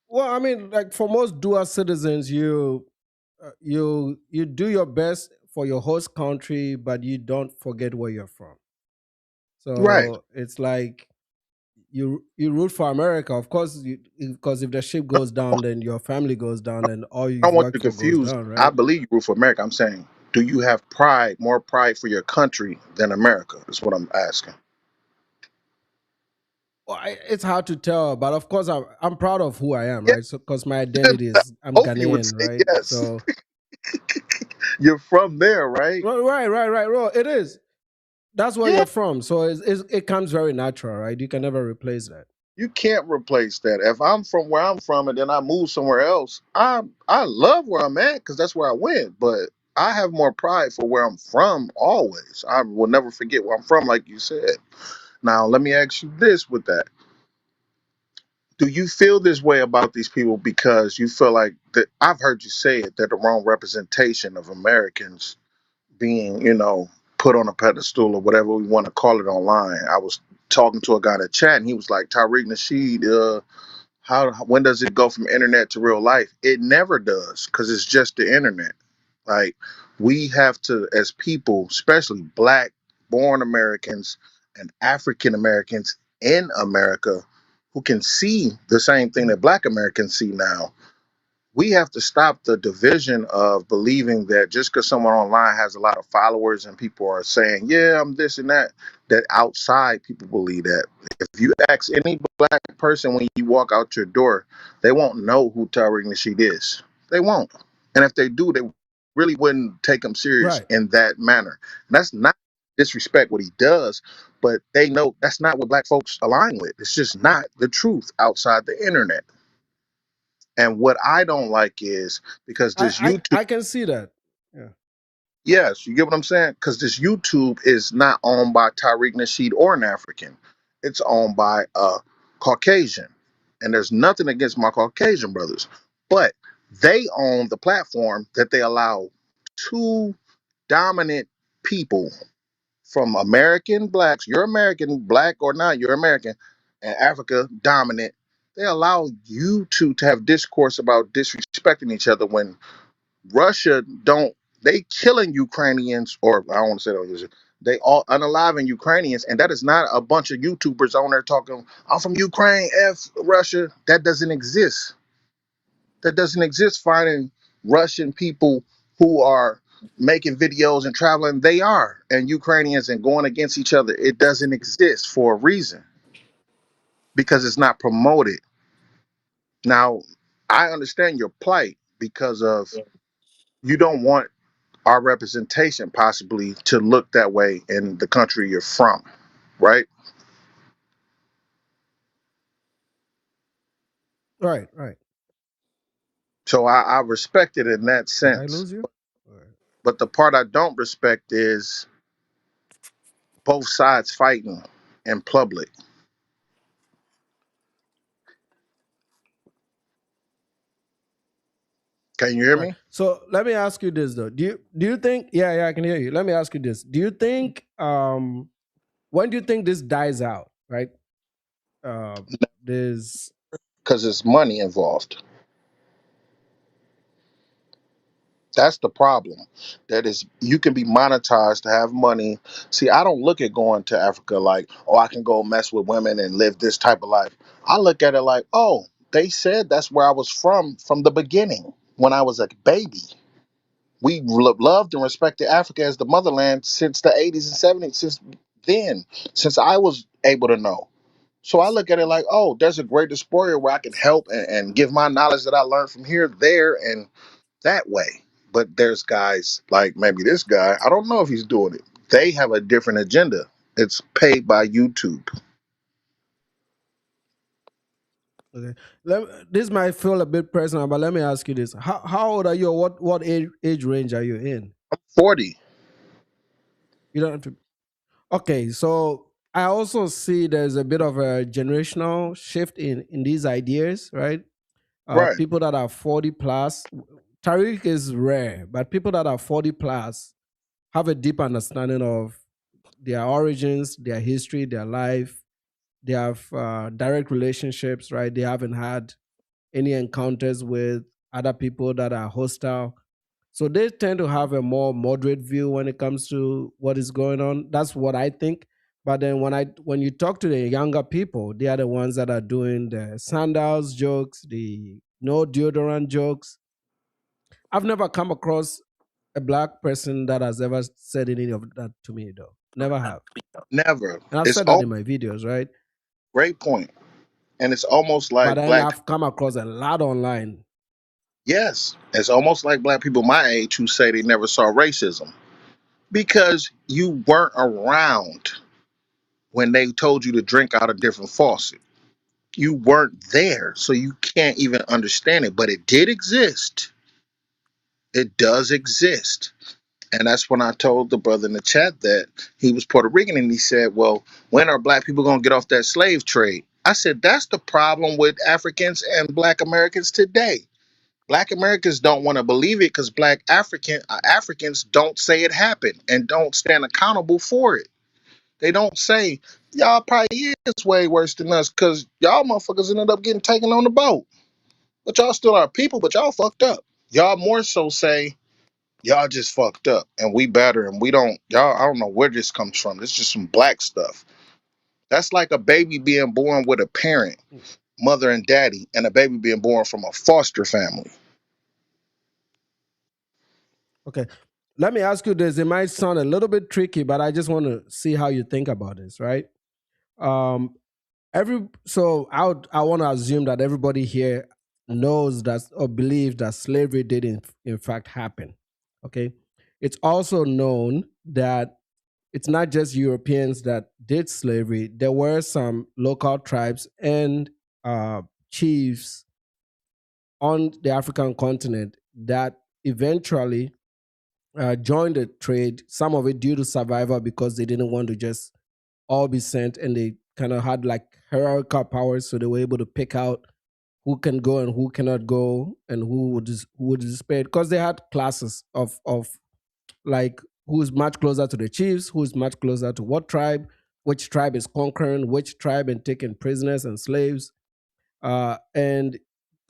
Well, I mean, like for most dual citizens, you do your best for your host country, but you don't forget where you're from. Right. So it's like you root for America, of course, because if the ship goes down, then your family goes down, and all I you've don't want worked you for goes confused. down, I right? believe you root for America. I'm saying, do you have pride, more pride for your country than America? Is what I'm asking. Well, it's hard to tell, but of course, I'm proud of who I am, Yeah, right? So, because my identity is I'm both of you would Ghanaian, say right? yes. So, You're from there, right? right. Well, it is. That's where Yeah. you're from, so it comes very natural, right? You can never replace that. You can't replace that. If I'm from where I'm from and then I move somewhere else, I love where I'm at because that's where I went. But I have more pride for where I'm from always. I will never forget where I'm from, like you said. Now let me ask you this with that. Do you feel this way about these people because you feel like that? I've heard you say it, that the wrong representation of Americans being, put on a pedestal or whatever we want to call it online. I was talking to a guy in the chat and he was like, Tariq Nasheed, when does it go from internet to real life? It never does, because it's just the internet. Like, we have to, as people, especially black born Americans and African Americans in America, who can see the same thing that black Americans see now, we have to stop the division of believing that just because someone online has a lot of followers and people are saying, yeah, I'm this and that, that outside people believe that. If you ask any black person when you walk out your door, they won't know who Tariq Nasheed is. They won't. And if they do, they really wouldn't take him serious Right. in that manner. And that's not disrespect what he does, but they know that's not what black folks align with. It's just not the truth outside the internet. And what I don't like is because this YouTube, I can see that. Yeah. yes, you get what I'm saying? Because this YouTube is not owned by Tariq Nasheed or an African. It's owned by a Caucasian. And there's nothing against my Caucasian brothers. But they own the platform that they allow two dominant people from American blacks, you're American, black or not, you're American, and Africa dominant. They allow you to have discourse about disrespecting each other when Russia don't, they killing Ukrainians, or I don't want to say that, they all unaliving Ukrainians, and that is not a bunch of YouTubers on there talking, I'm from Ukraine, F Russia. That doesn't exist. That doesn't exist. Finding Russian people who are making videos and traveling, they are, and Ukrainians and going against each other. It doesn't exist for a reason, because it's not promoted. Now, I understand your plight because of you don't want our representation possibly to look that way in the country you're from, right? Right. Right. So I respect it in that Did I sense. lose you? All right. But the part I don't respect is both sides fighting in public. Can you hear Right. me? So let me ask you this though. Do you think? Yeah, I can hear you. Let me ask you this. Do you think? When do you think this dies out? Right. This. Because there's money involved. That's the problem. That is, you can be monetized to have money. See, I don't look at going to Africa like, oh, I can go mess with women and live this type of life. I look at it like, oh, they said that's where I was from the beginning when I was a baby. We loved and respected Africa as the motherland since the 80s and 70s, since then, since I was able to know. So I look at it like, oh, there's a great diaspora where I can help and give my knowledge that I learned from here, there, and that way. But there's guys like maybe this guy, I don't know if he's doing it. They have a different agenda. It's paid by YouTube. Okay. This might feel a bit personal, but let me ask you this: How old are you? Or what age range are you in? 40. You don't have to. Okay, so I also see there's a bit of a generational shift in these ideas, right? Right. People that are 40 plus, Tariq is rare, but people that are 40 plus have a deep understanding of their origins, their history, their life. They have direct relationships, right? They haven't had any encounters with other people that are hostile. So they tend to have a more moderate view when it comes to what is going on. That's what I think. But then when you talk to the younger people, they are the ones that are doing the sandals jokes, the no deodorant jokes. I've never come across a black person that has ever said any of that to me though. Never have. Never. And I've It's said that all in my videos, right? great point. And it's almost But like then black, I've come across a lot online. yes, it's almost like black people my age who say they never saw racism because you weren't around when they told you to drink out a different faucet. You weren't there, so you can't even understand it. But it did exist. It does exist. And that's when I told the brother in the chat that he was Puerto Rican, and he said, well, when are black people going to get off that slave trade? I said, that's the problem with Africans and Black Americans today. Black Americans don't want to believe it because Africans don't say it happened and don't stand accountable for it. They don't say y'all probably is way worse than us because y'all motherfuckers ended up getting taken on the boat. But y'all still are people, but y'all fucked up. Y'all more so say y'all just fucked up and we better and we don't y'all. I don't know where this comes from. This is just some black stuff. That's like a baby being born with a parent, mother and daddy, and a baby being born from a foster family. Okay. Let me ask you this. It might sound a little bit tricky, but I just want to see how you think about this, right? Um, I want to assume that everybody here knows that or believes that slavery did in fact happen. Okay. It's also known that it's not just Europeans that did slavery. There were some local tribes and chiefs on the African continent that eventually joined the trade, some of it due to survival because they didn't want to just all be sent, and they kind of had like hierarchical powers, so they were able to pick out who can go and who cannot go and who would disappear because they had classes of like who's much closer to the chiefs, who's much closer to what tribe, which tribe is conquering which tribe and taking prisoners and slaves. And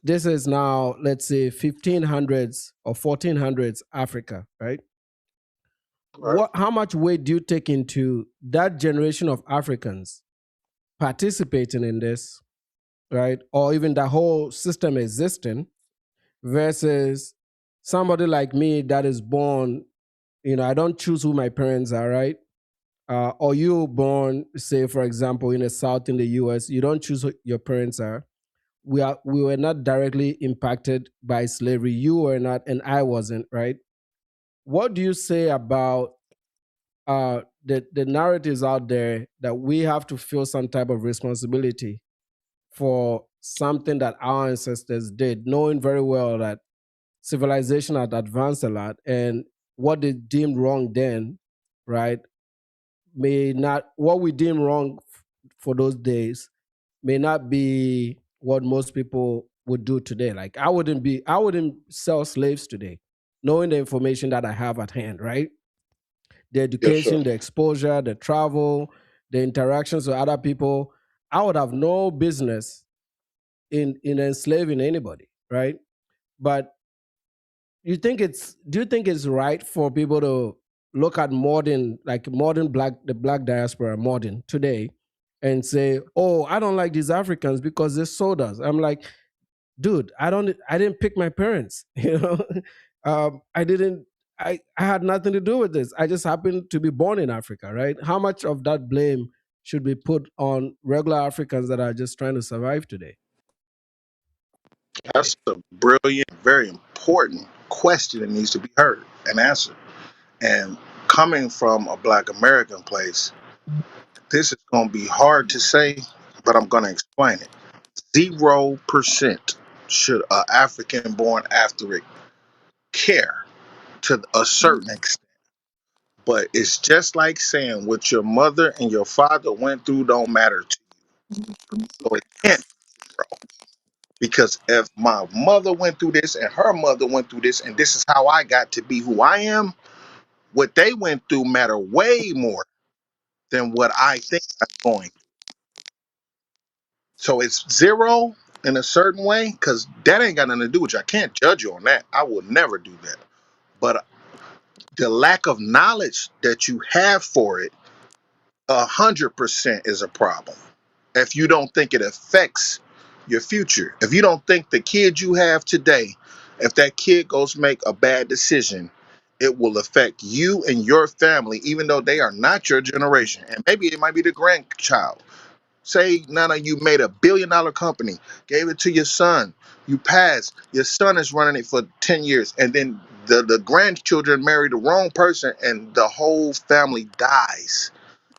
this is now, let's say, 1500s or 1400s Africa, right? Right. How much weight do you take into that generation of Africans participating in this, right? Or even the whole system existing versus somebody like me that is born, I don't choose who my parents are, right? Or you born, say, for example, in the South in the US, you don't choose who your parents are. We were not directly impacted by slavery. You were not, and I wasn't, right? What do you say about the narratives out there that we have to feel some type of responsibility for something that our ancestors did, knowing very well that civilization had advanced a lot and what they deemed wrong then, right, may not, what we deem wrong for those days may not be what most people would do today. Like I wouldn't sell slaves today, knowing the information that I have at hand, right? The Yes, sir. education, the exposure, the travel, the interactions with other people. I would have no business in enslaving anybody, right? But do you think it's right for people to look at modern the black diaspora modern today and say, oh, I don't like these Africans because they sold us? I'm like, dude, I didn't pick my parents. I didn't, I had nothing to do with this. I just happened to be born in Africa, right? How much of that blame should be put on regular Africans that are just trying to survive today? That's a brilliant, very important question that needs to be heard and answered. And coming from a Black American place, this is going to be hard to say, but I'm going to explain it. 0% should an African born after it care to a certain extent. But it's just like saying what your mother and your father went through don't matter to you. So it can't be zero. Because if my mother went through this and her mother went through this, and this is how I got to be who I am, what they went through matter way more than what I think I'm going. So it's zero in a certain way, because that ain't got nothing to do with you. I can't judge you on that. I will never do that. But the lack of knowledge that you have for it, 100% is a problem. If you don't think it affects your future, if you don't think the kid you have today, if that kid goes make a bad decision, it will affect you and your family, even though they are not your generation. And maybe it might be the grandchild. Say, Nana, you made $1 billion company, gave it to your son, you passed, your son is running it for 10 years, and then the grandchildren marry the wrong person, and the whole family dies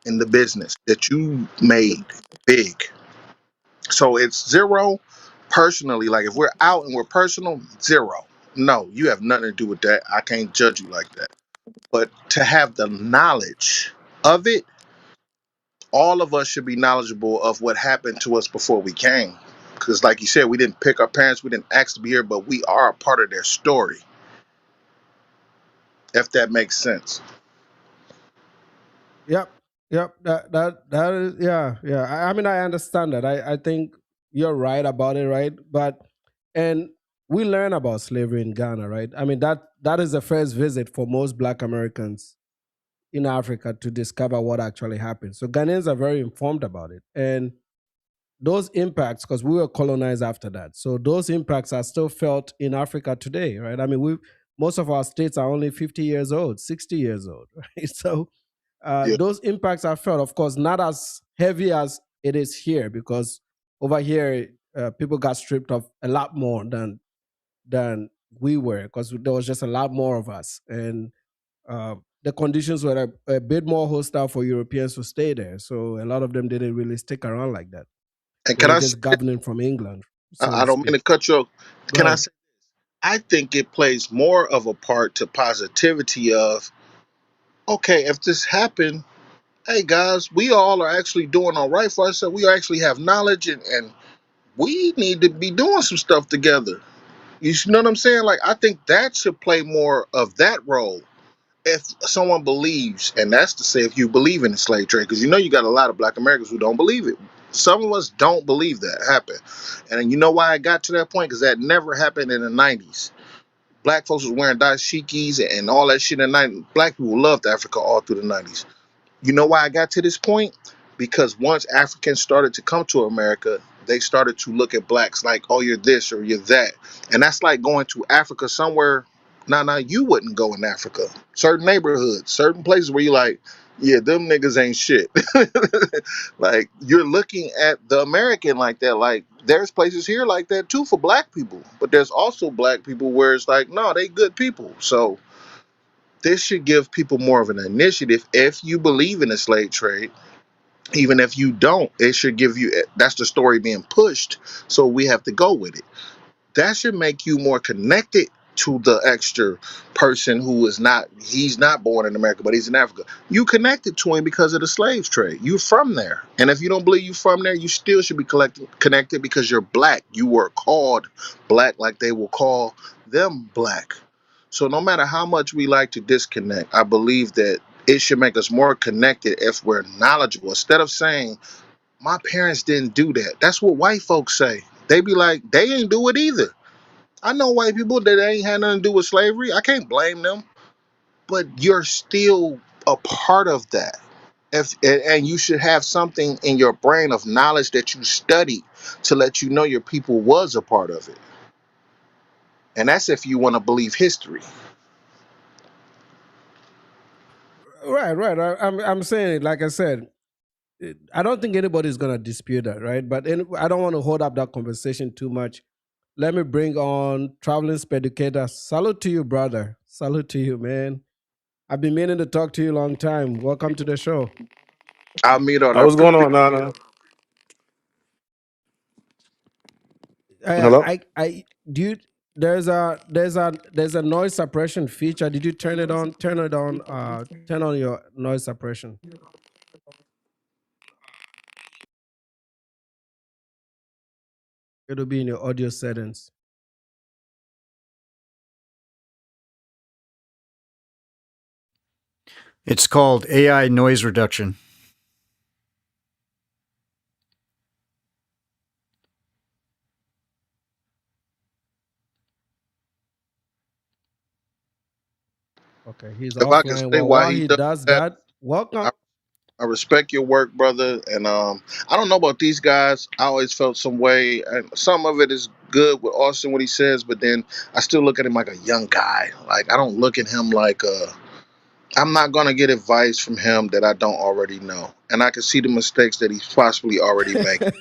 in the business that you made big. So it's zero personally. Like if we're out and we're personal, zero. No, you have nothing to do with that. I can't judge you like that. But to have the knowledge of it all of us should be knowledgeable of what happened to us before we came. Because, like you said, we didn't pick our parents, we didn't ask to be here, but we are a part of their story, if that makes sense. Yep. Yep. That is, yeah, yeah. I mean, I understand that. I think you're right about it, right? But and we learn about slavery in Ghana, right? I mean, that is the first visit for most Black Americans in Africa to discover what actually happened. So Ghanaians are very informed about it, and those impacts, because we were colonized after that, so those impacts are still felt in Africa today, right? I mean, we most of our states are only 50 years old, 60 years old, right? So Yeah. those impacts are felt, of course, not as heavy as it is here, because over here people got stripped of a lot more than we were, because there was just a lot more of us, and the conditions were a bit more hostile for Europeans to stay there. So a lot of them didn't really stick around like that. And They can were I say just governing from England, so I to don't mean speak. to cut you off. Go Can I ahead. say I think it plays more of a part to positivity of, okay, if this happened, hey guys, we all are actually doing all right for ourselves. We actually have knowledge, and we need to be doing some stuff together. You know what I'm saying? Like, I think that should play more of that role. If someone believes, and that's to say, if you believe in the slave trade, because you know you got a lot of Black Americans who don't believe it. Some of us don't believe that happened, and you know why I got to that point? Because that never happened in the '90s. Black folks was wearing dashikis and all that shit in the '90s. Black people loved Africa all through the '90s. You know why I got to this point? Because once Africans started to come to America, they started to look at blacks like, oh, you're this or you're that. And that's like going to Africa somewhere. Now, you wouldn't go in Africa. Certain neighborhoods, certain places where you're like, yeah, them niggas ain't shit. Like, you're looking at the American like that. Like, there's places here like that too for black people. But there's also black people where it's like, no, they good people. So this should give people more of an initiative. If you believe in the slave trade, even if you don't, it should give you, that's the story being pushed, so we have to go with it. That should make you more connected to the extra person who is not, he's not born in America, but he's in Africa. You connected to him because of the slave trade. You're from there. And if you don't believe you're from there, you still should be connected because you're black. You were called black like they will call them black. So no matter how much we like to disconnect, I believe that it should make us more connected if we're knowledgeable. Instead of saying, my parents didn't do that. That's what white folks say. They be like, they ain't do it either. I know white people that ain't had nothing to do with slavery. I can't blame them. But you're still a part of that. And you should have something in your brain of knowledge that you studied to let you know your people was a part of it. And that's if you want to believe history. Right, right. I'm saying it, like I said, I don't think anybody's gonna dispute that, right? But I don't want to hold up that conversation too much. Let me bring on traveling speducator. Salute to you, brother. Salute to you, man. I've been meaning to talk to you a long time. Welcome to the show. I'll meet on. I What's going appreciate on, Nana? Hello? I do you, there's a noise suppression feature. Did you turn it on? Turn it on. Turn on your noise suppression. It'll be in your audio settings. It's called AI noise reduction. Okay, he's if I can offline. say Well, why while he he does does that. that, welcome. I respect your work, brother, and I don't know about these guys. I always felt some way, and some of it is good with Austin what he says, but then I still look at him like a young guy. Like, I don't look at him like I'm not gonna get advice from him that I don't already know, and I can see the mistakes that he's possibly already making.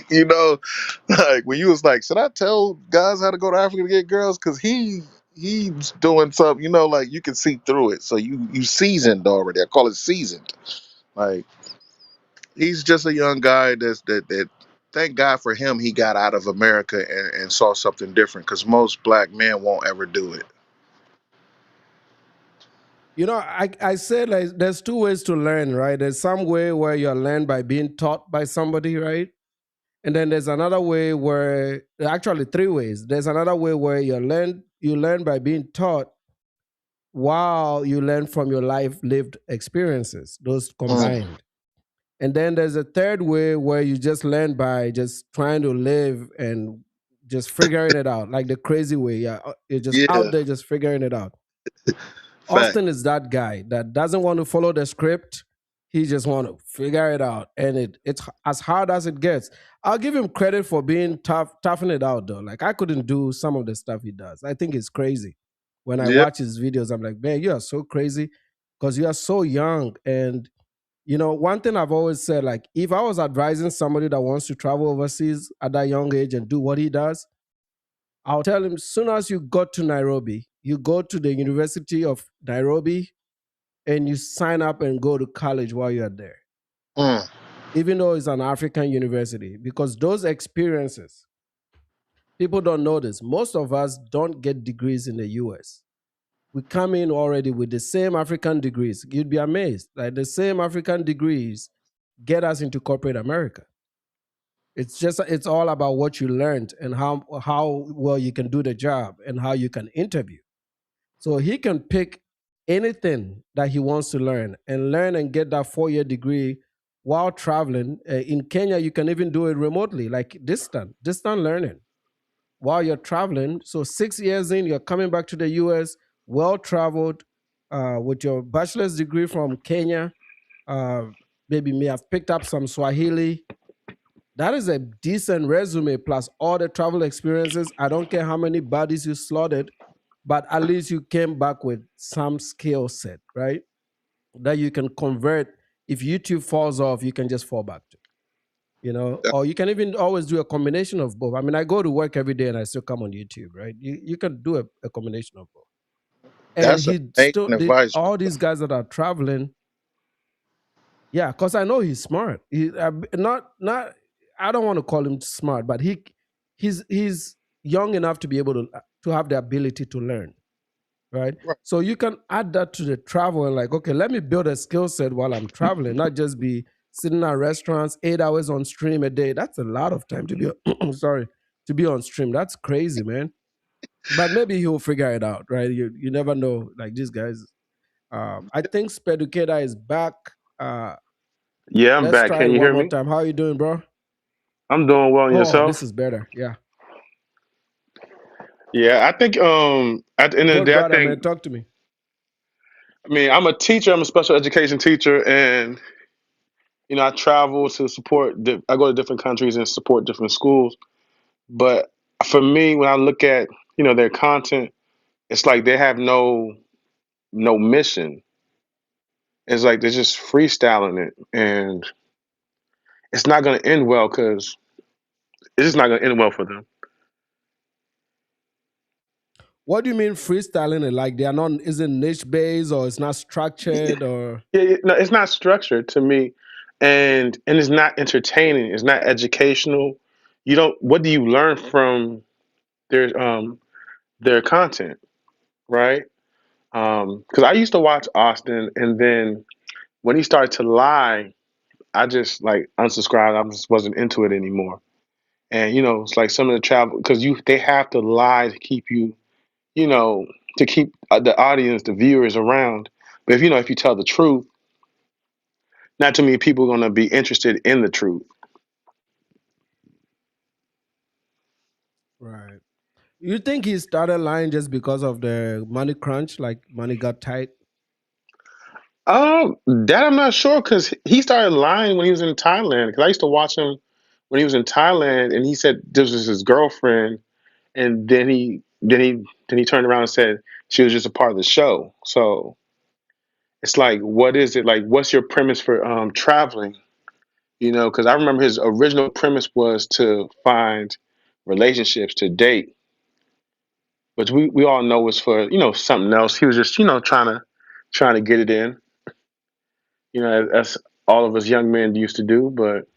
You know, like when you was like, should I tell guys how to go to Africa to get girls? Because he's doing something. You know, like you can see through it. So you seasoned already. I call it seasoned. Like, he's just a young guy that thank God for him, he got out of America and saw something different, because most black men won't ever do it. I said like there's two ways to learn, right? There's some way where you're learned by being taught by somebody, right? And then there's another way where actually three ways. There's another way where you learn by being taught while you learn from your life lived experiences, those Mm, combined. And then there's a third way where you just learn by just trying to live and just figuring it out, like the crazy way. Yeah, you're just out yeah, there just figuring it out. fact. Austin is that guy that doesn't want to follow the script. He just want to figure it out, and it's as hard as it gets. I'll give him credit for being toughing it out though. Like I couldn't do some of the stuff he does. I think it's crazy. When I Yeah. watch his videos, I'm like, man, you are so crazy because you are so young. And one thing I've always said, like, if I was advising somebody that wants to travel overseas at that young age and do what he does, I'll tell him, soon as you got to Nairobi, you go to the University of Nairobi and you sign up and go to college while you're there, Mm, even though it's an African university, because those experiences, people don't know this. Most of us don't get degrees in the US. We come in already with the same African degrees. You'd be amazed. Like the same African degrees get us into corporate America. It's all about what you learned and how well you can do the job and how you can interview. So he can pick anything that he wants to learn and get that 4 year degree while traveling. In Kenya, you can even do it remotely, like distant learning while you're traveling. So 6 years in, you're coming back to the US, well traveled, with your bachelor's degree from Kenya. Uh, Maybe may have picked up some Swahili. That is a decent resume plus all the travel experiences. I don't care how many bodies you slaughtered, but at least you came back with some skill set, right? That you can convert. If YouTube falls off, you can just fall back to, or you can even always do a combination of both. I mean, I go to work every day and I still come on YouTube, right? You can do a combination of both. And that's he amazing still did advice. all these guys that are traveling. Yeah, because I know he's smart. Not. I don't want to call him smart, but he's young enough to be able to have the ability to learn, right? Right. So you can add that to the travel and like, okay, let me build a skill set while I'm traveling, not just be sitting at restaurants 8 hours on stream a day. That's a lot of time to be sorry, to be on stream. That's crazy, man. But maybe he'll figure it out, right? You never know. Like these guys. I think Speducata is back. Uh, Yeah, I'm let's back. try Can it you one hear more me? time. How are you doing, bro? I'm doing well, and Oh, this yourself? is better. Yeah. Yeah, I think at the end of the Good day, I brother, think man. Talk to me. I mean I'm a teacher. I'm a special education teacher, and I travel to support. I go to different countries and support different schools. But for me, when I look at their content, it's like they have no mission. It's like they're just freestyling it, and it's not going to end well because it's just not going to end well for them. What do you mean freestyling it? Like they are not, is it niche based or it's not structured or No, it's not structured to me, and it's not entertaining. It's not educational. You don't. What do you learn from their content, right? Because I used to watch Austin, and then when he started to lie, I just like unsubscribed. I just wasn't into it anymore. And it's like some of the travel because they have to lie to keep you, you know, to keep the audience, the viewers around. But if you tell the truth, not too many people are going to be interested in the truth. right? You think he started lying just because of the money crunch, like money got tight? That I'm not sure because he started lying when he was in Thailand. Because I used to watch him when he was in Thailand, and he said this was his girlfriend, and then he turned around and said she was just a part of the show. So it's like, what is it like? What's your premise for traveling? Because I remember his original premise was to find relationships to date, which we all know was for something else. He was just trying to get it in. As all of us young men used to do, but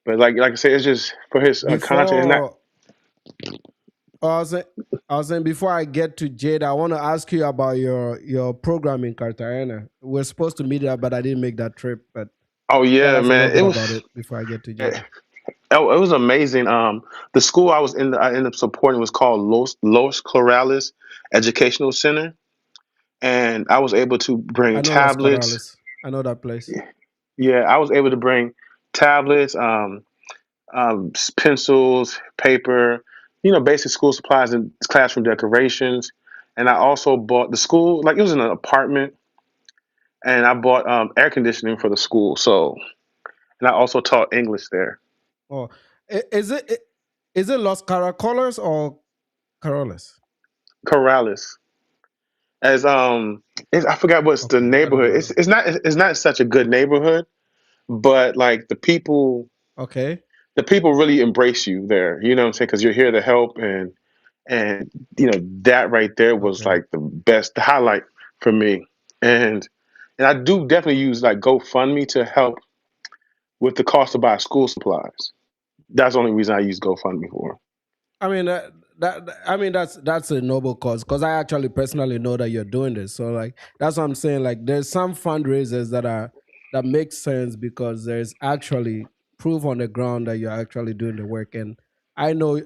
like I say, it's just for his content. It's not. Before I was saying before I get to Jade, I want to ask you about your program in Cartagena. We're supposed to meet up, but I didn't make that trip. But Oh tell yeah, us a little man. bit about it before I get to Jade. It was amazing. The school I was in, I ended up supporting was called Los Corrales Educational Center, and I was able to bring I know Los tablets. Corrales. I know that place. Yeah, I was able to bring tablets, pencils, paper, basic school supplies and classroom decorations. And I also bought the school, like it was in an apartment, and I bought air conditioning for the school. So, and I also taught English there. Oh, is it Los Caracoles or Caroles? Corrales. As I forgot what's the Okay, I don't neighborhood. know them. It's not such a good neighborhood, but like Okay, the people really embrace you there. You know what I'm saying? Because you're here to help, and that right there was okay. like the highlight for me. And I do definitely use like GoFundMe to help with the cost of buy school supplies. That's the only reason I use GoFundMe for. I mean that's a noble cause because I actually personally know that you're doing this. So like that's what I'm saying. Like there's some fundraisers that make sense because there's actually proof on the ground that you're actually doing the work. And I know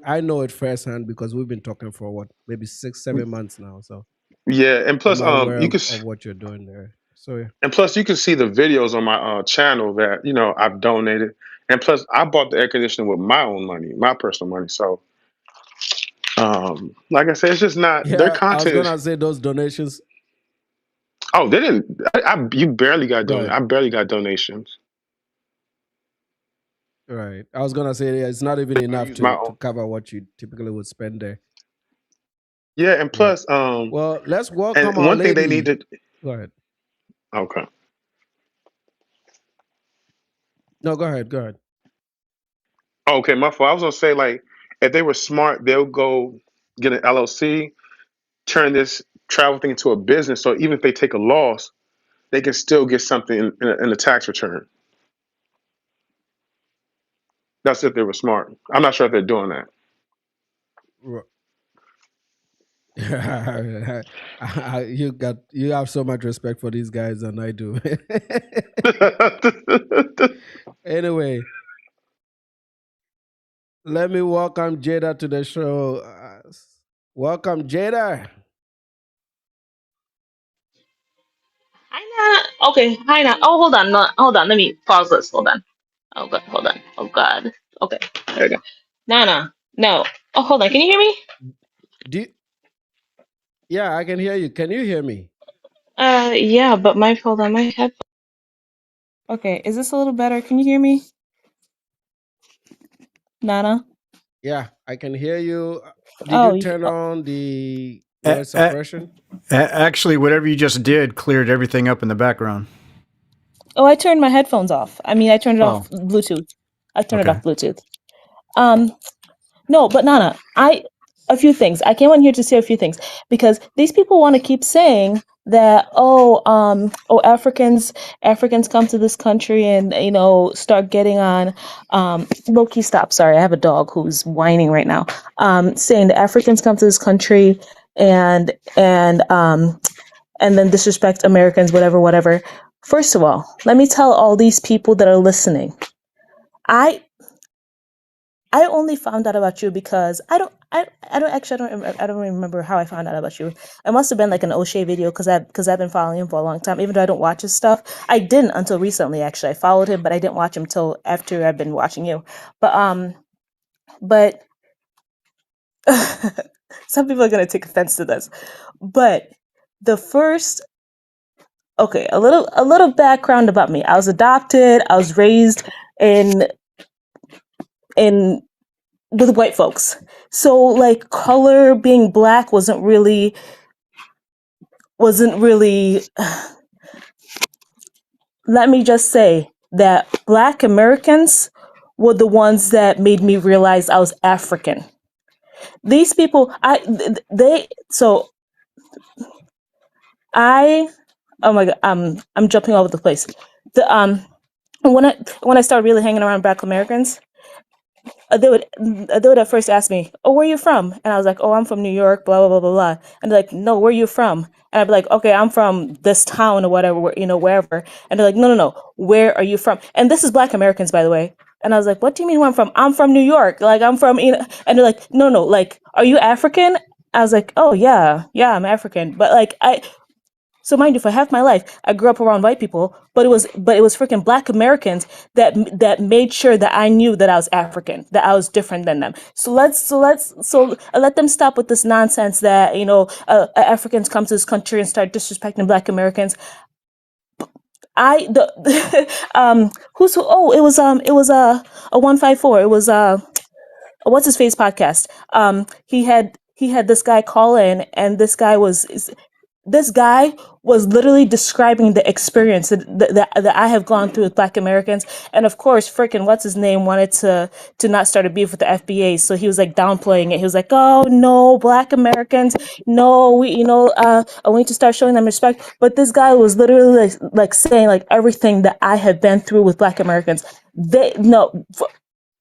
it firsthand because we've been talking for what, maybe 6-7 months now. So Yeah, and I'm plus aware of what you're doing there. So yeah. you can see the videos on my channel that I've donated, and plus I bought the air conditioning with my own money, my personal money. So like I said, it's just not their Yeah, I was content. gonna say those donations. Oh, they didn't. You barely got Go donated. ahead. I barely got donations. Right. I was gonna say it's not even I enough use my to own. cover what you typically would spend there. Yeah, and Yeah. plus, Well, let's and welcome our one thing they need lady. to. Go ahead. Okay. No, go ahead. Go ahead. Okay, my fault. I was gonna say like, if they were smart, they'll go get an LLC, turn this travel thing into a business. So even if they take a loss, they can still get something in a tax return. That's if they were smart. I'm not sure if they're doing that. You have so much respect for these guys than I do. Anyway, let me welcome Jada to the show. Welcome, Jada. Hi, Nana. Okay, hi, Nana. Oh, hold on. No, hold on. Let me pause this. Hold on. Oh, God. Hold on. Oh, God. Okay, there we go. Nana. No. Oh, hold on. Can you hear me? Do you- yeah, I can hear you. Can you hear me? Yeah, but hold on. My head. Okay, is this a little better? Can you hear me, Nana? Yeah, I can hear you. Did you Oh, turn on the A- noise a- suppression? Actually, whatever you just did cleared everything up in the background. oh, I turned my headphones off. I mean, I turned it Oh, off Bluetooth. I turned it okay. off Bluetooth. Um, No, but Nana, a few things. I came on here to say a few things because these people want to keep saying that Africans come to this country and start getting on low key stop. Sorry, I have a dog who's whining right now. Saying the Africans come to this country and and then disrespect Americans, whatever. First of all, let me tell all these people that are listening. I I only found out about you because I don't remember how I found out about you. It must have been like an O'Shea video because I've been following him for a long time. Even though I don't watch his stuff, I didn't until recently. Actually, I followed him, but I didn't watch him till after I've been watching you. But some people are gonna take offense to this. But the first, okay, a little background about me. I was adopted. I was raised in in with white folks. So like color being black wasn't really let me just say that black Americans were the ones that made me realize I was African. These people they so I oh my god, I'm jumping all over the place. The when I started really hanging around black Americans, they would at first ask me, "Oh, where are you from?" And I was like, "Oh, I'm from New York." Blah blah blah blah blah. And they're like, "No, where are you from?" And I'd be like, "Okay, I'm from this town or whatever, wherever." And they're like, "No, no, no, where are you from?" And this is Black Americans, by the way. And I was like, "What do you mean where I'm from? I'm from New York. Like I'm from." And they're like, "No, no, like, are you African?" I was like, "Oh yeah, yeah, I'm African." But like so mind you, for half my life, I grew up around white people, but it was freaking Black Americans that made sure that I knew that I was African, that I was different than them. So let them stop with this nonsense that Africans come to this country and start disrespecting Black Americans. I the who's who? Oh, it was a 154. It was a what's his face podcast. He had this guy call in, and this guy was literally describing the experience that I have gone through with Black Americans. And of course, freaking what's his name wanted to not start a beef with the FBA. So he was like downplaying it. He was like, "Oh no, Black Americans, no, we need to start showing them respect." But this guy was literally like saying like everything that I have been through with Black Americans. They no.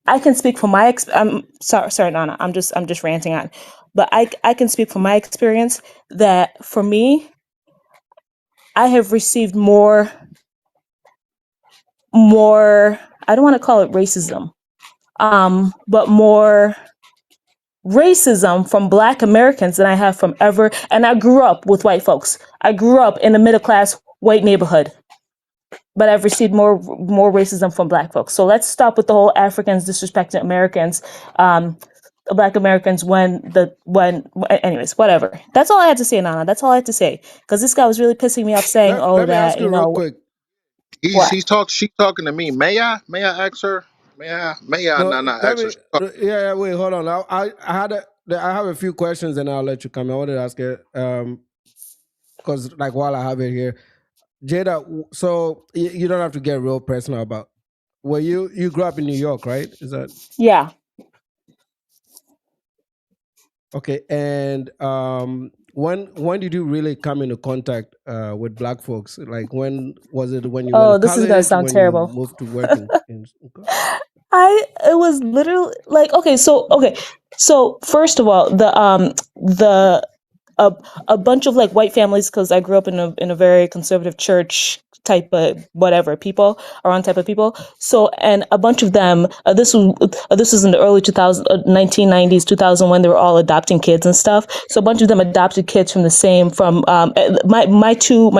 I can speak from my I'm sorry, Nana. I'm just ranting on, but I can speak from my experience that for me, I have received more. I don't want to call it racism, but more racism from Black Americans than I have from ever. And I grew up with white folks. I grew up in a middle class white neighborhood, but I've received more racism from Black folks. So let's stop with the whole Africans disrespecting Americans, Black Americans anyways, whatever. That's all I had to say, Nana. That's all I had to say. Because this guy was really pissing me off saying, Let, "Oh, let me ask that you real quick. what." She's talking to me. May I ask her? May I No, not let ask her? me. Yeah, wait, hold on. I have a few questions, and I'll let you come. I wanted to ask it because like while I have it here, Jada. So you don't have to get real personal about. Well, you grew up in New York, right? Is that Yeah. okay? And when did you really come into contact with Black folks? Like when was it? When you went to Oh, this is gonna college? sound When you terrible. moved to work in okay. It was literally like so first of all the a, a bunch of like white families, because I grew up in a very conservative church type of whatever people around type of people. So and a bunch of them this was in the early 2000 1990s 2000 when they were all adopting kids and stuff. So a bunch of them adopted kids from my two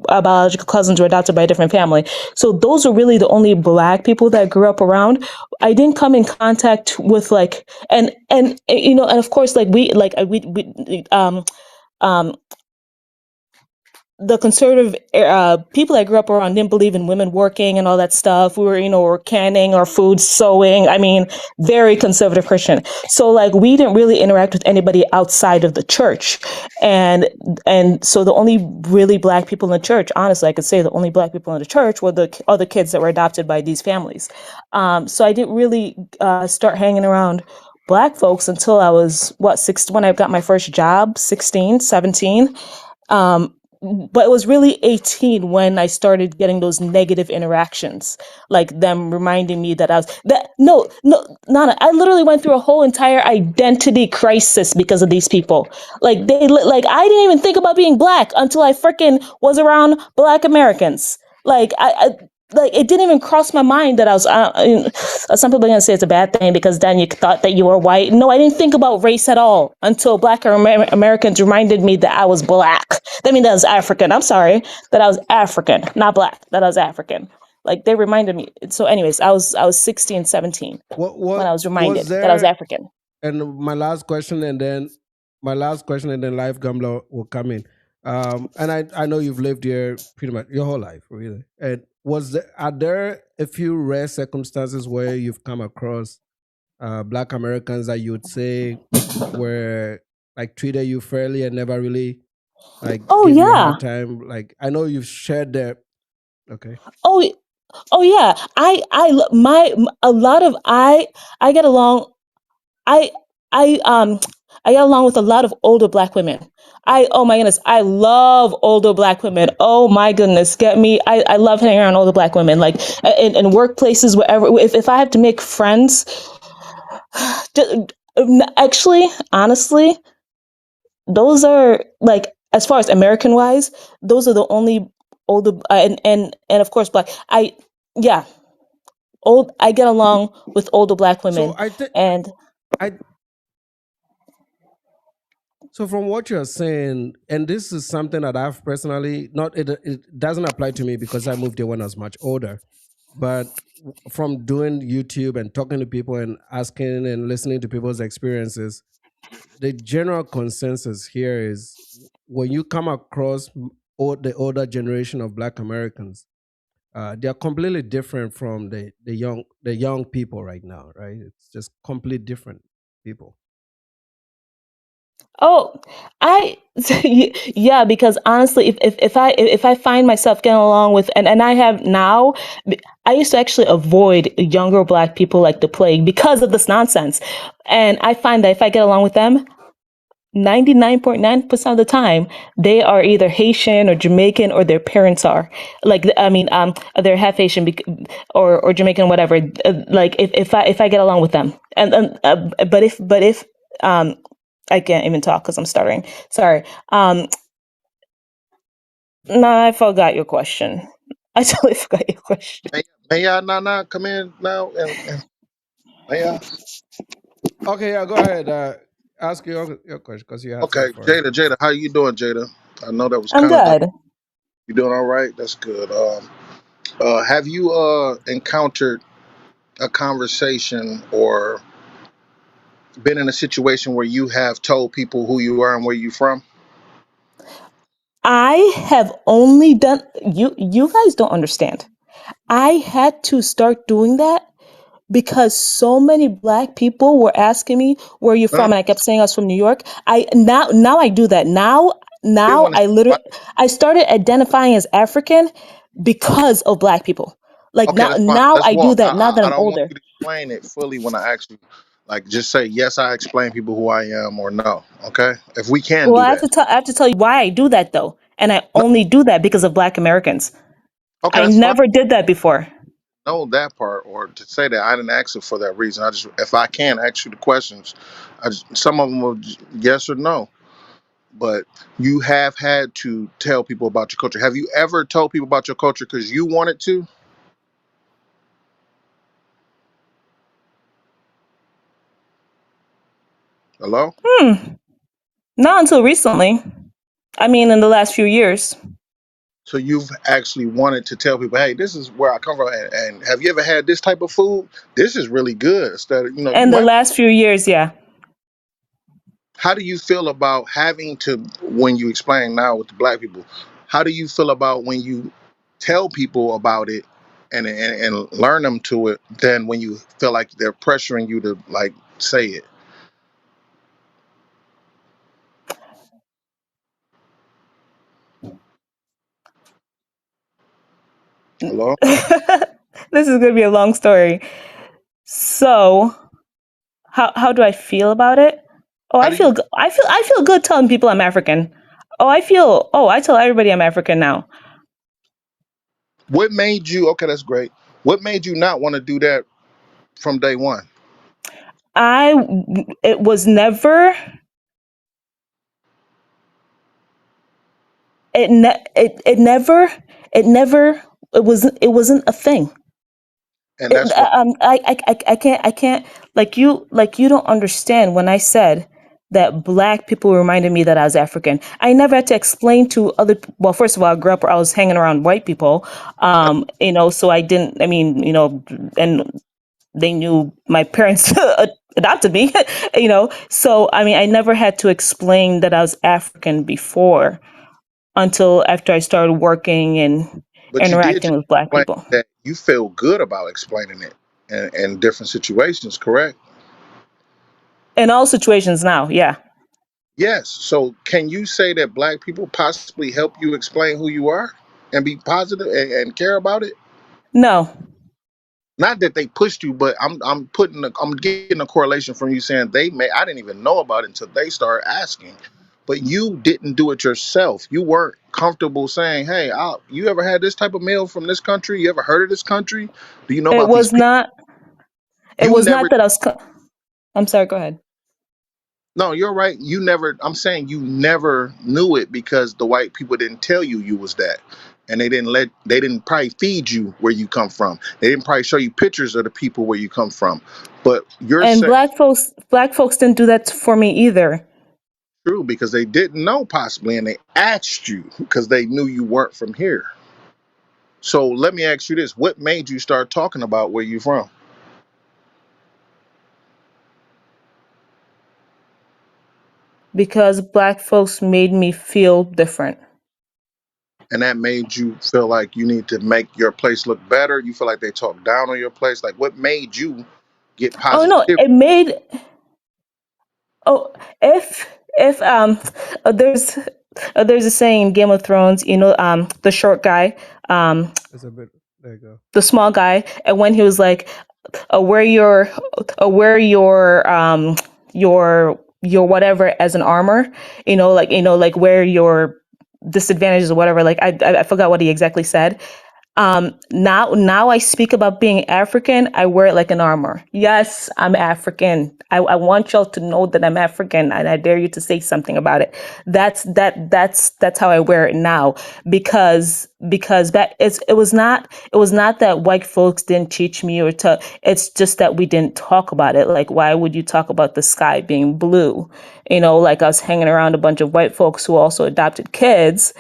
biological cousins were adopted by a different family. So those are really the only Black people that I grew up around. I didn't come in contact with like and of course like we um the conservative people I grew up around didn't believe in women working and all that stuff. We were canning our food, sewing. I mean, very conservative Christian. So like we didn't really interact with anybody outside of the church, and so the only really Black people in the church, honestly, I could say the only Black people in the church were the other kids that were adopted by these families. So I didn't really start hanging around Black folks until I was when I got my first job, 16, 17. Um, but it was really 18 when I started getting those negative interactions, like them reminding me that no, Nana, I literally went through a whole entire identity crisis because of these people. Like I didn't even think about being Black until I freaking was around Black Americans. Like it didn't even cross my mind that I was. Some people are gonna say it's a bad thing because then you thought that you were white. No, I didn't think about race at all until Black Americans reminded me that I was Black. That means that I was African. I'm sorry, that I was African, not Black. That I was African. Like they reminded me. So, anyways, I was 16, 17 when I was reminded Was that I was there? African. And my last question, and then Life Gambler will come in. And I know you've lived here pretty much your whole life, really. And are there a few rare circumstances where you've come across Black Americans that you would say were like treated you fairly and never really like Oh give you a yeah. hard time? Like I know you've shared that. Okay. Oh oh yeah. A lot of I get along. I I I get along with a lot of older Black women. Oh my goodness, I love older Black women. Oh my goodness, get me. I love hanging around older Black women. Like in workplaces, wherever. If I have to make friends, Actually, honestly, those are like, as far as American wise, those are the only older and of course black. Yeah, I get along with older black So women, I think and I so from what you're saying, and this is something that I've personally not it doesn't apply to me because I moved here when I was much older, but from doing YouTube and talking to people and asking and listening to people's experiences, the general consensus here is when you come across the older generation of Black Americans, they are completely different from the young people right now, right? It's just completely different people. oh, I yeah, because honestly, if I find myself getting along with, and I have now, I used to actually avoid younger black people like the plague because of this nonsense, and I find that if I get along with them, 99.9% of the time, they are either Haitian or Jamaican, or their parents are. Like, I mean, they're half Haitian or Jamaican, whatever. Like, if I get along with them, but if um, I can't even talk because I'm stuttering. Sorry. No, I forgot your question. I totally forgot your question. May I now come in now and may I? Okay, yeah, go ahead. Ask your question because you had Okay, something for us. Jada, how you doing, Jada? I know that was I'm kind of good. you doing all right. That's good. Have you encountered a conversation or been in a situation where you have told people who you are and where you from? I have only done you guys don't understand. I had to start doing that because so many black people were asking me where you're Huh? from, and I kept saying I was from New York. I now I do that. Now Didn't now want to. I literally I started identifying as African because of black people. Like Okay, now that's fine. now Let's I do walk. that now that I I'm don't want older. you to explain it fully when I ask you. Like, just say yes. I explain people who I am, or no. Okay, if we can Well, do that. I have to tell you why I do that though. And I No, only do that because of black Americans. okay, I that's fine. never did that before. Know that part, or to say that I didn't ask it for that reason. I just, if I can ask you the questions, some of them were yes or no. But you have had to tell people about your culture. Have you ever told people about your culture because you wanted to? Hello? Hmm. Not until recently. I mean, in the last few years. So you've actually wanted to tell people, hey, this is where I come from, and have you ever had this type of food? This is really good. Instead of, you In the might. last few years, yeah. How do you feel about having to, when you explain now with the black people, how do you feel about when you tell people about it and learn them to it, than when you feel like they're pressuring you to like say it? Hello? This is gonna be a long story. So, how do I feel about it? Oh, How do you, I feel good telling people I'm African. I tell everybody I'm African now. what made you, okay, that's great. What made you not want to do that from day one? I it was never it ne- it never it wasn't a thing. And that's why. I can't, like you don't understand when I said that black people reminded me that I was African. I never had to explain to well, first of all, I grew up where I was hanging around white people, so I didn't, I mean, and they knew my parents adopted me, so I mean, I never had to explain that I was African before until after I started working and But you did interacting just with black explain people. that you feel good about explaining it in different situations, correct? In all situations now, yeah. Yes. So can you say that black people possibly help you explain who you are and be positive and care about it? No, Not that they pushed you, but I'm getting a correlation from you saying they may, I didn't even know about it until they started asking. But you didn't do it yourself. You weren't comfortable saying, "Hey, you ever had this type of meal from this country? You ever heard of this country? Do you know it about these was people?" not. It You was never not that I was. I'm sorry, go ahead. No, you're right. You never. I'm saying you never knew it because the white people didn't tell you you was that, and they didn't let. They didn't probably feed you where you come from. They didn't probably show you pictures of the people where you come from. But you're And saying black folks didn't do that for me either. true because they didn't know possibly, and they asked you because they knew you weren't from here. So let me ask you this: what made you start talking about where you from? Because black folks made me feel different. And that made you feel like you need to make your place look better. You feel like they talk down on your place. Like what made you get Oh no, positive? it made. Oh, if there's a saying in Game of Thrones, the short guy, It's a bit. There you go. the small guy, and when he was like, wear your whatever as an armor, like wear your disadvantages or whatever. Like I forgot what he exactly said. Now I speak about being African. I wear it like an armor. Yes, I'm African. I want y'all to know that I'm African, and I dare you to say something about it. That's how I wear it now, because back it was not that white folks didn't teach me, it's just that we didn't talk about it. Like, why would you talk about the sky being blue? Like, I was hanging around a bunch of white folks who also adopted kids,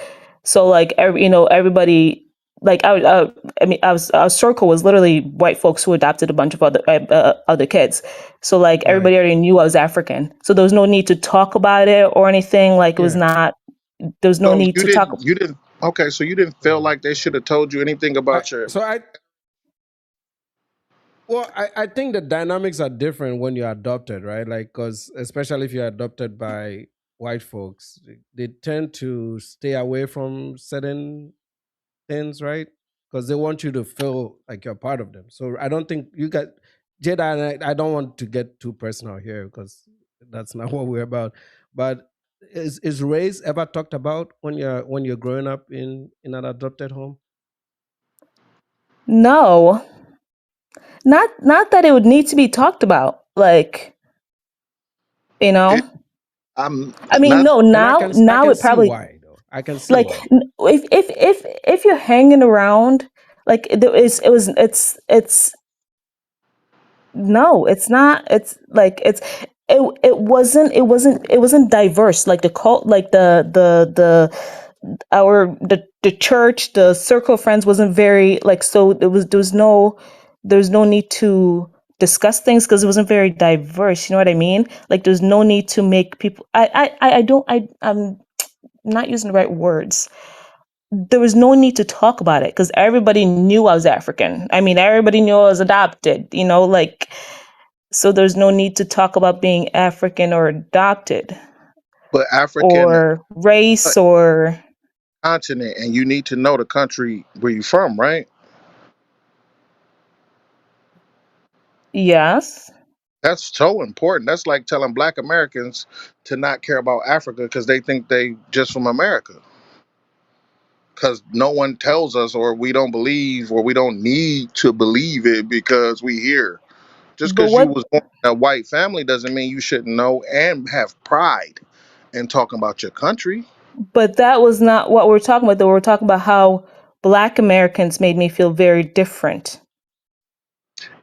so like everybody, like I mean, our circle was literally white folks who adopted a bunch of other kids. So like Right. everybody already knew I was African. So there was no need to talk about it or anything. Like, it was Yeah. not. There was no So need you to didn't. talk. You didn't. Okay, so you didn't feel like they should have told you anything I about your. so I Well, I think the dynamics are different when you're adopted, right? Like, because especially if you're adopted by white folks, they tend to stay away from certain things, right? Because they want you to feel like you're part of them. So I don't think you got Jada, and I don't want to get too personal here because that's not what we're about. But is race ever talked about when you're growing up in an adopted home? No, not that it would need to be talked about. Like, you It, know. I'm I mean, not. no. And I Now, can I now can it see probably, why though. I can see like, why. if you're hanging around, like, there is it was it's no, it's not. It's like it wasn't diverse. Like the cult, like the church, the circle of friends wasn't very, like, so there was no need to discuss things because it wasn't very diverse. You know what I mean? Like, there's no need to make people. I'm not using the right words. There was no need to talk about it because everybody knew I was African. I mean, everybody knew I was adopted. Like, so there's no need to talk about being African or adopted But African or race or continent, and you need to know the country where you're from, right? yes. That's so important. That's like telling Black Americans to not care about Africa because they think they just from America. Because no one tells us, or we don't believe, or we don't need to believe it because we here. Just But because you what was born in a white family doesn't mean you shouldn't know and have pride in talking about your country. but that was not what we're talking about though. We're talking about how Black Americans made me feel very different.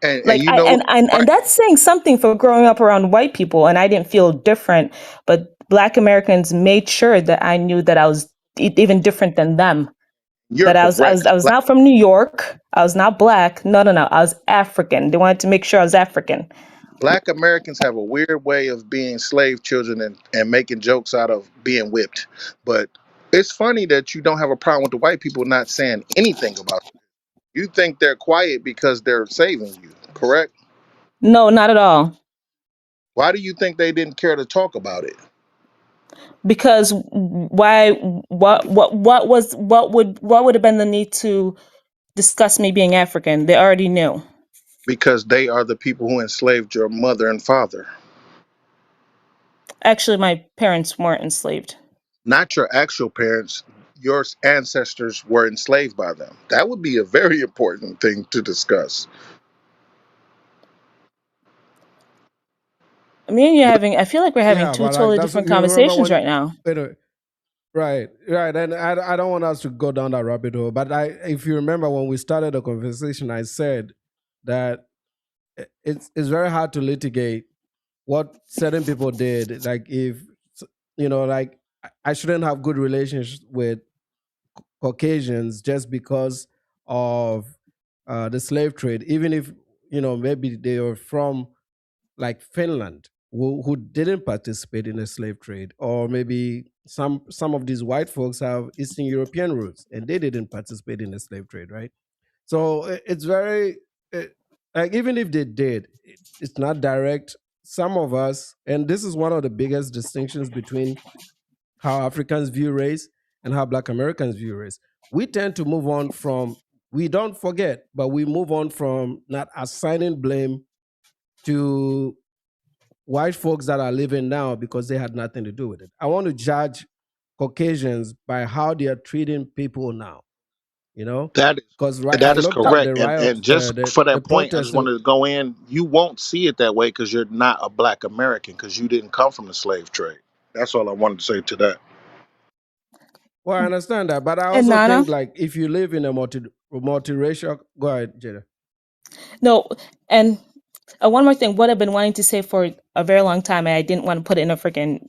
And Like, you I know, and that's saying something for growing up around white people, and I didn't feel different, but Black Americans made sure that I knew that I was even different than them. you're That I was I was correct. I was not from New York. I was not black. No, no, no. I was African. They wanted to make sure I was African. Black Americans have a weird way of being slave children and making jokes out of being whipped. But it's funny that you don't have a problem with the white people not saying anything about you. You think they're quiet because they're saving you, correct? No, not at all. Why do you think they didn't care to talk about it? Because why? What would have been the need to discuss me being African? They already knew. Because they are the people who enslaved your mother and father. Actually, my parents weren't enslaved. Not your actual parents. Your ancestors were enslaved by them. That would be a very important thing to discuss. Me and you having. I feel like we're having Yeah, two but like totally that's different you remember conversations when right now. wait, right, and I don't want us to go down that rabbit hole. But if you remember when we started the conversation, I said that it's very hard to litigate what certain people did. Like if like I shouldn't have good relations with Caucasians just because of the slave trade, even if maybe they are from like Finland who didn't participate in the slave trade, or maybe some of these white folks have Eastern European roots and they didn't participate in the slave trade, right? So it's very like even if they did, it's not direct. Some of us, and this is one of the biggest distinctions between how Africans view race and how Black Americans view race. We tend to move on from, we don't forget, but we move on from not assigning blame to white folks that are living now because they had nothing to do with it. I want to judge Caucasians by how they are treating people now, That is because I that is looked up the correct. And riot, just for the that point, I protests. just wanted to go in. You won't see it that way because you're not a Black American because you didn't come from the slave trade. That's all I wanted to say to that. Well, I understand that, but I And also Nana, think like if you live in a multiracial, go ahead, Jada. no, and one more thing. What I've been wanting to say for a very long time, and I didn't want to put it in a freaking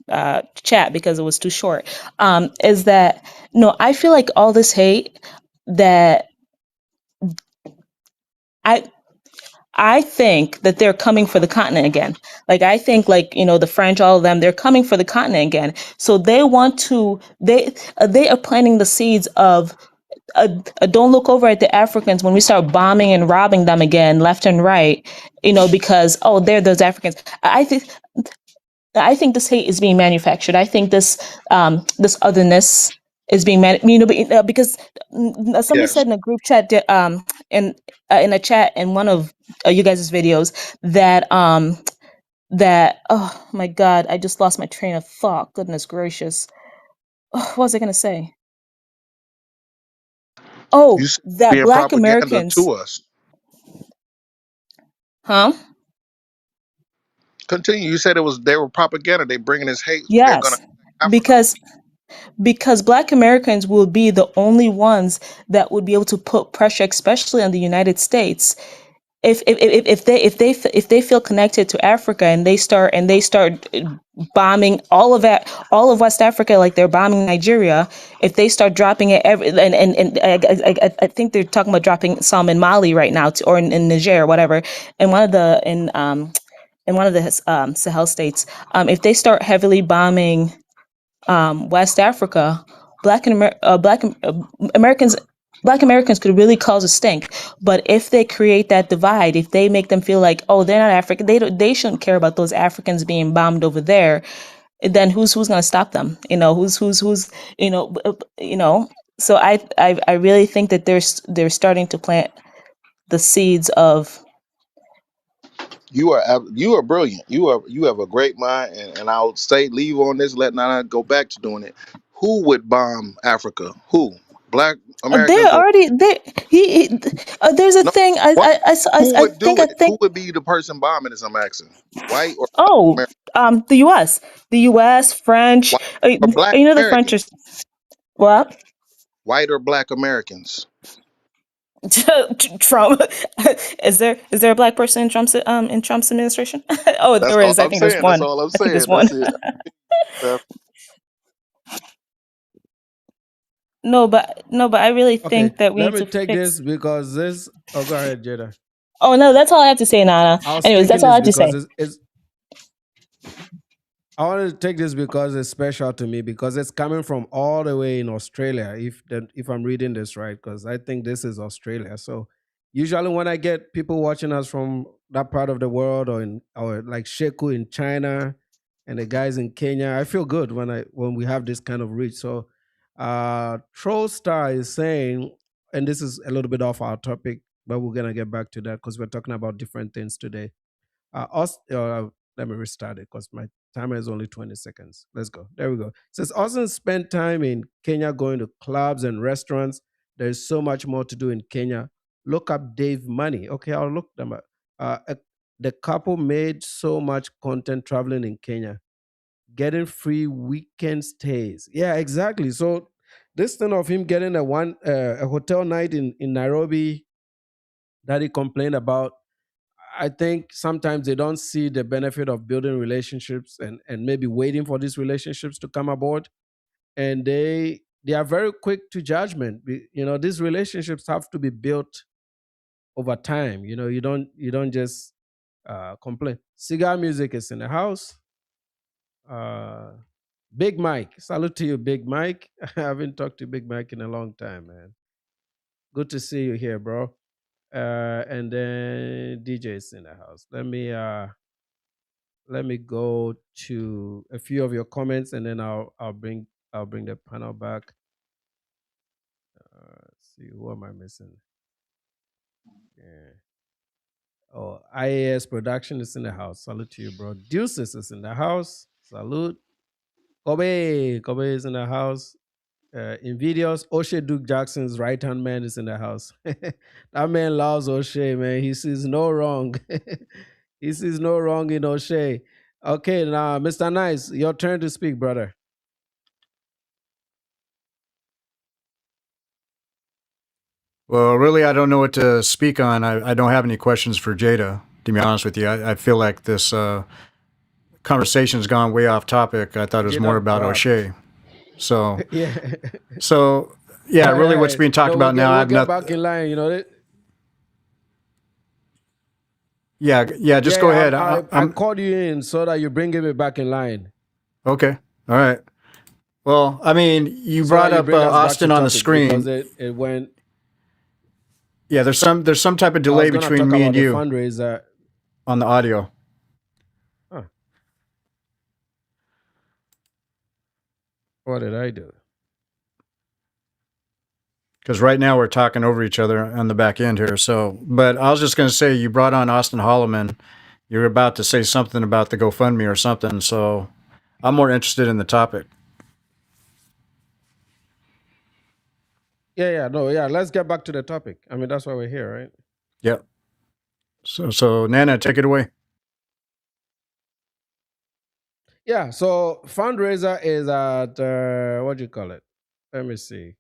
chat because it was too short. Is that no? I feel like all this hate that I I think that they're coming for the continent again. Like I think, like the French, all of them, they're coming for the continent again. So they want to. They are planting the seeds of. Don't look over at the Africans when we start bombing and robbing them again, left and right. Because they're those Africans. I think this hate is being manufactured. I think this otherness is being because somebody Yes. said in a group chat in a chat in one of you guys' videos that oh my god, I just lost my train of thought. Goodness gracious. What was I gonna say? You Oh, said that being Black propaganda Americans, to us. huh? Continue. You said they were propaganda. They bringing this hate. They're gonna Yes, Africa. because Black Americans will be the only ones that would be able to put pressure, especially on the United States, if they feel connected to Africa and they start bombing all of West Africa like they're bombing Nigeria. If they start dropping it and I think they're talking about dropping some in Mali right now or in Niger or whatever, in one of the Sahel states. If they start heavily bombing West Africa, Americans Black Americans could really cause a stink. But if they create that divide, if they make them feel like, oh, they're not African, they shouldn't care about those Africans being bombed over there, then who's going to stop them? Who's So I really think that they're starting to plant the seeds of. You are brilliant. You have a great mind, and I'll say leave on this. Let Nana go back to doing it. Who would bomb Africa? Who? Black They're Americans or already there. There's a no? thing. What? Who I would think do I it? Who think. would be the person bombing? Is I'm asking. White or Black Oh, American? the U.S., French. White or Black The French are Americans? what? White or Black Americans? Trump. Is there a black person in Trump's administration? Oh, That's there all is. I I'm think there's saying. That's one. all I'm I think there's saying. one. That's it. No, but I really Okay, think that we let need me to take fix. this because this. Oh, go ahead, Jada. Oh no, that's all I have to say, Nana. I was Anyways, that's taking all I this have to because say. it's I wanted to take this because it's special to me because it's coming from all the way in Australia. If I'm reading this right, because I think this is Australia. So usually when I get people watching us from that part of the world or like Sheku in China and the guys in Kenya, I feel good when we have this kind of reach. So Troll Star is saying, and this is a little bit off our topic, but we're gonna get back to that because we're talking about different things today. Let me restart it because my timer is only 20 seconds. Let's go. There we go. It says Austin spent time in Kenya going to clubs and restaurants. There's so much more to do in Kenya. Look up Dave Money. Okay, I'll look them up. the couple made so much content traveling in Kenya, getting free weekend stays. Yeah, exactly. So this thing of him getting a hotel night in Nairobi that he complained about, I think sometimes they don't see the benefit of building relationships and maybe waiting for these relationships to come aboard. And they are very quick to judgment. These relationships have to be built over time. You don't just complain. Cigar music is in the house. Uh, Big Mike, salute to you, Big Mike. I haven't talked to Big Mike in a long time, man. Good to see you here, bro. And then DJ's in the house. Let me go to a few of your comments, and then I'll bring the panel back. Let's see, who am I missing? Yeah. Oh, IAS production is in the house. Salute to you, bro. Deuces is in the house. Salute. Kobe is in the house. Invidious Oshay Duke Jackson's right hand man is in the house. That man loves Oshay, man. He sees no wrong. He sees no wrong in Oshay. Okay, now, Mr. Nice, your turn to speak, brother. Well, really, I don't know what to speak on. I don't have any questions for Jada, to be honest with you. I feel like this conversation's gone way off topic. I thought it was more Jada about dropped. Oshay. So, Yeah. yeah, All really right. what's being talked about now, We'll I've get not. back in line, Yeah, just go ahead. I called you in so that you bring me back in line. Okay. All right. Well, I mean, you So brought that you up bring us back Austin to on the topic, screen. because it went. Yeah, there's some type of I was delay gonna between talk me about and the you fundraiser. on the audio. Huh. What did I do? Because right now we're talking over each other on the back end here. So, but I was just going to say, you brought on Auston Holleman. You're about to say something about the GoFundMe or something. So I'm more interested in the topic. Yeah. Let's get back to the topic. I mean, that's why we're here, right? Yep. So Nana, take it away. Yeah. So fundraiser is at what do you call it? Let me see.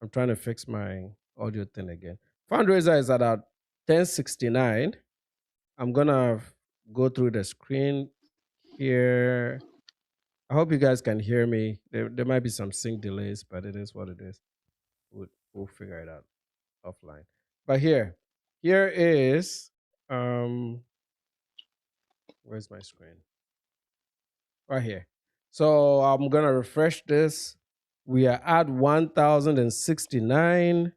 I'm trying to fix my audio thing again. Fundraiser is at 1069. I'm gonna go through the screen here. I hope you guys can hear me. There might be some sync delays, but it is what it is. We'll figure it out offline. But here is where's my screen? Right here. So I'm gonna refresh this. We are at 1069.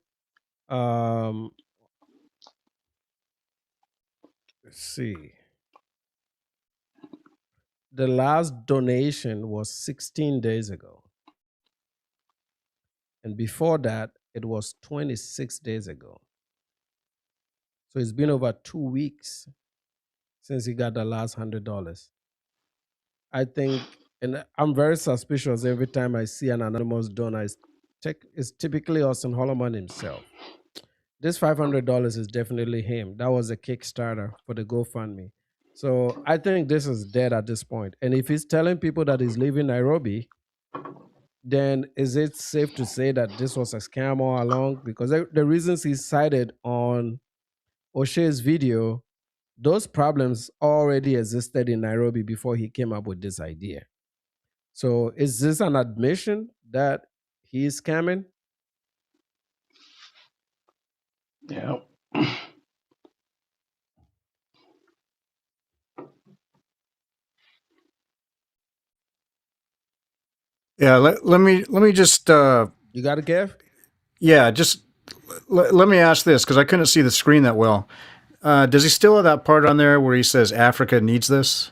Let's see. The last donation was 16 days ago. And before that, it was 26 days ago. So it's been over 2 weeks since he got the last $100. I think, and I'm very suspicious every time I see an anonymous donor. It's typically Auston Holleman himself. This $500 is definitely him. That was a Kickstarter for the GoFundMe. So I think this is dead at this point. And if he's telling people that he's leaving Nairobi, then is it safe to say that this was a scam all along? Because the reasons he cited on Oshay's video, those problems already existed in Nairobi before he came up with this idea. So is this an admission that he's scamming? Yeah. Yeah. Let me just. You got it, Kev? Yeah. Just let me ask this, because I couldn't see the screen that well. Does he still have that part on there where he says Africa needs this?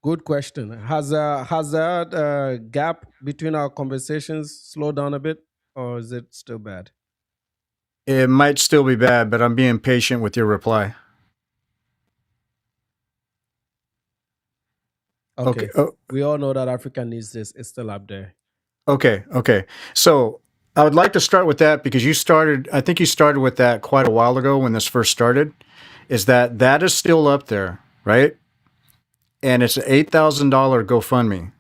Good question. Has that gap between our conversations slowed down a bit, or is it still bad? It might still be bad, but I'm being patient with your reply. Okay. We all know that Africa needs this. It's still up there. Okay. So I would like to start with that because I think you started with that quite a while ago when this first started, is that is still up there, right? And it's an $8,000 GoFundMe.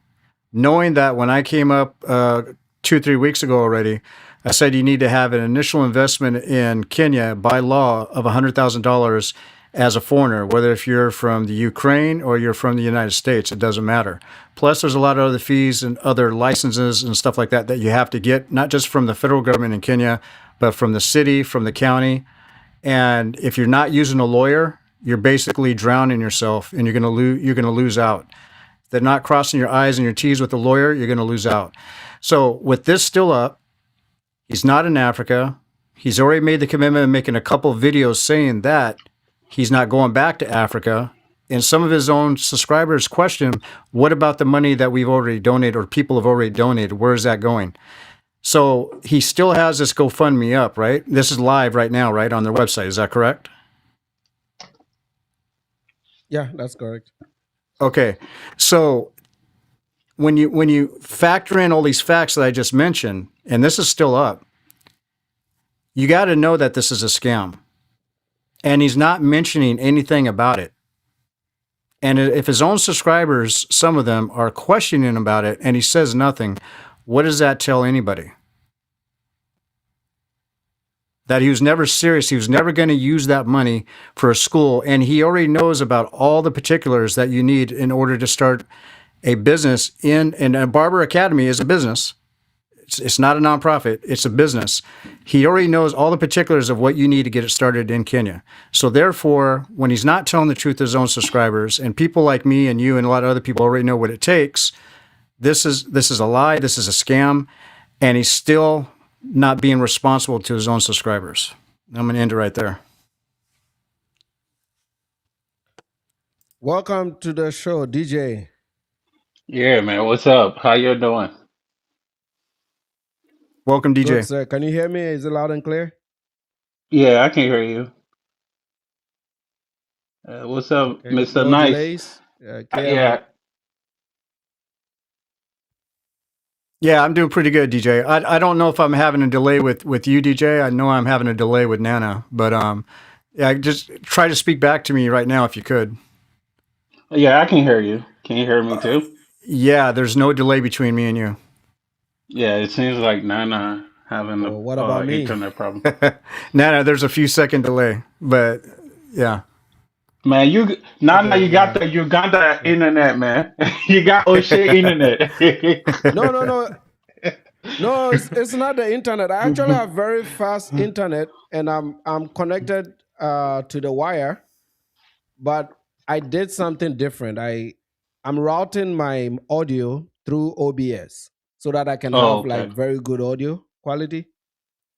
Knowing that when I came up 2-3 weeks ago already, I said you need to have an initial investment in Kenya by law of $100,000 as a foreigner, whether if you're from the Ukraine or you're from the United States, it doesn't matter. Plus, there's a lot of other fees and other licenses and stuff like that that you have to get, not just from the federal government in Kenya, but from the city, from the county. And if you're not using a lawyer, you're basically drowning yourself, and you're going to lose out. If they're not crossing your I's and your T's with the lawyer, you're going to lose out. So with this still up, he's not in Africa. He's already made the commitment of making a couple of videos saying that he's not going back to Africa. And some of his own subscribers question, what about the money that we've already donated or people have already donated? Where is that going? So he still has this GoFundMe up, right? This is live right now, right, on their website. Is that correct? Yeah, that's correct. Okay. So when you factor in all these facts that I just mentioned, and this is still up, you got to know that this is a scam. And he's not mentioning anything about it. And if his own subscribers, some of them, are questioning about it and he says nothing, what does that tell anybody? That he was never serious. He was never going to use that money for a school. And he already knows about all the particulars that you need in order to start a business and a Barber Academy is a business. It's not a nonprofit. It's a business. He already knows all the particulars of what you need to get it started in Kenya. So therefore, when he's not telling the truth to his own subscribers, and people like me and you and a lot of other people already know what it takes, this is a lie. This is a scam, and he's still not being responsible to his own subscribers. I'm going to end it right there. Welcome to the show, DJ. Yeah, man. What's up? How you doing? Welcome, DJ. Good, sir. Can you hear me? Is it loud and clear? Yeah, I can hear you. What's up, Okay. Mr. No Nice? delays. Yeah. Yeah, I'm doing pretty good, DJ. I don't know if I'm having a delay with you, DJ. I know I'm having a delay with Nana, but yeah, just try to speak back to me right now if you could. Yeah, I can hear you. Can you hear me too? Yeah, there's no delay between me and you. Yeah, it seems like Nana having Oh, what about me? internet problem. Nana, there's a few second delay, but yeah. Man, Nana, Okay, you got the Uganda internet, man. You got Oshay internet. No, it's not the internet. I actually have very fast internet, and I'm connected to the wire, but I did something different. I'm routing my audio through OBS so that I can have okay. like very good audio quality.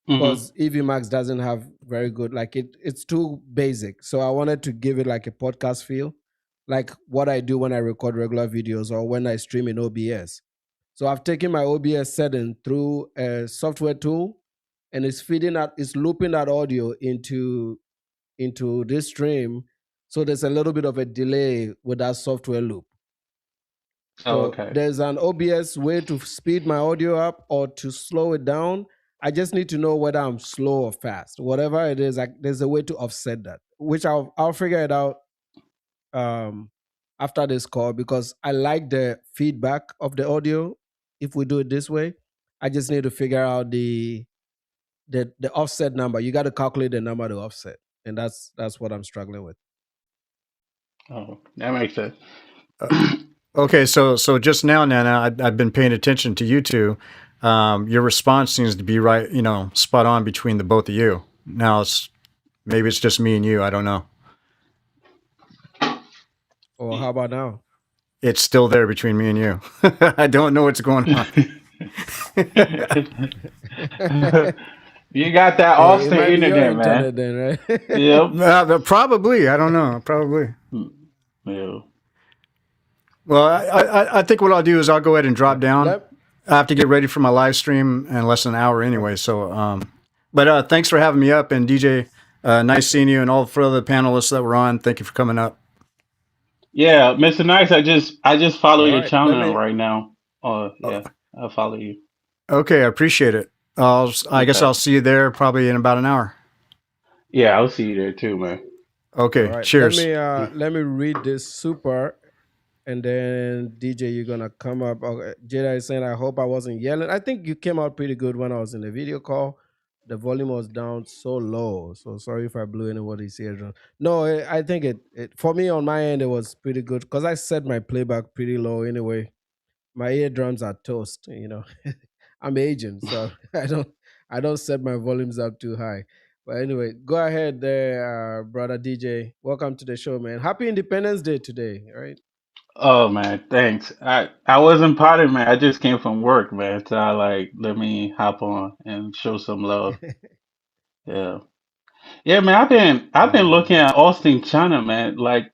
Because EVMAX doesn't have very good, like it's too basic. So I wanted to give it like a podcast feel, like what I do when I record regular videos or when I stream in OBS. So I've taken my OBS setting through a software tool, and it's looping that audio into this stream. So there's a little bit of a delay with that software loop. So okay. there's an OBS way to speed my audio up or to slow it down. I just need to know whether I'm slow or fast. Whatever it is, there's a way to offset that, which I'll figure it out after this call, because I like the feedback of the audio. If we do it this way, I just need to figure out the offset number. You got to calculate the number to offset, and that's what I'm struggling with. Oh, that makes sense. Okay, so just now, Nana, I've been paying attention to you two. Your response seems to be right, spot on between the both of you. Now maybe it's just me and you. I don't know. Or how about now? It's still there between me and you. I don't know what's going on. You got that Austin internet, man. Then, right? Yep. Probably. I don't know. Probably. Yeah. Well, I think what I'll do is I'll go ahead and drop down. I have to get ready for my live stream in less than an hour anyway. So, but thanks for having me up, and DJ, nice seeing you, and all the other panelists that were on. Thank you for coming up. Yeah, Mr. Nice, I just follow your channel right now. Yeah, I'll follow you. Okay, I appreciate it. I guess Okay. I'll see you there probably in about an hour. Yeah, I'll see you there too, man. All Okay. right. Cheers. Let me read this super, and then DJ, you're gonna come up. Okay. Jada is saying, I hope I wasn't yelling. I think you came out pretty good when I was in the video call. The volume was down so low. So sorry if I blew anybody's eardrum. No, I think it for me on my end it was pretty good because I set my playback pretty low anyway. My eardrums are toast, you know. I'm aging, so I don't set my volumes up too high. But anyway, go ahead there, brother DJ. Welcome to the show, man. Happy Independence Day today, all right? Oh man, thanks. I wasn't potted, man. I just came from work, man. So I like let me hop on and show some love. Yeah. Yeah, man, I've been looking Yeah. at Austin China, man. Like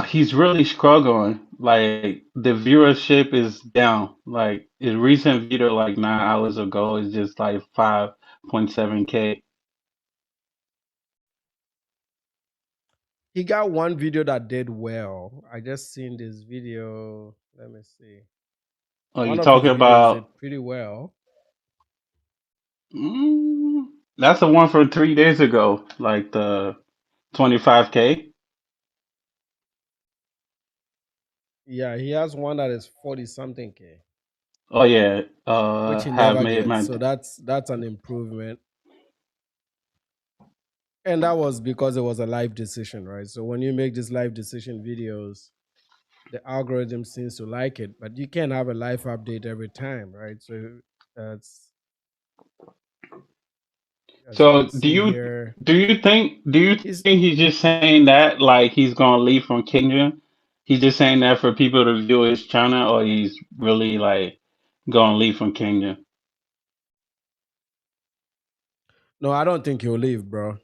he's really struggling. Like the viewership is down. Like his recent video like 9 hours ago is just like 5.7K. He got one video that did well. I just seen this video. Let me see. Oh, you One of his talking videos about did pretty well. mm, that's the one from 3 days ago, like the 25K. Yeah, he has one that is 40 something K, Oh yeah, which he have never made gets. my So that's an improvement. And that was because it was a live decision, right? So when you make these live decision videos, the algorithm seems to like it, but you can't have a live update every time, right? So that's as you So can see here, do you he's think he's just saying that like he's gonna leave from Kenya? He's just saying that for people to view his channel, or he's really like gonna leave from Kenya? no, I don't think he'll leave, bro.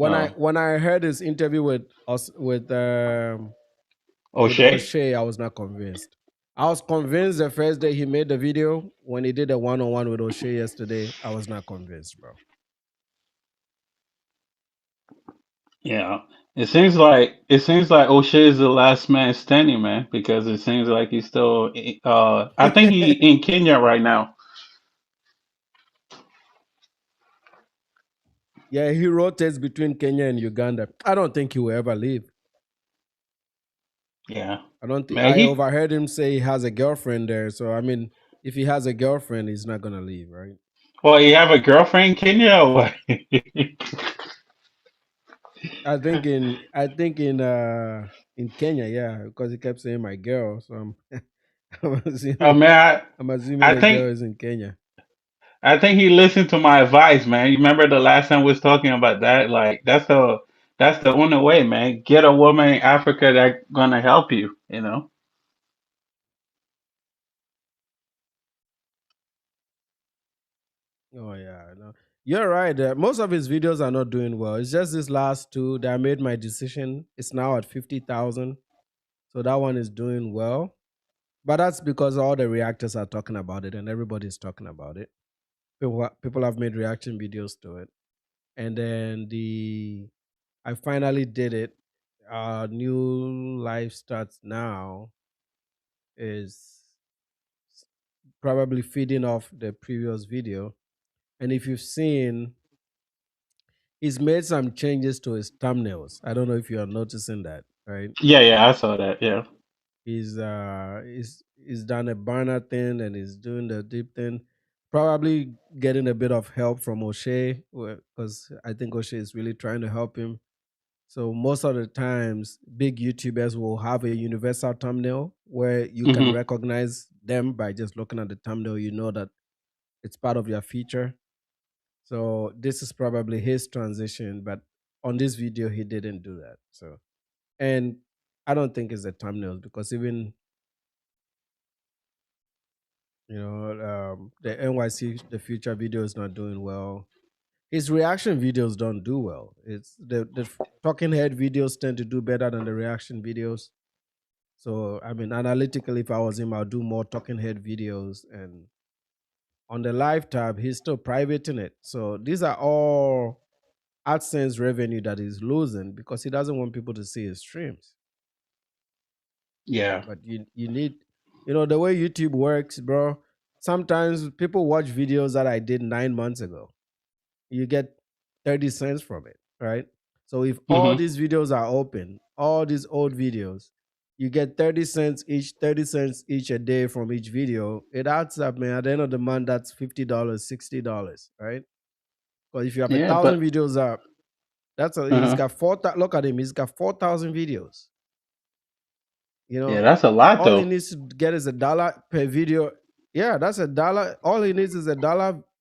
Oh, When I heard his interview with us with O'Shea? Oshay, I was not convinced. I was convinced the first day he made the video. When he did a one-on-one with Oshay yesterday, I was not convinced, bro. Yeah. It seems like O'Shea is the last man standing, man, because it seems like he's still I think he in Kenya right now. Yeah, he rotates between Kenya and Uganda. I don't think he will ever leave. Yeah. I don't think Man, I he overheard him say he has a girlfriend there. So I mean, if he has a girlfriend, he's not gonna leave, right? well, you have a girlfriend in Kenya or what? I think in Kenya, yeah, because he kept saying my girl. So I'm Oh assuming man, I'm assuming I, I the girl think is in Kenya. I think he listened to my advice, man. You remember the last time we was talking about that? Like that's the only way, man. Get a woman in Africa that's gonna help you, you know? Oh yeah, no. You're right. Most of his videos are not doing well. It's just this last two that I made my decision. It's now at 50,000. So that one is doing well. But that's because all the reactors are talking about it and everybody's talking about it. People have made reaction videos to it. And then I finally did it. New life starts now is probably feeding off the previous video. And if you've seen, he's made some changes to his thumbnails. I don't know if you are noticing that, right? Yeah, yeah, I saw that. Yeah. He's done a burner thing and he's doing the deep thing. Probably getting a bit of help from O'Shea because I think O'Shea is really trying to help him. So most of the times, big YouTubers will have a universal thumbnail where you can Hmm. recognize them by just looking at the thumbnail. You know that it's part of their feature. So this is probably his transition, but on this video he didn't do that. So and I don't think it's the thumbnails because even the NYC the future video is not doing well. His reaction videos don't do well. It's the talking head videos tend to do better than the reaction videos. So I mean, analytically, if I was him, I'll do more talking head videos. And on the live tab, he's still privating it. So these are all AdSense revenue that he's losing because he doesn't want people to see his streams. Yeah. But you need, the way YouTube works, bro. sometimes people watch videos that I did 9 months ago. You get 30 cents from it, right? So if all Hmm. these videos are open, all these old videos, you get 30 cents each, 30 cents each a day from each video. It adds up, man. At the end of the month, that's $50, $60, right? Because if you have a Yeah, thousand but videos up, he's uh got look at him, he's got 4,000 videos. You yeah, know, that's a lot all he though. needs to get is $1 per video. Yeah, that's $1. All he needs is $1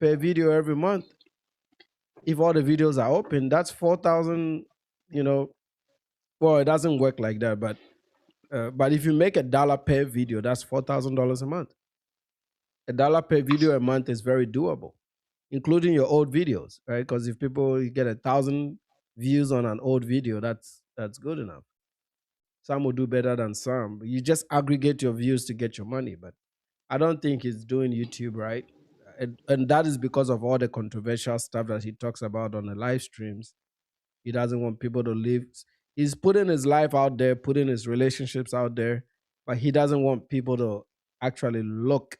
per video every month. If all the videos are open, that's 4,000. You know, well, it doesn't work like that, but if you make $1 per video, that's $4,000 a month. $1 per video a month is very doable, including your old videos, right? Because if people you get 1,000 views on an old video, that's good enough. Some will do better than some. You just aggregate your views to get your money, but I don't think he's doing YouTube right. And that is because of all the controversial stuff that he talks about on the live streams. He doesn't want people to live. He's putting his life out there, putting his relationships out there, but he doesn't want people to actually look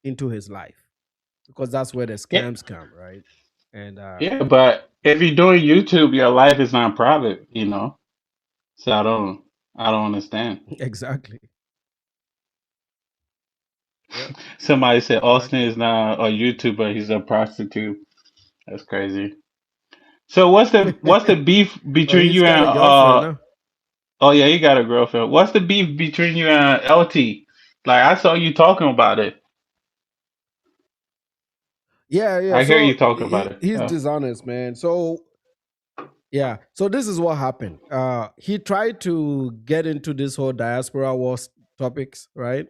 into his life because that's where the Yeah, scams come, right? And yeah, but if you're doing YouTube, your life is not private, you know. So I don't understand. exactly. Yep, Somebody said Austin exactly. is not a YouTuber, he's a prostitute. That's crazy. So what's the beef Well, between he's you got and a girlfriend now. oh yeah, he got a girlfriend. What's the beef between you and LT? Like I saw you talking about it. Yeah, yeah. I hear So you talking about it. he's Yeah. dishonest, man. So yeah. So this is what happened. He tried to get into this whole diaspora wars topics, right?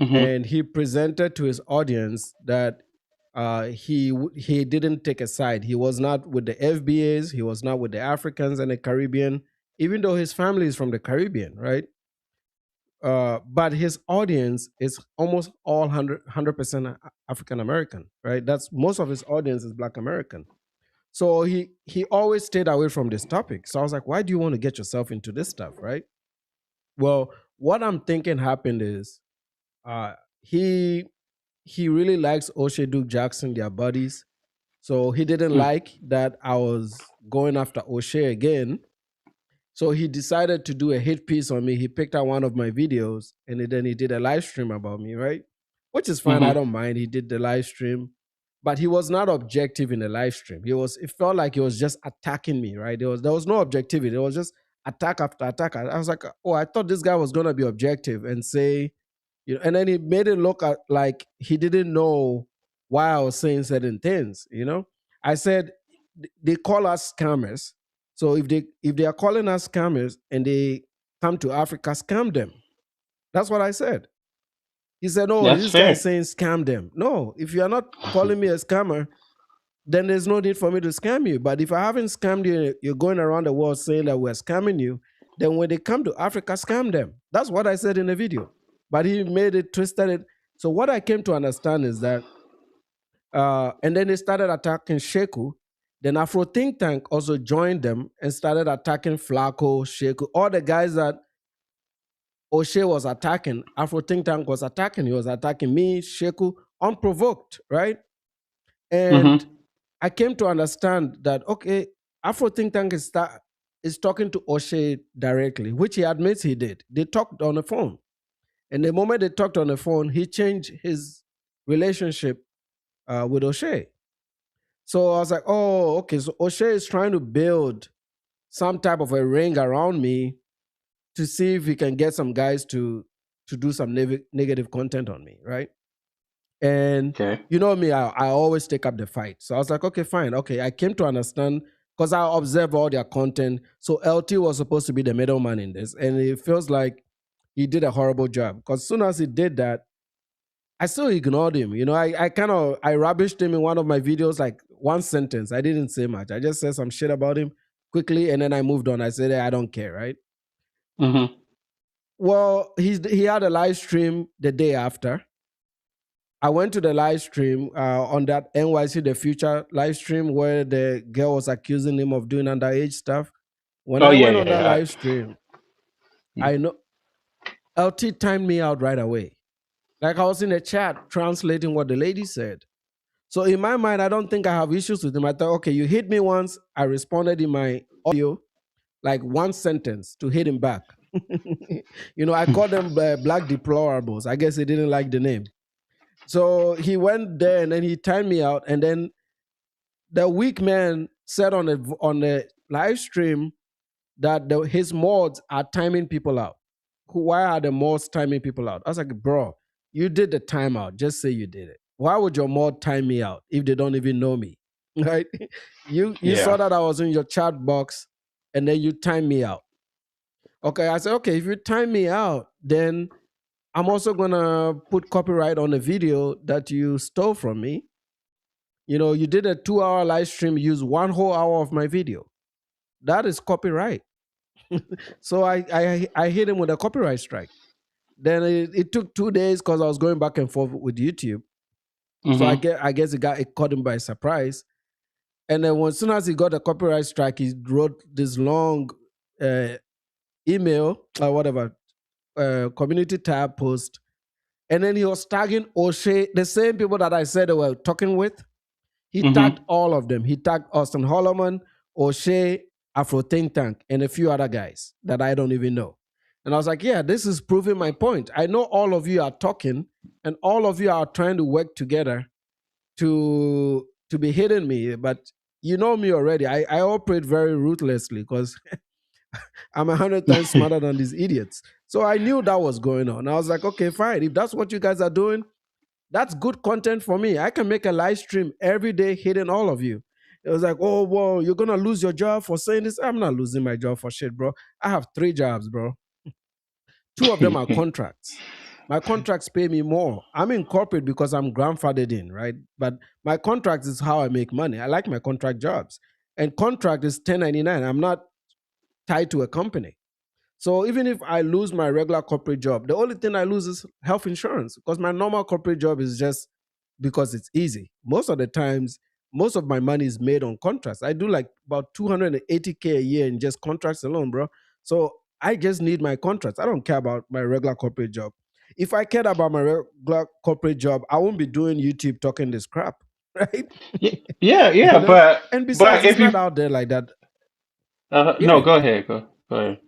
Mhm. And he presented to his audience that he didn't take a side. He was not with the FBAs. He was not with the Africans and the Caribbean, even though his family is from the Caribbean, right? But his audience is almost all 100% African American, right? That's most of his audience is Black American. So he always stayed away from this topic. So I was like, why do you want to get yourself into this stuff, right? Well, what I'm thinking happened is uh, he he really likes Oshay Duke Jackson, their buddies. So he didn't Mm. like that I was going after O'Shea again. So he decided to do a hit piece on me. He picked out one of my videos and then he did a live stream about me, right? Which is fine. I Mhm. don't mind. He did the live stream, but he was not objective in the live stream. It felt like he was just attacking me, right? There was no objectivity. There was just attack after attack. I was like, oh, I thought this guy was gonna be objective and say, and then he made it look like he didn't know why I was saying certain things. I said they call us scammers. So if they are calling us scammers and they come to Africa, scam them. That's what I said. He said, "Oh, That's this guy is fair. saying scam them." No, if you are not calling me a scammer, then there's no need for me to scam you. But if I haven't scammed you, you're going around the world saying that we're scamming you, then when they come to Africa, scam them. That's what I said in the video. But he made it, twisted it. So what I came to understand is that, and then they started attacking Sheku. Then Afro Think Tank also joined them and started attacking Flacco, Sheku, all the guys that O'Shea was attacking. Afro Think Tank was attacking. He was attacking me, Sheku, unprovoked, right? And Mhm. I came to understand that okay, Afro Think Tank is talking to O'Shea directly, which he admits he did. They talked on the phone, and the moment they talked on the phone, he changed his relationship with O'Shea. So I was like, oh, okay. So O'Shea is trying to build some type of a ring around me to see if he can get some guys to do some negative content on me, right? And Okay. you know me, I always take up the fight. So I was like, okay, fine. Okay, I came to understand because I observe all their content. So LT was supposed to be the middleman in this. And it feels like he did a horrible job. Because as soon as he did that, I still ignored him. I rubbished him in one of my videos, like one sentence. I didn't say much. I just said some shit about him quickly and then I moved on. I said, hey, I don't care, right? Mhm. Well, he had a live stream the day after. I went to the live stream on that NYC The Future live stream where the girl was accusing him of doing underage stuff. When Oh I yeah, went on yeah, that yeah. live stream, Mm. I know LT timed me out right away. Like I was in the chat translating what the lady said. So in my mind, I don't think I have issues with him. I thought, okay, you hit me once. I responded in my audio, like one sentence to hit him back. I called them black deplorables. I guess he didn't like the name. So he went there and then he timed me out. And then the weak man said on the live stream that his mods are timing people out. Why are the mods timing people out? I was like, bro, you did the timeout. Just say you did it. Why would your mod time me out if they don't even know me? Right? You saw that I was in your chat box and then you timed me out. Okay, I said, okay, if you time me out, then I'm also gonna put copyright on the video that you stole from me. You did a 2-hour live stream, use 1 whole hour of my video. That is copyright. So I hit him with a copyright strike. Then it took 2 days because I was going back and forth with YouTube. So I guess it caught him by surprise. And then as soon as he got a copyright strike, he wrote this long email or whatever, community tab post. And then he was tagging Oshay, the same people that I said they were talking with. He tagged all of them. He tagged Auston Holleman, Oshay, Afro Think Tank, and a few other guys that I don't even know. And I was like, yeah, this is proving my point. I know all of you are talking and all of you are trying to work together to be hitting me. But you know me already. I operate very ruthlessly because I'm 100 times smarter than these idiots. So I knew that was going on. I was like, okay, fine. If that's what you guys are doing, that's good content for me. I can make a live stream every day hitting all of you. It was like, oh, whoa, you're going to lose your job for saying this? I'm not losing my job for shit, bro. I have 3 jobs, bro. 2 of them are contracts. My contracts pay me more. I'm in corporate because I'm grandfathered in, right? But my contract is how I make money. I like my contract jobs. And contract is 1099. I'm not tied to a company. So even if I lose my regular corporate job, the only thing I lose is health insurance because my normal corporate job is just because it's easy. Most of the times, most of my money is made on contracts. I do like about $280K a year in just contracts alone, bro. So I just need my contracts. I don't care about my regular corporate job. If I cared about my regular corporate job, I won't be doing YouTube talking this crap, right? Yeah, And besides, but it's if you not out there like that. no, go ahead, go ahead.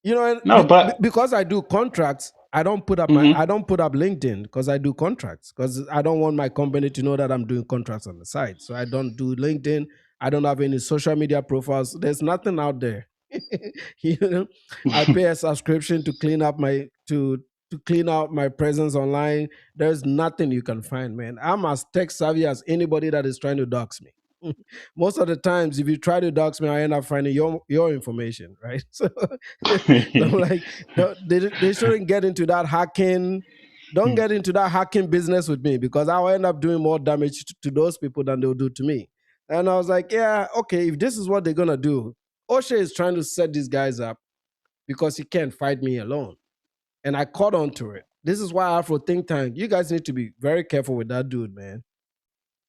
No, but Because I do contracts, I don't put up mhm. I don't put up LinkedIn because I do contracts because I don't want my company to know that I'm doing contracts on the side. So I don't do LinkedIn. I don't have any social media profiles. There's nothing out there. I pay a subscription to clean up to clean out my presence online. There's nothing you can find, man. I'm as tech savvy as anybody that is trying to dox me. Most of the times, if you try to dox me, I end up finding your information, right? So, I'm like, they shouldn't get into that hacking. Don't get into that hacking business with me because I'll end up doing more damage to those people than they'll do to me. And I was like, yeah, okay, if this is what they're gonna do, Oshay is trying to set these guys up because he can't fight me alone. And I caught on to it. This is why Afro Think Tank, you guys need to be very careful with that dude, man.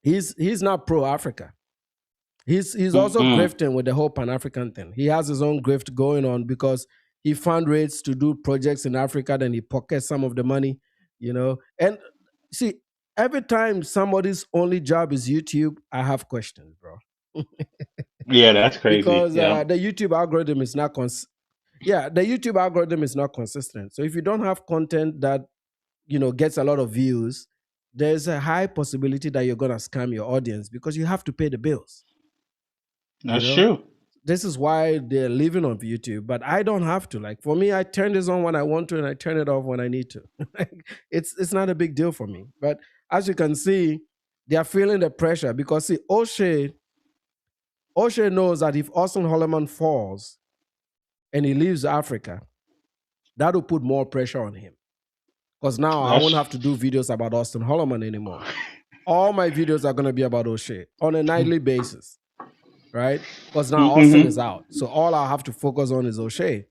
He's not pro-Africa. He's also grifting with the whole Pan-African thing. He has his own grift going on because he fundraises to do projects in Africa, then he pockets some of the money, And see, every time somebody's only job is YouTube, I have questions, bro. Yeah, that's crazy. Because Yeah. the YouTube algorithm is not the YouTube algorithm is not consistent. So if you don't have content that gets a lot of views, there's a high possibility that you're gonna scam your audience because you have to pay the bills. That's true. This is why they're living on YouTube, but I don't have to. Like for me, I turn this on when I want to, and I turn it off when I need to. It's not a big deal for me. But as you can see, they are feeling the pressure because see, Oshay knows that if Auston Holleman falls and he leaves Africa, that will put more pressure on him. Because now I won't have to do videos about Auston Holleman anymore. All my videos are going to be about Oshay on a nightly basis, right? Because now Auston is out. So all I have to focus on is Oshay.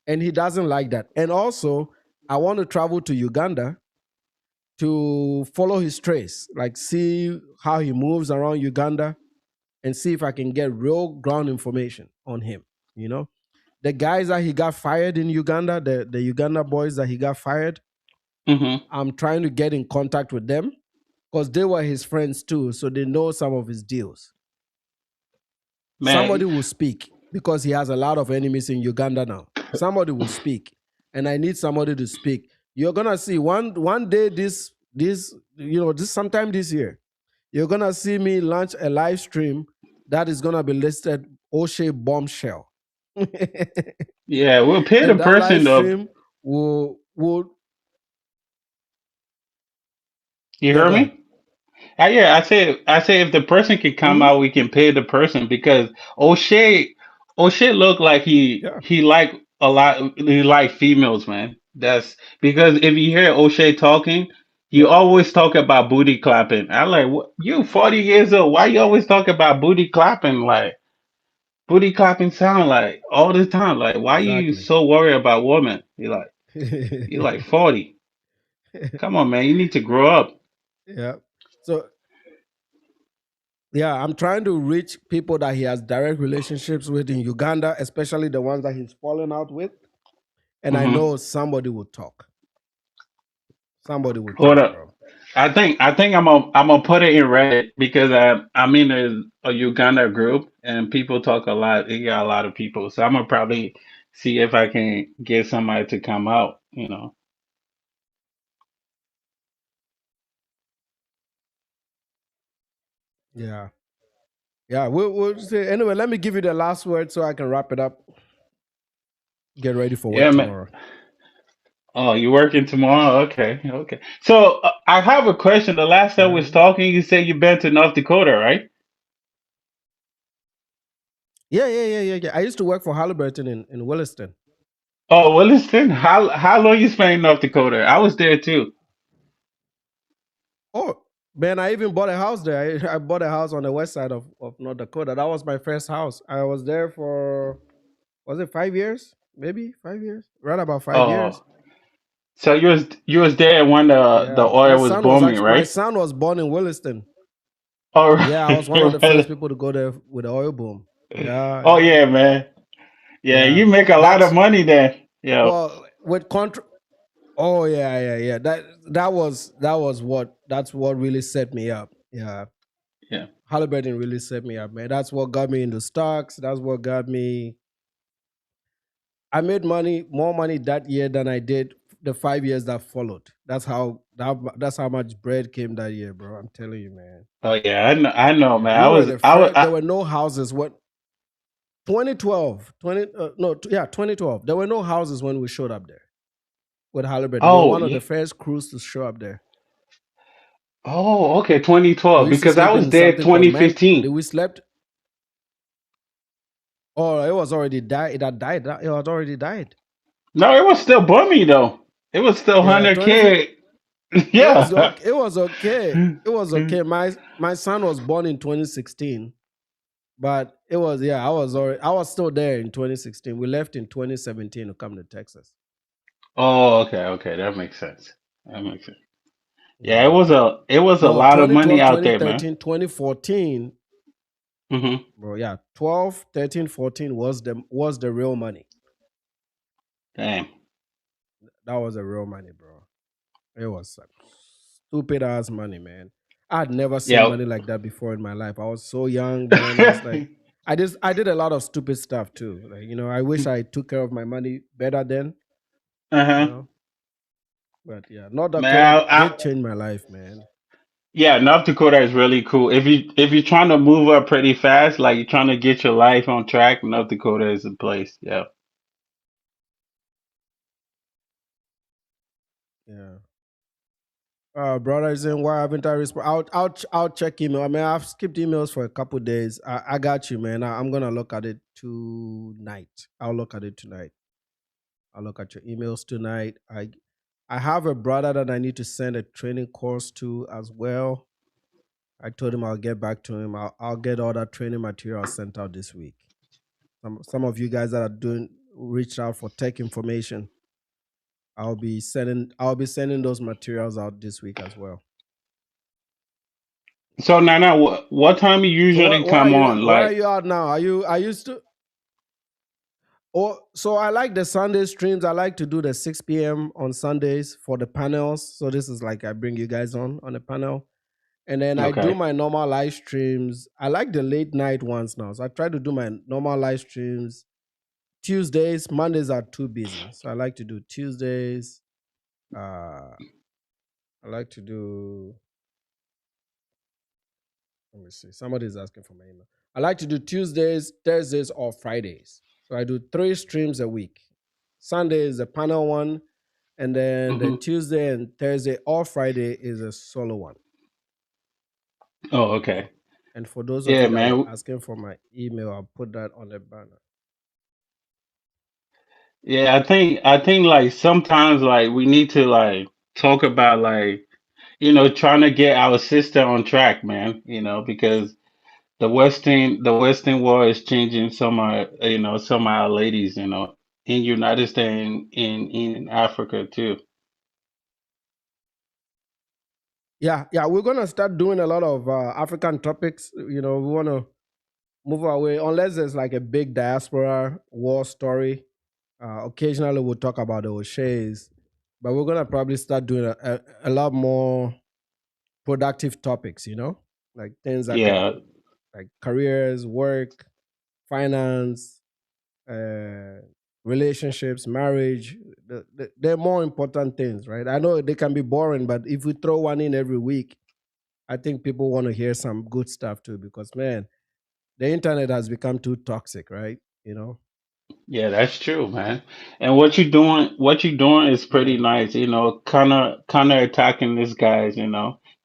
And he doesn't like that. And also, I want to travel to Uganda to follow his trace, like see how he moves around Uganda and see if I can get real ground information on him, The guys that he got fired in Uganda, the Uganda boys that he got fired, Mm-hmm. I'm trying to get in contact with them because they were his friends too, so they know some of his deals. Man, Somebody will speak because he has a lot of enemies in Uganda now. Somebody will speak, and I need somebody to speak. You're gonna see one day this this sometime this year, you're gonna see me launch a live stream that is gonna be listed Oshay Bombshell. yeah, we'll pay the And that live person though. stream will You yeah, heard go ahead. me? Yeah, I say if the person can come Hmm. out, we can pay the person because O'Shea looked like Yeah, he like a lot. He like females, man. That's because if you hear O'Shea talking, he yeah, always talk about booty clapping. I like what you 40 years old. Why you always talk about booty clapping? Like booty clapping sound like all the time. Like why you exactly. so worried about women? You like 40. Come on, man. You need to grow up. Yeah. So yeah, I'm trying to reach people that he has direct relationships with in Uganda, especially the ones that he's falling out with. And I Hmm. know somebody will talk. Somebody will Hold talk, up. bro. I think I'm gonna put it in Reddit because I'm in a Uganda group and people talk a lot. They got a lot of people, so I'm gonna probably see if I can get somebody to come out. Yeah. Yeah. We'll say anyway, let me give you the last word so I can wrap it up. Get ready for Yeah, work man. tomorrow. Oh, you working tomorrow? Okay, okay. So I have a question. The last time we was Yeah. talking, you said you been to North Dakota, right? Yeah. I used to work for Halliburton in Williston. Oh, Williston. How long you spent in North Dakota? I was there too. Oh, man, I even bought a house there. I bought a house on the west side of North Dakota. That was my first house. I was there for, was it 5 years? Maybe 5 years? Right about 5 years. Oh, so you was there when the Yeah. oil was booming, My right? son was born in Williston. All Yeah, I was right. one of the first people to go there with the oil boom. Oh Yeah. yeah, man. Yeah, Yeah. you make a lot of That's money then. Yeah. well with contra. Oh yeah. That's what really set me up. Yeah. Yeah. Halliburton really set me up, man. That's what got me into stocks. That's what got me. I made more money that year than I did the 5 years that followed. That's how much bread came that year, bro. I'm telling you, man. Oh yeah, I know, Yeah, man. we I were was the I was first. There were no houses when 2012, 20 no, yeah, 2012. There were no houses when we showed up there with Halliburton. We were oh one of yeah. the first crews to show up there. Oh, okay, We 2012 used to because I sleep was in there something called man. 2015. We slept. Oh, it was already died. It had died. It had already died. No, it was still booming though. It was still Yeah, 2015. 100K. Yeah. It was okay. It was okay. My son was born in 2016, but it was yeah. I was still there in 2016. We left in 2017 to come to Texas. Oh, okay, okay, that makes sense. That makes sense. Yeah, it Yeah. was a No, lot of money 2012, out there, man. 2013, 2014, Hmm. bro. Yeah, 12, 13, 14 was the real money. Damn. That was the real money, bro. It was some stupid ass money, man. I had never seen Yeah. money like that before in my life. I was so young, man. I was like, I did a lot of stupid stuff too. Like, I wish I took care of my money better then, you Uh-huh. know. But yeah, North Dakota Man, did change my life, man. yeah, North Dakota is really cool. If you're trying to move up pretty fast, like you're trying to get your life on track, North Dakota is the place. Yeah. Yeah. Brother saying, why haven't I responded? I'll check email. I mean, I've skipped emails for a couple days. I got you, man. I'm gonna look at it tonight. I'll look at it tonight. I'll look at your emails tonight. I have a brother that I need to send a training course to as well. I told him I'll get back to him. I'll get all that training material sent out this week. Some of you guys that are doing reached out for tech information. I'll be sending those materials out this week as well. So now, what time you So usually where are come you on? where are Like, you at now? Are you still Oh, so I like the Sunday streams. I like to do the 6 p.m. on Sundays for the panels. So this is like I bring you guys on a panel. And then I do Okay. my normal live streams. I like the late night ones now. So I try to do my normal live streams Tuesdays. Mondays are too busy. So I like to do Tuesdays. I like to do, let me see. Somebody's asking for my email. I like to do Tuesdays, Thursdays, or Fridays. So I do 3 streams a week. Sunday is a panel one. And then the Hmm. Tuesday and Thursday or Friday is a solo one. Oh, okay. And for those of Yeah, you that were man. asking for my email, I'll put that on the banner. Yeah, I think like sometimes like we need to like talk about like trying to get our sister on track, man. Because the Western world is changing some of our ladies, in United States and in Africa too. Yeah, we're gonna start doing a lot of African topics. We want to move away, unless there's like a big diaspora war story. Occasionally, we'll talk about the O'Sheas, but we're gonna probably start doing a lot more productive topics. Like things that could, Yeah, like careers, work, finance, uh, relationships, marriage. They're more important things, right? I know they can be boring, but if we throw one in every week, I think people want to hear some good stuff too. Because man, the internet has become too toxic, right? yeah, that's true, man. And what you doing is pretty Yeah. nice, kind of attacking these guys.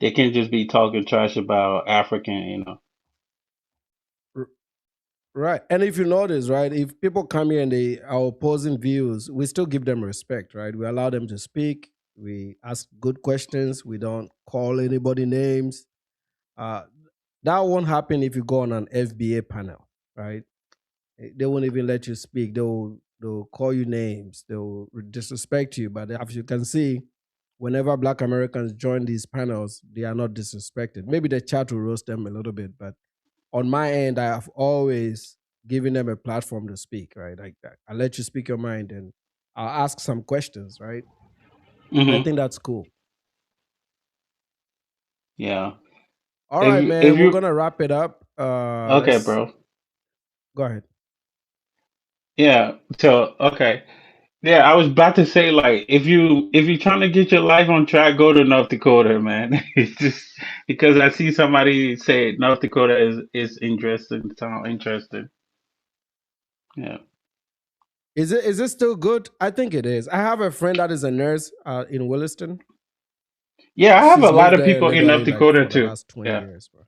They can just be talking trash about African. R- Right. And if you notice, right, if people come here and they are opposing views, we still give them respect, right? We allow them to speak. We ask good questions. We don't call anybody names. Uh, that won't happen if you go on an FBA panel, right? They won't even let you speak. They'll call you names. They'll disrespect you. But as you can see, whenever Black Americans join these panels, they are not disrespected. Maybe the chat will roast them a little bit, but on my end, I have always given them a platform to speak. Right, like that. I let you speak your mind, and I'll ask some questions. Right, and I Hmm. think that's cool. Yeah. All If right, you if man, we're you gonna wrap it up. Okay, Let's bro. go ahead. Yeah. So okay. Yeah, I was about to say like if you're trying to get your life on track, go to North Dakota, man. It's just because I see somebody say North Dakota is interesting, sound interesting. Yeah. Is it still good? I think it is. I have a friend that is a nurse in Williston. Yeah, I have a She's lot lived of there people in North literally like Dakota for the too. last 20 Yeah. years, bro.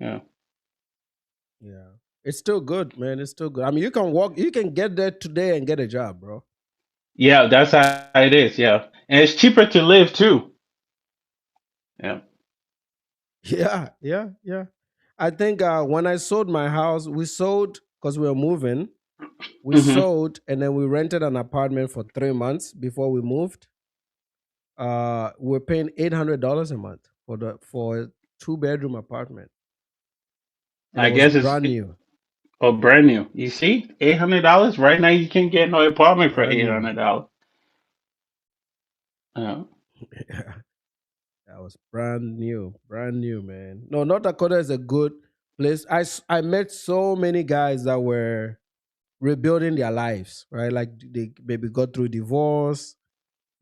Yeah. Yeah. It's still good, man. It's still good. I mean, you can get there today and get a job, bro. Yeah, that's how it is. Yeah. And it's cheaper to live too. Yeah. Yeah. I think when I sold my house, we sold because we were moving. We Hmm. sold and then we rented an apartment for 3 months before we moved. We're paying $800 a month for a 2 bedroom apartment, and it I was guess it's brand new, brand new. You see, $800 right now. You can get no apartment for brand eight new. hundred dollars. Yeah. That was brand new, man. No, North Dakota is a good place. I met so many guys that were rebuilding their lives, right? Like they maybe got through divorce,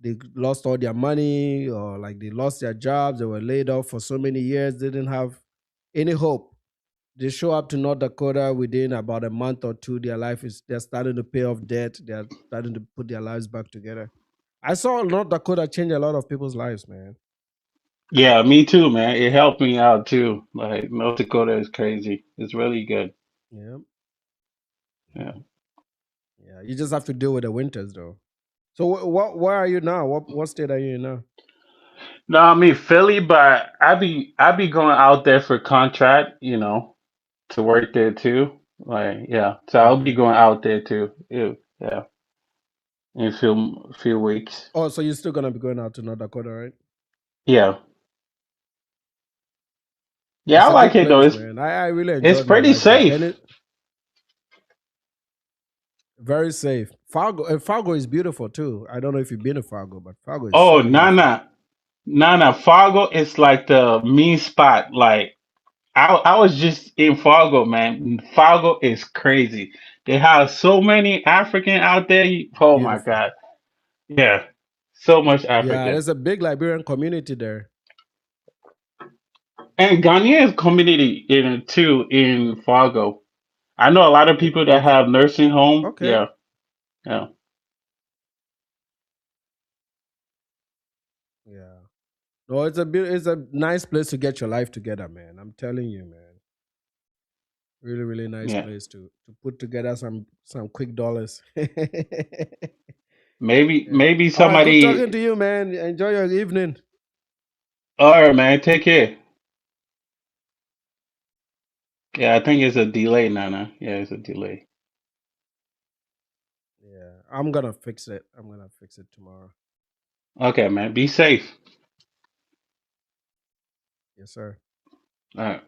they lost all their money, or like they lost their jobs, they were laid off for so many years, they didn't have any hope. They show up to North Dakota within about a month or two. They're starting to pay off debt. They're starting to put their lives back together. I saw North Dakota change a lot of people's lives, man. Yeah, me too, man. It helped me out too. Like North Dakota is crazy. It's really good. Yeah. Yeah. Yeah, you just have to deal with the winters, though. So, where are you now? What state are you in now? No, I mean Philly, but I be going out there for contract, to work there too. Like, yeah. So I'll be Okay. going out there too. Yeah, yeah. In a few weeks. Oh, so you're still gonna be going out to North Dakota, right? Yeah. Yeah, It's I a like good it though. place, It's man. I really it's enjoyed my pretty life there, and safe. Very safe. Fargo is beautiful too. I don't know if you've been to Fargo, but Fargo is Oh, so beautiful. Nana, Fargo is like the mean spot. Like I was just in Fargo, man. Fargo is crazy. They have so many African out there. Oh my Beautiful. God. Yeah. So much Yeah, African. there's a big Liberian community there. And Ghanaian community in too in Fargo. I know a lot of people that have nursing home. Okay. Yeah. Yeah. Yeah. No, it's a nice place to get your life together, man. I'm telling you, man. Really, really nice Yeah. place to put together some quick dollars. Yeah. Maybe All right, good talking somebody. to you, man. Enjoy your evening. All right, man. Take care. Yeah, I think it's a delay, Nana. Yeah, it's a delay. Yeah, I'm gonna fix it. I'm gonna fix it tomorrow. Okay, man. Be safe. Yes, sir. All right.